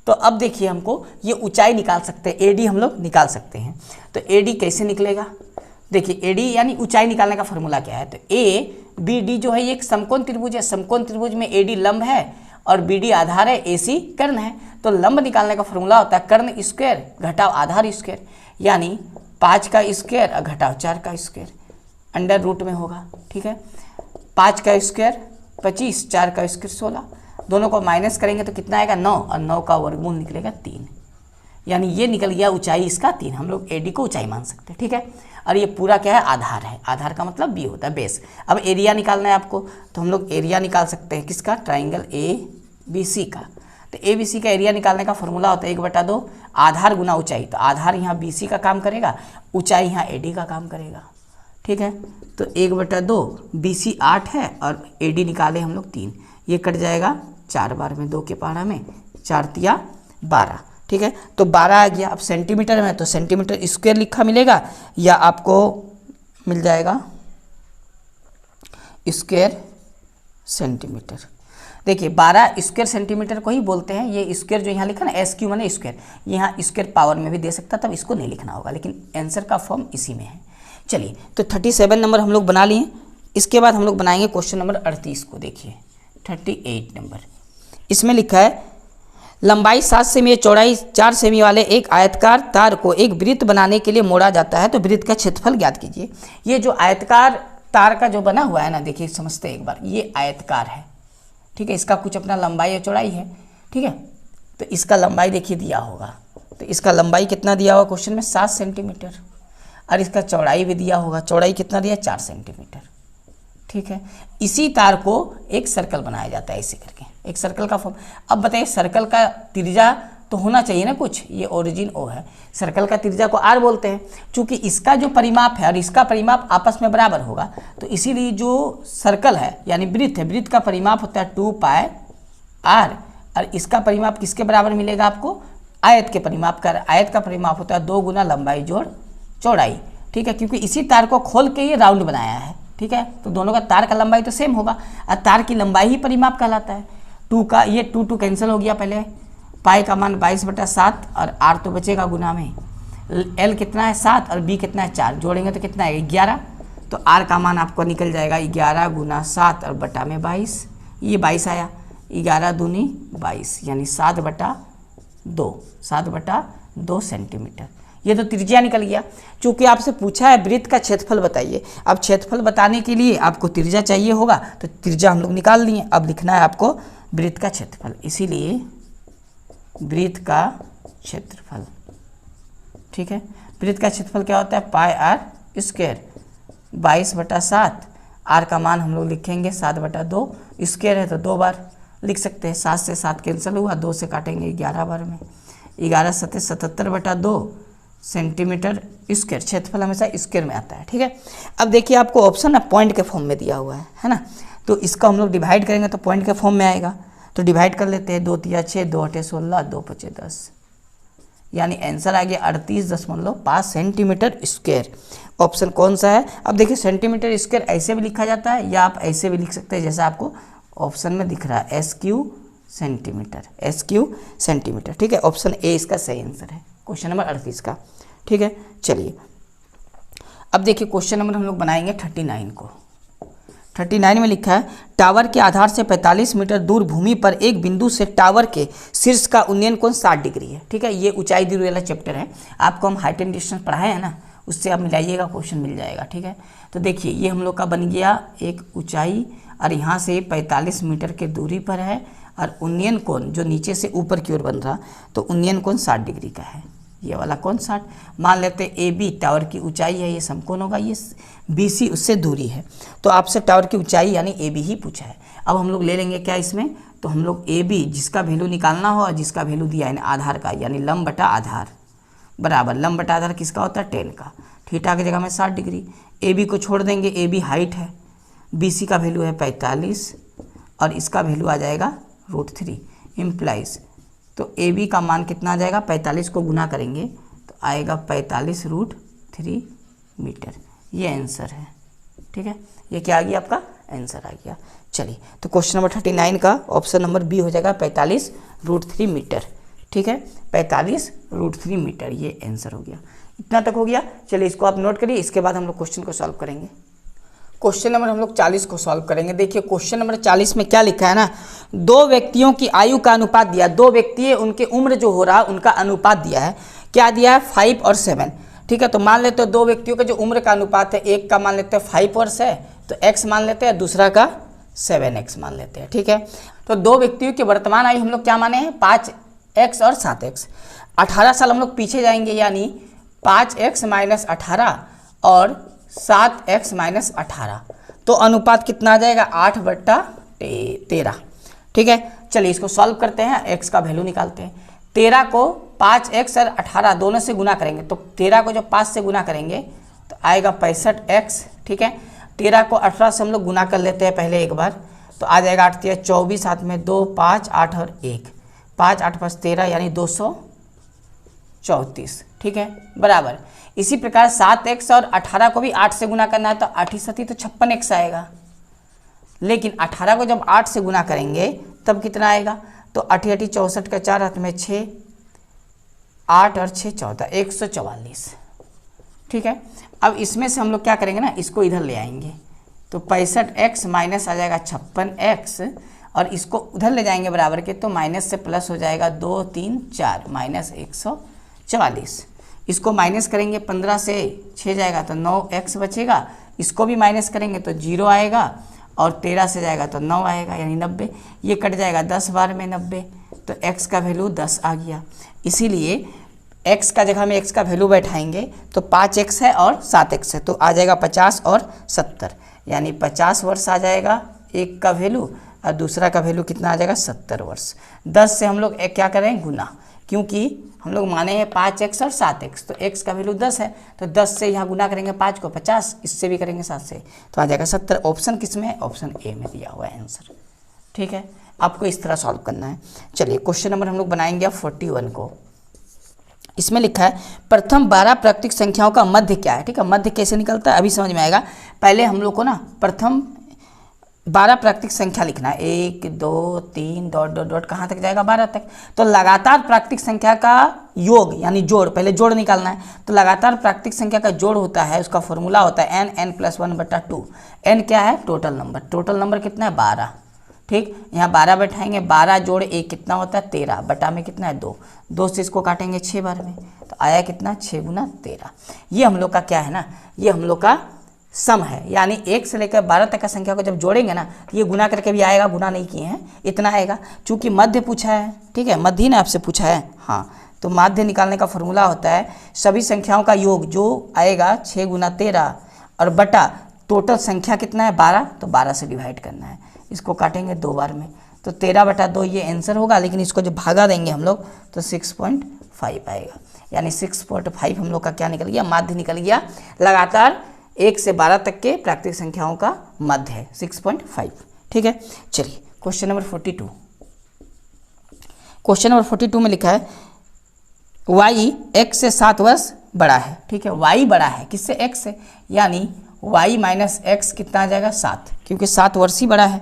तो अब देखिए हमको ये ऊंचाई निकाल सकते हैं, एडी हम लोग निकाल सकते हैं। तो एडी कैसे निकलेगा, देखिए एडी यानी ऊंचाई निकालने का फॉर्मूला क्या है, तो ए बी डी जो है ये एक समकोण त्रिभुज है। समकोण त्रिभुज में एडी लंब है और बी डी आधार है, ए सी कर्ण है। तो लंब निकालने का फॉर्मूला होता है कर्ण स्क्वायर घटाव आधार स्क्वायर, यानी 5 का स्क्वायर और घटाव 4 का स्क्वायर अंडर रूट में होगा। ठीक है, 5 का स्क्वायर 25, 4 का स्क्वायर 16, दोनों को माइनस करेंगे तो कितना आएगा 9 और 9 का वर्गमूल निकलेगा 3, यानी ये निकल गया ऊंचाई इसका 3। हम लोग एडी को ऊंचाई मान सकते हैं। ठीक है, और ये पूरा क्या है, आधार है। आधार का मतलब बी होता है बेस। अब एरिया निकालना है आपको, तो हम लोग एरिया निकाल सकते हैं किसका, ट्राइंगल ए बी सी का। तो ए बी सी का एरिया निकालने का फॉर्मूला होता है 1/2 आधार गुना ऊंचाई। तो आधार यहाँ बी सी का काम करेगा, ऊंचाई यहाँ ए डी का काम करेगा। ठीक है, तो 1/2 बी सी 8 है और ए डी निकाले हम लोग 3, ये कट जाएगा 4 बार में, 2 के पहाड़ा में 4 तिया 12। ठीक है, तो 12 आ गया। अब सेंटीमीटर में तो सेंटीमीटर स्क्वायर लिखा मिलेगा या आपको मिल जाएगा स्क्वायर सेंटीमीटर। देखिए 12 स्क्वायर सेंटीमीटर को ही बोलते हैं। ये स्क्वायर जो यहाँ लिखा ना एस क्यू माने स्क्वायर, यहाँ स्क्वायर पावर में भी दे सकता, तब इसको नहीं लिखना होगा, लेकिन आंसर का फॉर्म इसी में है। चलिए तो 37 नंबर हम लोग बना लिए। इसके बाद हम लोग बनाएंगे क्वेश्चन नंबर 38 को। देखिए 38 नंबर, इसमें लिखा है लंबाई 7 सेमी चौड़ाई 4 सेमी वाले एक आयतकार तार को एक वृत्त बनाने के लिए मोड़ा जाता है, तो वृत्त का क्षेत्रफल ज्ञात कीजिए। ये जो आयतकार तार का जो बना हुआ है ना, देखिए समझते हैं एक बार, ये आयतकार है। ठीक है, इसका कुछ अपना लंबाई और चौड़ाई है। ठीक है, तो इसका लंबाई देखिए दिया होगा, तो इसका लंबाई कितना दिया होगा क्वेश्चन में 7 सेंटीमीटर, और इसका चौड़ाई भी दिया होगा, चौड़ाई कितना दिया 4 सेंटीमीटर। ठीक है, इसी तार को एक सर्कल बनाया जाता है ऐसे करके, एक सर्कल का फॉर्म। अब बताइए सर्कल का त्रिज्या तो होना चाहिए ना कुछ, ये ओरिजिन ओ है, सर्कल का त्रिज्या को आर बोलते हैं। चूंकि इसका जो परिमाप है और इसका परिमाप आपस में बराबर होगा, तो इसीलिए जो सर्कल है यानी वृत्त है, वृत्त का परिमाप होता है 2 पाई आर, और इसका परिमाप किसके बराबर मिलेगा आपको, आयत के परिमाप का। आयत का परिमाप होता है 2 गुना लंबाई जोड़ चौड़ाई। ठीक है, क्योंकि इसी तार को खोल के ये राउंड बनाया है। ठीक है, तो दोनों का तार का लंबाई तो सेम होगा, और तार की लंबाई ही परिमाप कहलाता है। 2 का ये 2 कैंसिल हो गया पहले, पाई का मान 22/7 और आर तो बचेगा गुना में, एल कितना है 7 और बी कितना है 4, जोड़ेंगे तो कितना है 11। तो आर का मान आपको निकल जाएगा 11 गुना 7 और बटा में 22, ये 22 आया, 11 दूनी 22 यानी 7/2 सेंटीमीटर। ये तो त्रिज्या निकल गया। चूंकि आपसे पूछा है वृत्त का क्षेत्रफल बताइए, अब क्षेत्रफल बताने के लिए आपको त्रिज्या चाहिए होगा, तो त्रिज्या हम लोग निकाल लिए। अब लिखना है आपको वृत्त का क्षेत्रफल, इसीलिए वृत्त का क्षेत्रफल, ठीक है। वृत्त का क्षेत्रफल क्या होता है, पाई आर स्क्वायर, 22/7, आर का मान हम लोग लिखेंगे 7/2, स्क्वायर है तो 2 बार लिख सकते हैं, 7 से 7 कैंसिल हुआ, 2 से काटेंगे 11 बार में, 11 7 77/2 सेंटीमीटर स्क्वायर। क्षेत्रफल हमेशा स्क्वायर में आता है, ठीक है। अब देखिए आपको ऑप्शन ना पॉइंट के फॉर्म में दिया हुआ है ना, तो इसका हम लोग डिवाइड करेंगे तो पॉइंट के फॉर्म में आएगा, तो डिवाइड कर लेते हैं, 2 3 6, 2 8 16, 2 5 10, यानी आंसर आ गया 38.5 सेंटीमीटर स्क्वायर। ऑप्शन कौन सा है, अब देखिए सेंटीमीटर स्क्वायर ऐसे भी लिखा जाता है या आप ऐसे भी लिख सकते हैं, जैसा आपको ऑप्शन में दिख रहा है SQ सेंटीमीटर, ठीक है। ऑप्शन ए इसका सही आंसर है, क्वेश्चन नंबर 38 का, ठीक है। चलिए अब देखिए क्वेश्चन नंबर हम लोग बनाएंगे 39 को। 39 में लिखा है टावर के आधार से 45 मीटर दूर भूमि पर एक बिंदु से टावर के शीर्ष का उन्नयन कोण 60 डिग्री है, ठीक है। ये ऊंचाई दूरी वाला चैप्टर है, आपको हम हाइट एंड डिस्टेंस पढ़ाए हैं ना, उससे आप मिलाइएगा, क्वेश्चन मिल जाएगा, ठीक है। तो देखिए ये हम लोग का बन गया एक ऊंचाई और यहाँ से 45 मीटर के दूरी पर है, और उन्नयन कोण जो नीचे से ऊपर की ओर बन रहा, तो उन्नयन कोण 60 डिग्री का है, ये वाला कोण 60। मान लेते हैं AB टावर की ऊंचाई है, ये समकोण होगा, ये BC उससे दूरी है, तो आपसे टावर की ऊंचाई यानी AB ही पूछा है। अब हम लोग ले लेंगे क्या इसमें, तो हम लोग AB जिसका वैल्यू निकालना हो और जिसका वैल्यू दिया है आधार का, यानी लंब बटा आधार बराबर, लंब बटा आधार किसका होता है 10 का, थीटा की जगह में 60 डिग्री। AB को छोड़ देंगे, AB हाइट है, BC का वैल्यू है 45 और इसका वैल्यू आ जाएगा √3 इम्प्लाइज, तो AB का मान कितना आ जाएगा, 45 को गुना करेंगे तो आएगा 45√3 मीटर, ये आंसर है, ठीक है। ये क्या आ गया, आपका आंसर आ गया। चलिए तो क्वेश्चन नंबर 39 का ऑप्शन नंबर बी हो जाएगा 45√3 मीटर, ठीक है, 45√3 मीटर, ये आंसर हो गया। इतना तक हो गया। चलिए इसको आप नोट करिए, इसके बाद हम लोग क्वेश्चन को सॉल्व करेंगे। क्वेश्चन नंबर हम लोग 40 को सॉल्व करेंगे। देखिए क्वेश्चन नंबर 40 में क्या लिखा है ना, 2 व्यक्तियों की आयु का अनुपात दिया, 2 व्यक्ति है, उनके उम्र जो हो रहा है उनका अनुपात दिया है, क्या दिया है 5 और 7, ठीक है। तो मान लेते हैं 2 व्यक्तियों का जो उम्र का अनुपात है, एक का मान लेते हैं 5 वर्ष है तो x मान लेते हैं, दूसरा का 7x मान लेते हैं, ठीक है। तो 2 व्यक्तियों की वर्तमान आयु हम लोग क्या माने हैं 5x और 7x, 18 साल हम लोग पीछे जाएंगे, यानी 5x - 18 और 7x - 18, तो अनुपात कितना आ जाएगा 8/13, ठीक है। चलिए इसको सॉल्व करते हैं, x का वैल्यू निकालते हैं। 13 को 5x और 18 दोनों से गुना करेंगे, तो 13 को जब 5 से गुना करेंगे तो आएगा 65x, ठीक है। 13 को 18 से हम लोग गुना कर लेते हैं पहले एक बार, तो आ जाएगा 8 × 24, हाथ में 2, 5, 8 और 1, 5 8 5 13 यानी 234, ठीक है, बराबर। इसी प्रकार 7x और 18 को भी 8 से गुना करना है, तो 8 × 7 तो 56x आएगा, लेकिन 18 को जब 8 से गुना करेंगे तब कितना आएगा, तो 8 × 8 64 का 4, हाथ में 6, 8 और 6 14, 144, ठीक है। अब इसमें से हम लोग क्या करेंगे ना, इसको इधर ले आएंगे, तो 65x माइनस आ जाएगा 56x, और इसको उधर ले जाएंगे बराबर के, तो माइनस से प्लस हो जाएगा 2 3 4 -144। इसको माइनस करेंगे, 15 से 6 जाएगा तो 9x बचेगा, इसको भी माइनस करेंगे तो 0 आएगा, और 13 से जाएगा तो 9 आएगा यानी 90, ये कट जाएगा 10 बार में 90, तो x का वैल्यू 10 आ गया। इसीलिए x का जगह में x का वैल्यू बैठाएंगे तो 5x है और 7x है, तो आ जाएगा 50 और 70, यानी 50 वर्ष आ जाएगा एक का वैल्यू, और दूसरा का वैल्यू कितना आ जाएगा 70 वर्ष। 10 से हम लोग क्या करें गुना, क्योंकि हम लोग माने हैं 5x और 7x, तो x का वैल्यू 10 है, तो 10 से यहाँ गुना करेंगे 5 को 50, इससे भी करेंगे 7 से, तो आ जाएगा 70। ऑप्शन किस में है, ऑप्शन ए में दिया हुआ है आंसर, ठीक है। आपको इस तरह सॉल्व करना है। चलिए क्वेश्चन नंबर हम लोग बनाएंगे 41 को। इसमें लिखा है प्रथम 12 प्राकृतिक संख्याओं का मध्य क्या है, ठीक है। मध्य कैसे निकलता है अभी समझ में आएगा। पहले हम लोग को ना प्रथम 12 प्राकृतिक संख्या लिखना है, 1 2 3 डॉट डॉट डॉट कहाँ तक जाएगा, 12 तक। तो लगातार प्राकृतिक संख्या का योग यानी जोड़, पहले जोड़ निकालना है। तो लगातार प्राकृतिक संख्या का जोड़ होता है, उसका फॉर्मूला होता है n+1/2। n क्या है, टोटल नंबर। टोटल नंबर कितना है, 12। ठीक, यहाँ 12 बैठाएंगे, 12 जोड़ 1 कितना होता है, 13। बटा में कितना है, 2। 2 से इसको काटेंगे 6 बार में, तो आया कितना, 6 × 13। ये हम लोग का क्या है ना, ये हम लोग का सम है। यानी 1 से लेकर 12 तक का संख्या को जब जोड़ेंगे ना, तो ये गुना करके भी आएगा, गुना नहीं किए हैं, इतना आएगा। चूंकि मध्य पूछा है, ठीक है, मध्य ने आपसे पूछा है, हाँ, तो माध्य निकालने का फॉर्मूला होता है सभी संख्याओं का योग जो आएगा 6 × 13 और बटा टोटल संख्या कितना है, 12, तो 12 से डिवाइड करना है। इसको काटेंगे 2 बार में, तो 13/2 ये आंसर होगा। लेकिन इसको जब भागा देंगे हम लोग तो 6.5 आएगा। यानी 6.5 हम लोग का क्या निकल गया, माध्य निकल गया। लगातार 1 से 12 तक के प्राकृतिक संख्याओं का मध्य है 6.5। ठीक है, चलिए क्वेश्चन नंबर 42। क्वेश्चन नंबर 42 में लिखा है y x से 7 वर्ष बड़ा है। ठीक है, y बड़ा है किससे, x से, यानी y - x कितना आ जाएगा, 7, क्योंकि 7 वर्ष ही बड़ा है।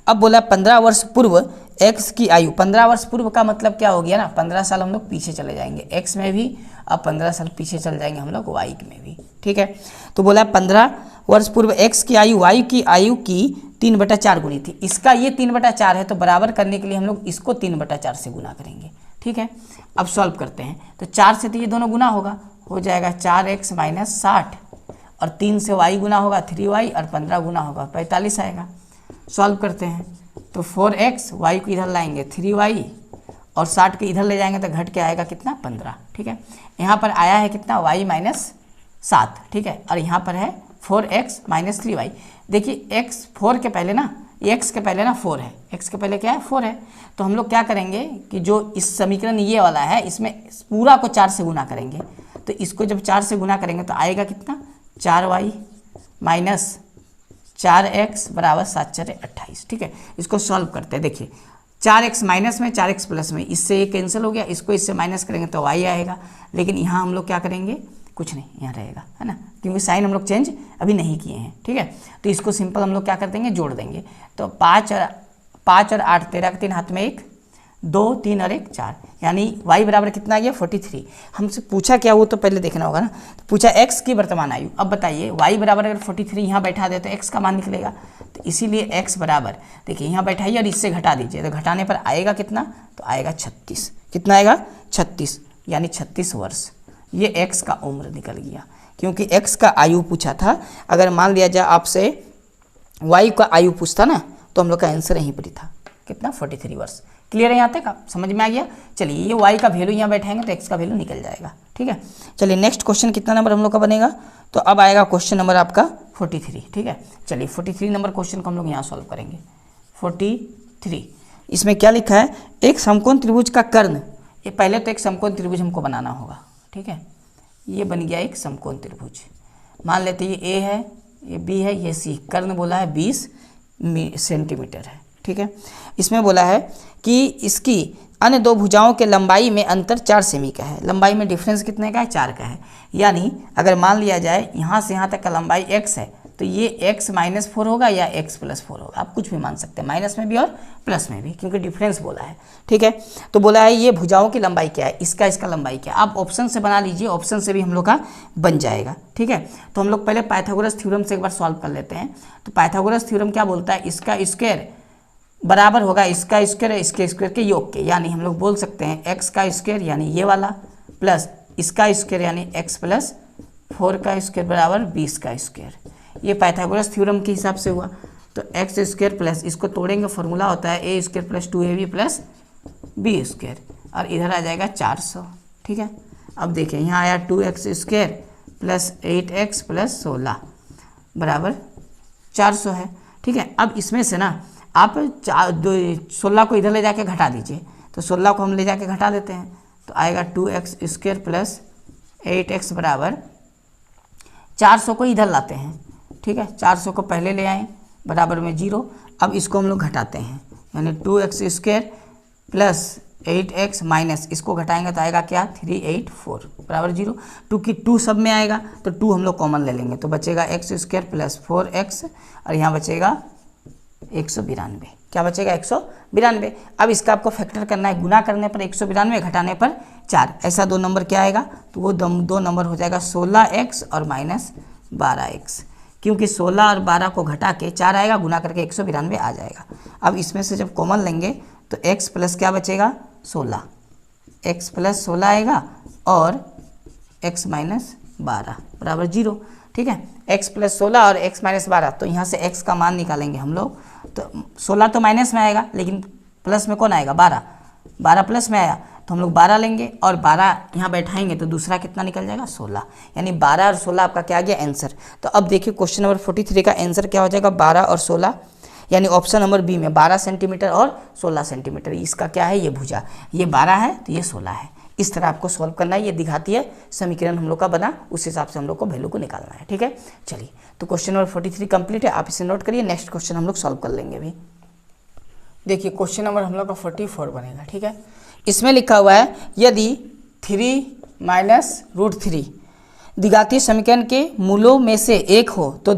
अब बोला 15 वर्ष पूर्व x की आयु। 15 वर्ष पूर्व का मतलब क्या हो गया ना, 15 साल हम लोग पीछे चले जाएंगे x में भी, अब 15 साल पीछे चले जाएंगे हम लोग y में भी। ठीक है, तो बोला 15 वर्ष पूर्व x की आयु y की आयु की 3/4 गुनी थी। इसका ये 3/4 है, तो बराबर करने के लिए हम लोग इसको 3/4 से गुना करेंगे। ठीक है, अब सॉल्व करते हैं। तो 4 से तो ये दोनों गुना होगा, हो जाएगा 4x - 60, और 3 से y गुना होगा 3y, और 15 गुना होगा 45 आएगा। सॉल्व करते हैं, तो 4x, y को इधर लाएंगे 3y, और 60 के इधर ले जाएंगे तो घट के आएगा कितना, 15। ठीक है, यहाँ पर आया है कितना, y - 7। ठीक है, और यहाँ पर है 4x - 3y। देखिए x 4 के पहले ना, x के पहले ना 4 है, x के पहले क्या है, 4 है। तो हम लोग क्या करेंगे कि जो इस समीकरण ये वाला है, इसमें पूरा को 4 से गुना करेंगे। तो इसको जब 4 से गुना करेंगे तो आएगा कितना, 4y - 4x = 7 × 4 = 28। ठीक है, इसको सॉल्व करते हैं। देखिए 4x माइनस में 4x प्लस में, इससे ये कैंसिल हो गया, इसको इससे माइनस करेंगे तो y आएगा। लेकिन यहाँ हम लोग क्या करेंगे, कुछ नहीं, यहाँ रहेगा, है ना, क्योंकि साइन हम लोग चेंज अभी नहीं किए हैं। ठीक है, तो इसको सिंपल हम लोग क्या कर देंगे, जोड़ देंगे। तो 5 और 8 13 के 3 हाथ में 1, 2 3 और 1 4, यानी y बराबर कितना आ गया, 43। हमसे पूछा क्या, वो तो पहले देखना होगा ना। तो पूछा x की वर्तमान आयु। अब बताइए y बराबर अगर 43 यहाँ बैठा दे तो x का मान निकलेगा। तो इसीलिए x बराबर, देखिए यहाँ बैठाइए और इससे घटा दीजिए, तो घटाने पर आएगा कितना, तो आएगा 36। कितना आएगा, 36, यानी 36 वर्ष। ये x का उम्र निकल गया, क्योंकि x का आयु पूछा था। अगर मान लिया जाए आपसे y का आयु पूछता ना, तो हम लोग का आंसर यहीं पर ही था, कितना, 43 वर्ष। क्लियर है यहाँ तक, आप समझ में आ गया। चलिए ये y का वैल्यू यहाँ बैठाएंगे तो x का वैल्यू निकल जाएगा। ठीक है, चलिए नेक्स्ट क्वेश्चन कितना नंबर हम लोग का बनेगा, तो अब आएगा क्वेश्चन नंबर आपका 43। ठीक है, चलिए 43 नंबर क्वेश्चन को हम लोग यहाँ सॉल्व करेंगे। 43, इसमें क्या लिखा है, एक समकोण त्रिभुज का कर्ण। ये पहले तो एक समकोण त्रिभुज हमको बनाना होगा। ठीक है, ये बन गया एक समकोण त्रिभुज। मान लेते ये a है, ये b है, ये c। कर्ण बोला है 20 सेंटीमीटर है। ठीक है, इसमें बोला है कि इसकी अन्य दो भुजाओं के लंबाई में अंतर 4 सेमी का है। लंबाई में डिफरेंस कितने का है, 4 का है। यानी अगर मान लिया जाए यहाँ से यहाँ तक का लंबाई x है, तो ये x - 4 होगा या x + 4 होगा, आप कुछ भी मान सकते हैं, माइनस में भी और प्लस में भी, क्योंकि डिफरेंस बोला है। ठीक है, तो बोला है ये भुजाओं की लंबाई क्या है, इसका लंबाई क्या है। आप ऑप्शन से बना लीजिए, ऑप्शन से भी हम लोग का बन जाएगा। ठीक है, तो हम लोग पहले पाइथागोरस थ्योरम से एक बार सॉल्व कर लेते हैं। तो पाइथागोरस थ्योरम क्या बोलता है, इसका स्क्वायर बराबर होगा इसका स्क्वायर इसके स्क्वायर के योग के। यानी हम लोग बोल सकते हैं x का स्क्वायर यानी ये वाला, प्लस इसका स्क्वायर यानी x + 4 का स्क्वायर बराबर 20 का स्क्वायर। ये पाइथागोरस थ्योरम के हिसाब से हुआ। तो x² प्लस, इसको तोड़ेंगे, फॉर्मूला होता है a² + 2ab + b², और इधर आ जाएगा 400। ठीक है, अब देखिए यहाँ आया 2x² + 8x + 16 बराबर 400 है। ठीक है, अब इसमें से ना आप 16 को इधर ले जाके घटा दीजिए। तो 16 को हम ले जाके घटा देते हैं, तो आएगा 2x² + 8x बराबर 400 को इधर लाते हैं। ठीक है, 400 को पहले ले आए, बराबर में 0। अब इसको हम लोग घटाते हैं, यानी 2x² + 8x माइनस इसको घटाएंगे तो आएगा क्या, 384 बराबर 0। 2 की 2 सब में आएगा, तो 2 हम लोग कॉमन ले लेंगे, तो बचेगा x² + 4x, और यहाँ बचेगा 192, क्या बचेगा 192। अब इसका आपको फैक्टर करना है, गुना करने पर 192, घटाने पर 4, ऐसा 2 नंबर क्या आएगा, तो वो 2 नंबर हो जाएगा 16x और माइनस 12x, क्योंकि 16 और 12 को घटा के 4 आएगा, गुना करके 192 आ जाएगा। अब इसमें से जब कॉमन लेंगे तो x प्लस क्या बचेगा 16, x प्लस 16 आएगा और x माइनस 12 बराबर 0, ठीक है। x प्लस 16 और x माइनस 12, तो यहाँ से x का मान निकालेंगे हम लोग, तो 16 तो माइनस में आएगा, लेकिन प्लस में कौन आएगा 12, 12 प्लस में आया तो हम लोग 12 लेंगे और 12 यहाँ बैठाएंगे तो दूसरा कितना निकल जाएगा 16, यानी 12 और 16 आपका क्या आ गया आंसर। तो अब देखिए क्वेश्चन नंबर 43 का आंसर क्या हो जाएगा 12 और 16, यानी ऑप्शन नंबर बी में 12 सेंटीमीटर और 16 सेंटीमीटर, इसका क्या है ये भुजा, ये 12 है तो ये 16 है। इस तरह आपको सॉल्व करना है, ये दिखाती है समीकरण हम लोग का बना, उस हिसाब से हम लोग को वैल्यू को निकालना है, ठीक है। चलिए तो क्वेश्चन नंबर 43 कंप्लीट है, आप इसे नोट करिए, नेक्स्ट क्वेश्चन हम लोग सॉल्व कर लेंगे अभी। देखिए क्वेश्चन नंबर हम लोग का 44 बनेगा, ठीक है। इसमें लिखा हुआ है यदि 3 माइनस √3 द्विघातीय समीकरण के मूलों में से एक हो तो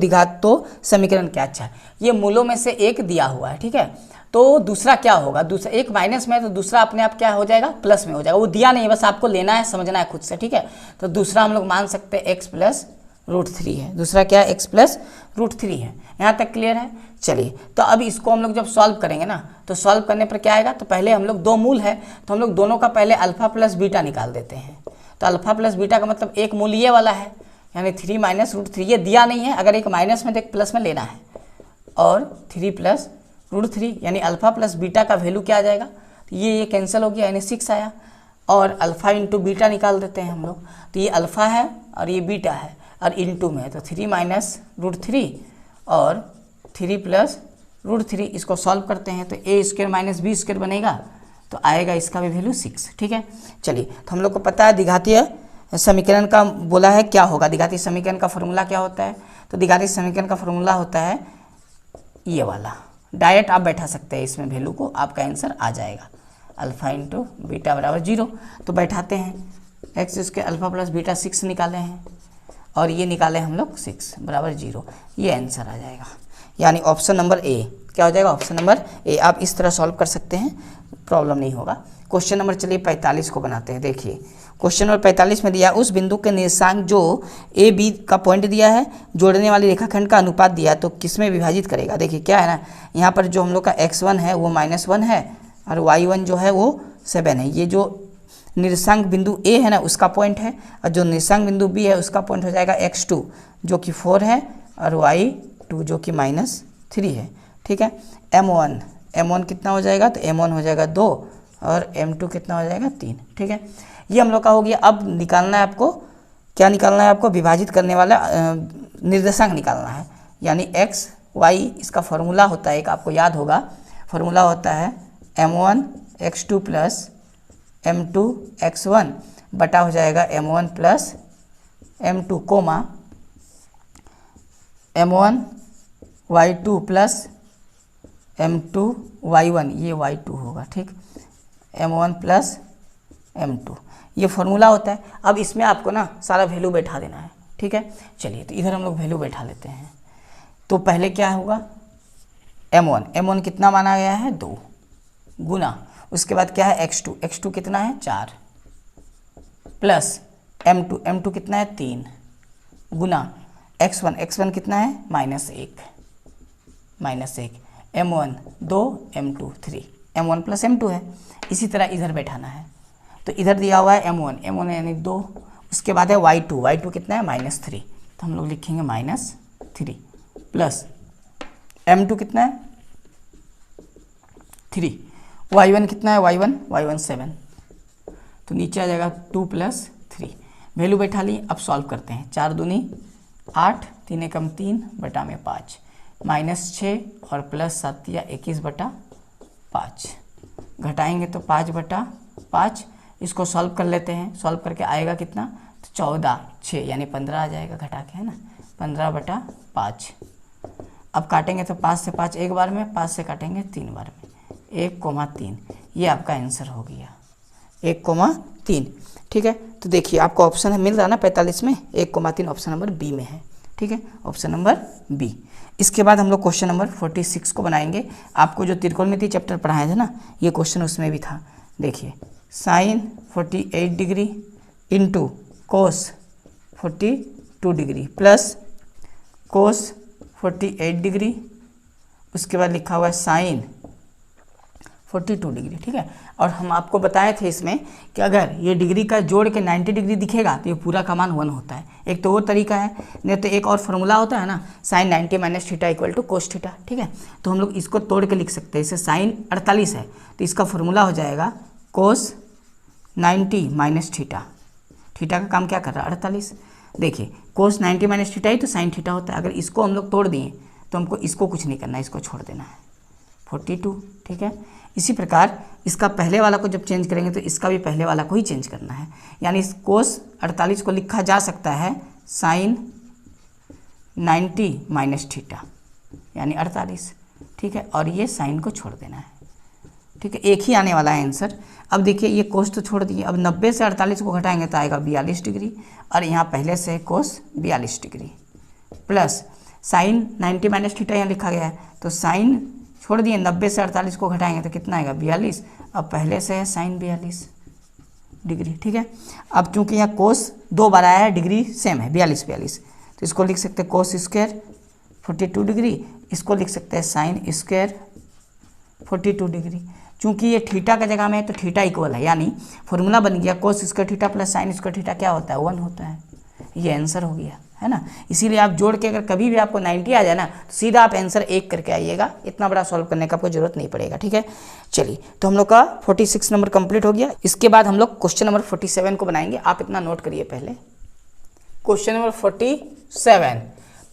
समीकरण क्या अच्छा है। ये मूलों में से एक दिया हुआ है, ठीक है, तो दूसरा क्या होगा, दूसरा एक माइनस में है तो दूसरा अपने आप क्या हो जाएगा प्लस में हो जाएगा, वो दिया नहीं है, बस आपको लेना है, समझना है खुद से, ठीक है। तो दूसरा हम लोग मान सकते हैं x प्लस √3 है, दूसरा क्या है x प्लस √3 है, यहाँ तक क्लियर है। चलिए तो अब इसको हम लोग जब सॉल्व करेंगे ना, तो सॉल्व करने पर क्या आएगा, तो पहले हम लोग 2 मूल है तो हम लोग दोनों का पहले अल्फा प्लस बीटा निकाल देते हैं। तो अल्फा प्लस बीटा का मतलब एक मूल ये वाला है, यानी 3 माइनस √3, ये दिया नहीं है, अगर एक माइनस में तो एक प्लस में लेना है, और 3 प्लस √3 यानी अल्फा प्लस बीटा का वैल्यू क्या आ जाएगा, तो ये कैंसिल हो गया, यानी 6 आया, और अल्फा इंटू बीटा निकाल देते हैं हम लोग, तो ये अल्फा है और ये बीटा है और इंटू में है, तो 3 माइनस √3 और 3 प्लस √3, इसको सॉल्व करते हैं तो a² माइनस b² बनेगा, तो आएगा इसका भी वैल्यू 6, ठीक है। चलिए तो हम लोग को पता है द्विघातीय समीकरण का बोला है क्या होगा, द्विघातीय समीकरण का फॉर्मूला क्या होता है, तो द्विघातीय समीकरण का फॉर्मूला होता है ये वाला, डायरेक्ट आप बैठा सकते हैं इसमें वैल्यू को, आपका आंसर आ जाएगा अल्फा इंटू बीटा बराबर 0। तो बैठाते हैं, x इसके अल्फा प्लस बीटा 6 निकाले हैं और ये निकाले हम लोग 6 बराबर 0, ये आंसर आ जाएगा, यानी ऑप्शन नंबर ए क्या हो जाएगा, ऑप्शन नंबर ए। आप इस तरह सॉल्व कर सकते हैं, प्रॉब्लम नहीं होगा। क्वेश्चन नंबर चलिए 45 को बनाते हैं। देखिए क्वेश्चन नंबर 45 में दिया उस बिंदु के निर्देशांक जो ए बी का पॉइंट दिया है, जोड़ने वाली रेखाखंड का अनुपात दिया, तो किस में विभाजित करेगा। देखिए क्या है ना, यहाँ पर जो हम लोग का x1 है वो -1 है और y1 जो है वो 7 है। ये जो निर्देशांक बिंदु ए है ना उसका पॉइंट है, और जो निर्देशांक बिंदु बी है उसका पॉइंट हो जाएगा x2 जो कि 4 है और y2 जो कि -3 है, ठीक है। m1 कितना हो जाएगा, तो m1 हो जाएगा 2 और m2 कितना हो जाएगा 3, ठीक है। ये हम लोग का हो गया। अब निकालना है आपको, क्या निकालना है आपको, विभाजित करने वाला निर्देशांक निकालना है, यानी x y इसका फॉर्मूला होता है एक, आपको याद होगा, फॉर्मूला होता है m1 x2 plus m2 x1 बटा हो जाएगा m1 plus m2 coma m1 y2 plus m2 y1, ये y2 होगा, ठीक, m1 प्लस m2, ये फॉर्मूला होता है। अब इसमें आपको ना सारा वैल्यू बैठा देना है, ठीक है। चलिए तो इधर हम लोग वैल्यू बैठा लेते हैं। तो पहले क्या होगा, m1 कितना माना गया है 2 गुना, उसके बाद क्या है x2 कितना है 4 प्लस m2 कितना है 3 गुना x1 कितना है -1 m1 2 m2 3, m1 plus m2 है। इसी तरह इधर बैठाना है, तो इधर दिया हुआ है m1 यानी 2, उसके बाद है y2 कितना है -3, तो हम लोग लिखेंगे -3 प्लस m2 कितना है 3, y1 कितना है y1 7, तो नीचे आ जाएगा 2 + 3, वैल्यू बैठा ली। अब सॉल्व करते हैं, 4 दूनी 8, 3 एकम 3 बटा में 5, -6 और प्लस 7 या 21/5, घटाएंगे तो 5/5, इसको सॉल्व कर लेते हैं। सॉल्व करके आएगा कितना, तो 14 6 यानी 15 आ जाएगा घटा के, है ना, 15/5। अब काटेंगे तो 5 से 5 एक बार में, 5 से काटेंगे 3 बार में, 1,3, ये आपका आंसर हो गया 1,3, ठीक है। तो देखिए आपको ऑप्शन मिल रहा है ना 45 में 1,3, ऑप्शन नंबर बी में है, ठीक है, ऑप्शन नंबर बी। इसके बाद हम लोग क्वेश्चन नंबर 46 को बनाएंगे। आपको जो त्रिकोणमिति चैप्टर पढ़ाया था ना, ये क्वेश्चन उसमें भी था। देखिए sine 48 degree into cos 42 degree plus cos 48 degree, उसके बाद लिखा हुआ है साइन 42 डिग्री। ठीक है, और हम आपको बताए थे इसमें कि अगर ये डिग्री का जोड़ के 90 डिग्री दिखेगा तो ये पूरा का मान 1 होता है। एक तो वो तरीका है, नहीं तो एक और फार्मूला होता है ना, sine 90 minus theta equal to cos theta. ठीक है, तो हम लोग इसको तोड़ के लिख सकते हैं। इसे साइन 48 है तो इसका फार्मूला हो जाएगा कोस 90 माइनस थीटा। थीटा का काम क्या कर रहा है? 48। देखिए कोस 90 माइनस थीटा ही तो साइन थीटा होता है। अगर इसको हम लोग तोड़ दिए तो हमको इसको कुछ नहीं करना है, इसको छोड़ देना है 42। ठीक है, इसी प्रकार इसका पहले वाला को जब चेंज करेंगे तो इसका भी पहले वाला को ही चेंज करना है। यानी इस कोस 48 को लिखा जा सकता है साइन 90 माइनस थीटा यानी 48। ठीक है, और ये साइन को छोड़ देना है। ठीक है, एक ही आने वाला है आंसर। अब देखिए ये कोस तो छोड़ दिए, अब 90 से 48 को घटाएंगे तो आएगा 42 डिग्री, और यहाँ पहले से कोस 42 degree plus sign 90 minus theta यहाँ लिखा गया है तो साइन छोड़ दिए, 90 से 48 को घटाएंगे तो कितना आएगा? 42। अब पहले से है साइन 42 डिग्री। ठीक है, अब चूंकि यहाँ कोस 2 बार आया है, डिग्री सेम है 42 तो इसको लिख सकते हैं कोस स्क्वायर 42 डिग्री, इसको लिख सकते हैं साइन स्क्वायर 42 डिग्री। चूंकि ये थीटा का जगह में है तो थीटा इक्वल है, यानी फॉर्मूला बन गया कोस square theta plus sign square theta क्या होता है? 1 होता है। ये आंसर हो गया है ना। इसीलिए आप जोड़ के अगर कभी भी आपको 90 आ जाए ना तो सीधा आप आंसर 1 करके आइएगा, इतना बड़ा सॉल्व करने का आपको जरूरत नहीं पड़ेगा। ठीक है, चलिए तो हम लोग का 46 नंबर कंप्लीट हो गया। इसके बाद हम लोग क्वेश्चन नंबर 47 को बनाएंगे। आप इतना नोट करिए पहले। क्वेश्चन नंबर 47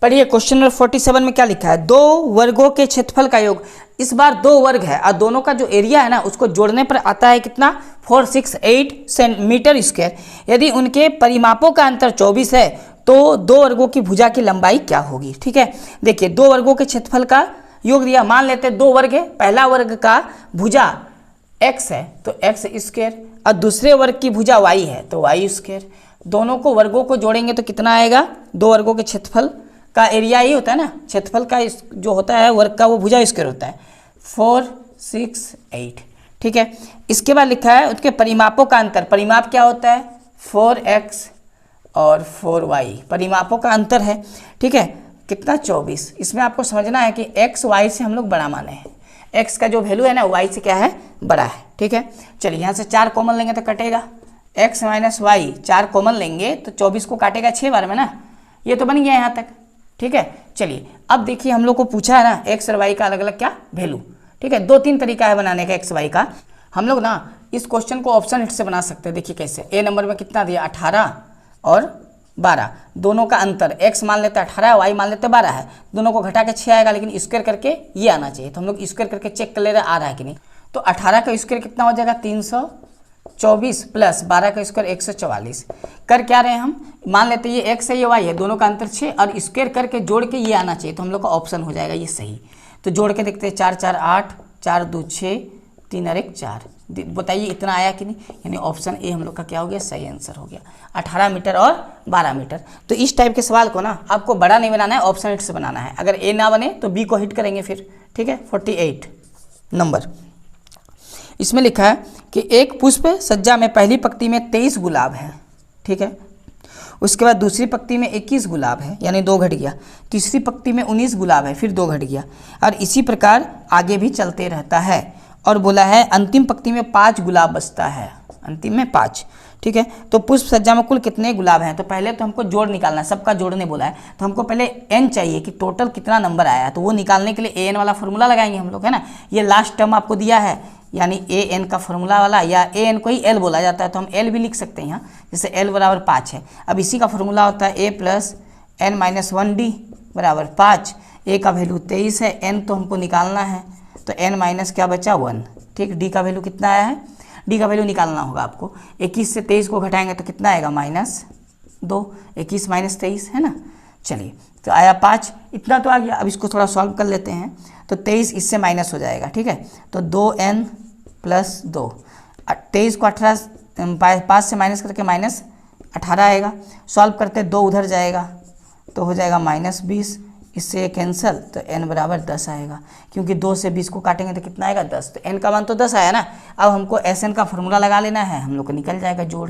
पढ़िए। क्वेश्चन नंबर 47 में क्या लिखा है? 2 वर्गों के क्षेत्रफल का योग। इस बार 2 वर्ग है और दोनों का जो एरिया है ना उसको जोड़ने पर आता है कितना? 468 सेंटीमीटर स्क्वायर। यदि उनके परिमापों का अंतर 24 है तो 2 वर्गों की भुजा की लंबाई क्या होगी? ठीक है, देखिए 2 वर्गों के क्षेत्रफल का योग दिया। मान लेते हैं 2 वर्ग है, पहला वर्ग का भुजा x है तो x स्क्वायर, और दूसरे वर्ग की भुजा y है तो y स्क्वायर। दोनों को वर्गों को जोड़ेंगे तो कितना आएगा? 2 वर्गों के क्षेत्रफल का एरिया ही होता है ना, क्षेत्रफल का जो होता है वर्ग का वो भुजा स्क्वायर होता है 468। ठीक है, इसके बाद लिखा है उसके परिमापों का अंतर। परिमाप क्या होता है? 4x और 4y परिमापों का अंतर है। ठीक है, कितना? 24। इसमें आपको समझना है कि x y से हम लोग बड़ा माने हैं। x का जो वैल्यू है ना y से क्या है? बड़ा है। ठीक है, चलिए यहाँ से 4 कॉमन लेंगे तो कटेगा x माइनस वाई। 4 कॉमन लेंगे तो 24 को काटेगा 6 बार में ना, ये तो बन गया यहाँ तक। ठीक है, चलिए अब देखिए हम लोग को पूछा है ना x और y का अलग अलग क्या वैल्यू। ठीक है, 2-3 तरीका है बनाने का x y का। हम लोग ना इस क्वेश्चन को ऑप्शन हिट से बना सकते हैं। देखिए कैसे? ए नंबर में कितना दिया? 18 और 12, दोनों का अंतर x मान लेते हैं 18 y मान लेते हैं 12 है, दोनों को घटा के 6 आएगा, लेकिन स्क्वायर करके ये आना चाहिए। तो हम लोग स्क्वायर करके चेक कर ले रहे आ रहा है कि नहीं। तो 18 का स्क्वायर कितना हो जाएगा? 324 प्लस 12 का स्क्वायर 144। कर क्या रहे हैं हम? मान लेते हैं ये x है ये y है, दोनों का अंतर 6 और स्क्वायर करके जोड़ के ये आना चाहिए। तो हम लोग का ऑप्शन हो जाएगा ये सही। तो जोड़ के देखते हैं 4 4 8, 4 2 6, 3 और 1 4। बताइए इतना आया कि नहीं? यानी ऑप्शन ए हम लोग का क्या हो गया? सही आंसर हो गया। 18 मीटर और 12 मीटर। तो इस टाइप के सवाल को ना आपको बड़ा नहीं बनाना है, ऑप्शन हिट से बनाना है। अगर ए ना बने तो बी को हिट करेंगे फिर। ठीक है, 48 नंबर इसमें लिखा है कि एक पुष्प सज्जा में पहली पंक्ति में 23 गुलाब है। ठीक है, उसके बाद दूसरी पंक्ति में 21 गुलाब है यानी 2 घट गया, तीसरी पंक्ति में 19 गुलाब है फिर 2 घट गया, और इसी प्रकार आगे भी चलते रहता है। और बोला है अंतिम पंक्ति में 5 गुलाब बचता है, अंतिम में 5। ठीक है, तो पुष्प सज्जा में कुल कितने गुलाब हैं? तो पहले तो हमको जोड़ निकालना है, सबका जोड़ने बोला है तो हमको पहले n चाहिए कि टोटल कितना नंबर आया है। तो वो निकालने के लिए an वाला फॉर्मूला लगाएंगे हम लोग, है ना। ये लास्ट टर्म आपको दिया है यानी an का फॉर्मूला वाला, या an को ही l बोला जाता है तो हम l भी लिख सकते हैं यहाँ, जैसे l बराबर 5 है। अब इसी का फॉर्मूला होता है a plus n minus 1d बराबर 5। a का वैल्यू 23 है, n तो हमको निकालना है तो n माइनस क्या बचा? 1। ठीक, d का वैल्यू कितना आया है? d का वैल्यू निकालना होगा आपको। 21 से 23 को घटाएंगे तो कितना आएगा? -2। 21 माइनस 23 है ना। चलिए तो आया 5, इतना तो आ गया। अब इसको थोड़ा सॉल्व कर लेते हैं तो 23 इससे माइनस हो जाएगा। ठीक है, तो 2n प्लस 2, 23 को 5 से माइनस करके -18 आएगा। सॉल्व करते 2 उधर जाएगा तो हो जाएगा -20, इससे ये कैंसल, तो n बराबर 10 आएगा, क्योंकि 2 से 20 को काटेंगे तो कितना आएगा 10, तो n का मान तो 10 आया ना। अब हमको Sn का फॉर्मूला लगा लेना है, हम लोग को निकल जाएगा जोड़।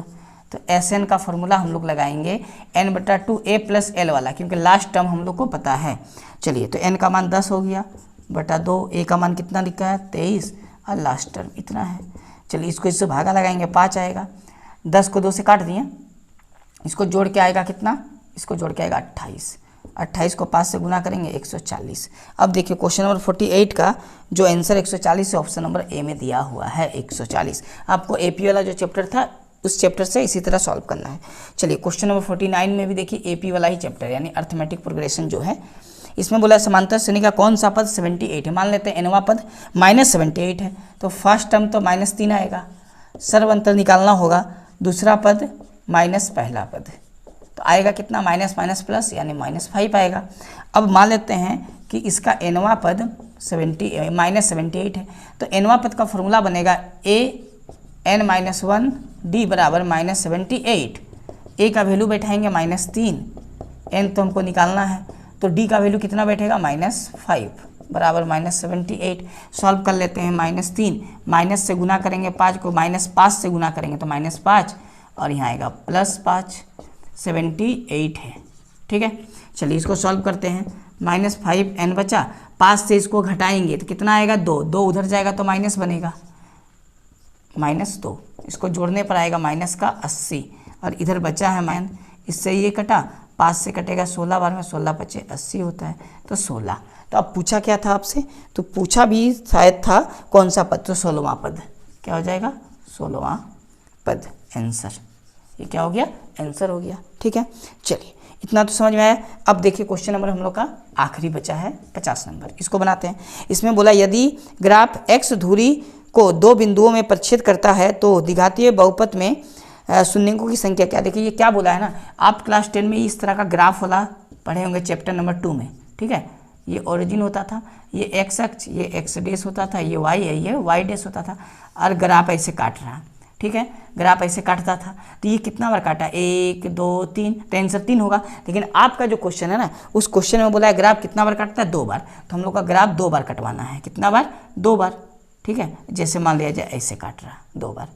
तो Sn का फॉर्मूला हम लोग लगाएंगे n/2 a + l वाला, क्योंकि लास्ट टर्म हम लोग को पता है। चलिए, तो n का मान 10 हो गया बटा 2, a का मान कितना लिखा है 23, और लास्ट टर्म इतना है। चलिए, इसको इससे भागा लगाएंगे 5 आएगा, 10 को 2 से काट दिए, इसको जोड़ के आएगा कितना, इसको जोड़ के आएगा 28, 28 को 5 से गुना करेंगे 140। अब देखिए क्वेश्चन नंबर 48 का जो आंसर 140 है ऑप्शन नंबर ए में दिया हुआ है 140। आपको एपी वाला जो चैप्टर था उस चैप्टर से इसी तरह सॉल्व करना है। चलिए, क्वेश्चन नंबर 49 में भी देखिए एपी वाला ही चैप्टर यानी अर्थमेटिक प्रोग्रेशन जो है, इसमें बोला समांतर श्रेणी का कौन सा पद 78 है। मान लेते हैं एनवा पद -78 है, तो फर्स्ट टर्म तो -3 आएगा, सर्व अंतर निकालना होगा, दूसरा पद माइनस पहला पद, तो आएगा कितना -+ यानी -5 आएगा। अब मान लेते हैं कि इसका एनवा पद -78 है, तो एनवा पद का फॉर्मूला बनेगा an-1 d बराबर -78। ए का वैल्यू बैठाएंगे -3, n तो हमको निकालना है, तो d का वैल्यू कितना बैठेगा -5 बराबर -78। सॉल्व कर लेते हैं, -3 माइनस से गुना करेंगे 5 को, -5 से गुना करेंगे तो -5, और यहाँ आएगा +5, 78 है। ठीक है, चलिए इसको सॉल्व करते हैं। -5n बचा, 5 से इसको घटाएंगे तो कितना आएगा 2, 2 उधर जाएगा तो माइनस बनेगा -2, इसको जोड़ने पर आएगा माइनस का 80, और इधर बचा है माइन, इससे ये कटा, 5 से कटेगा 16 बार में, 16 × 5 = 80 होता है, तो 16। तो अब पूछा क्या था आपसे, तो पूछा भी शायद था कौन सा पद, तो 16वां पद क्या हो जाएगा 16वां पद आंसर। ये क्या हो गया आंसर हो गया। ठीक है, चलिए इतना तो समझ में आया। अब देखिए क्वेश्चन नंबर हम लोग का आखिरी बचा है 50 नंबर, इसको बनाते हैं। इसमें बोला यदि ग्राफ x धुरी को 2 बिंदुओं में परिच्छेद करता है तो द्विघातीय बहुपद में शून्यकों की संख्या क्या। देखिए ये क्या बोला है ना, आप क्लास 10 में इस तरह का ग्राफ वाला पढ़े होंगे चैप्टर नंबर 2 में। ठीक है, ये ओरिजिन होता था, ये x अक्ष, ये x डैश होता था, ये y है, ये y डैश होता था, और ग्राफ ऐसे काट रहा। ठीक है, ग्राफ ऐसे काटता था, तो ये कितना बार काटा 1 2 3, तो आंसर 3 होगा। लेकिन आपका जो क्वेश्चन है ना, उस क्वेश्चन में बोला है ग्राफ कितना बार काटता है 2 बार, तो हम लोग का ग्राफ 2 बार कटवाना है। कितना बार 2 बार। ठीक है, जैसे मान लिया जाए ऐसे काट रहा 2 बार।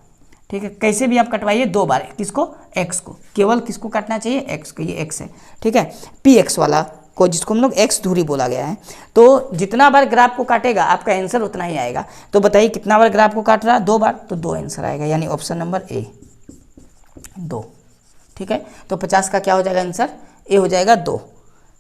ठीक है, कैसे भी आप कटवाइए 2 बार, किसको x को, केवल किसको काटना चाहिए x को, ये x है। ठीक है, px वाला को जिसको हम लोग x धुरी बोला गया है, तो जितना बार ग्राफ को काटेगा आपका आंसर उतना ही आएगा। तो बताइए कितना बार ग्राफ को काट रहा है 2 बार, तो 2 आंसर आएगा, यानी ऑप्शन नंबर ए 2। ठीक है, तो 50 का क्या हो जाएगा आंसर, ए हो जाएगा 2।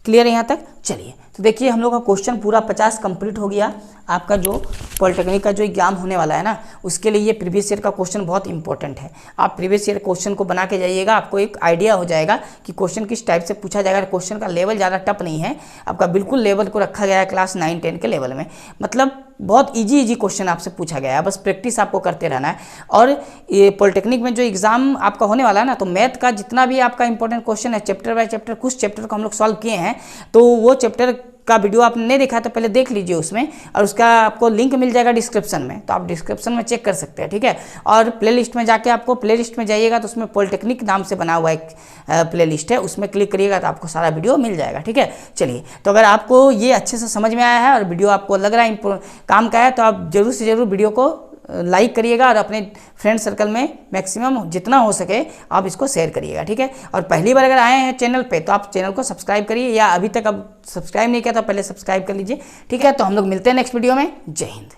क्लियर है यहाँ तक। चलिए तो देखिए हम लोग का क्वेश्चन पूरा 50 कंप्लीट हो गया। आपका जो पॉलिटेक्निक का जो एग्जाम होने वाला है ना, उसके लिए ये प्रीवियस ईयर का क्वेश्चन बहुत इंपॉर्टेंट है। आप प्रीवियस ईयर क्वेश्चन को बना के जाइएगा, आपको एक आइडिया हो जाएगा कि क्वेश्चन किस टाइप से पूछा जाएगा। क्वेश्चन का लेवल ज़्यादा टफ नहीं है, आपका बिल्कुल लेवल को रखा गया है क्लास 9-10 के लेवल में। मतलब बहुत इजी क्वेश्चन आपसे पूछा गया है, बस प्रैक्टिस आपको करते रहना है। और ये पॉलिटेक्निक में जो एग्जाम आपका होने वाला है ना, तो मैथ का जितना भी आपका इंपॉर्टेंट क्वेश्चन है चैप्टर बाय चैप्टर, कुछ चैप्टर को हम लोग सॉल्व किए हैं, तो वो चैप्टर का वीडियो आपने नहीं देखा तो पहले देख लीजिए उसमें, और उसका आपको लिंक मिल जाएगा डिस्क्रिप्शन में, तो आप डिस्क्रिप्शन में चेक कर सकते हैं। ठीक है, और प्लेलिस्ट में जाके आपको प्लेलिस्ट में जाइएगा तो उसमें पॉलिटेक्निक नाम से बना हुआ एक प्लेलिस्ट है, उसमें क्लिक करिएगा तो आपको सारा वीडियो मिल जाएगा। ठीक है, चलिए तो अगर आपको ये अच्छे से समझ में आया है और वीडियो आपको लग रहा है काम का है, तो आप जरूर से जरूर वीडियो को लाइक करिएगा और अपने फ्रेंड सर्कल में मैक्सिमम जितना हो सके आप इसको शेयर करिएगा। ठीक है, और पहली बार अगर आए हैं चैनल पे तो आप चैनल को सब्सक्राइब करिए, या अभी तक अब सब्सक्राइब नहीं किया तो पहले सब्सक्राइब कर लीजिए। ठीक है, तो हम लोग मिलते हैं नेक्स्ट वीडियो में। जय हिंद।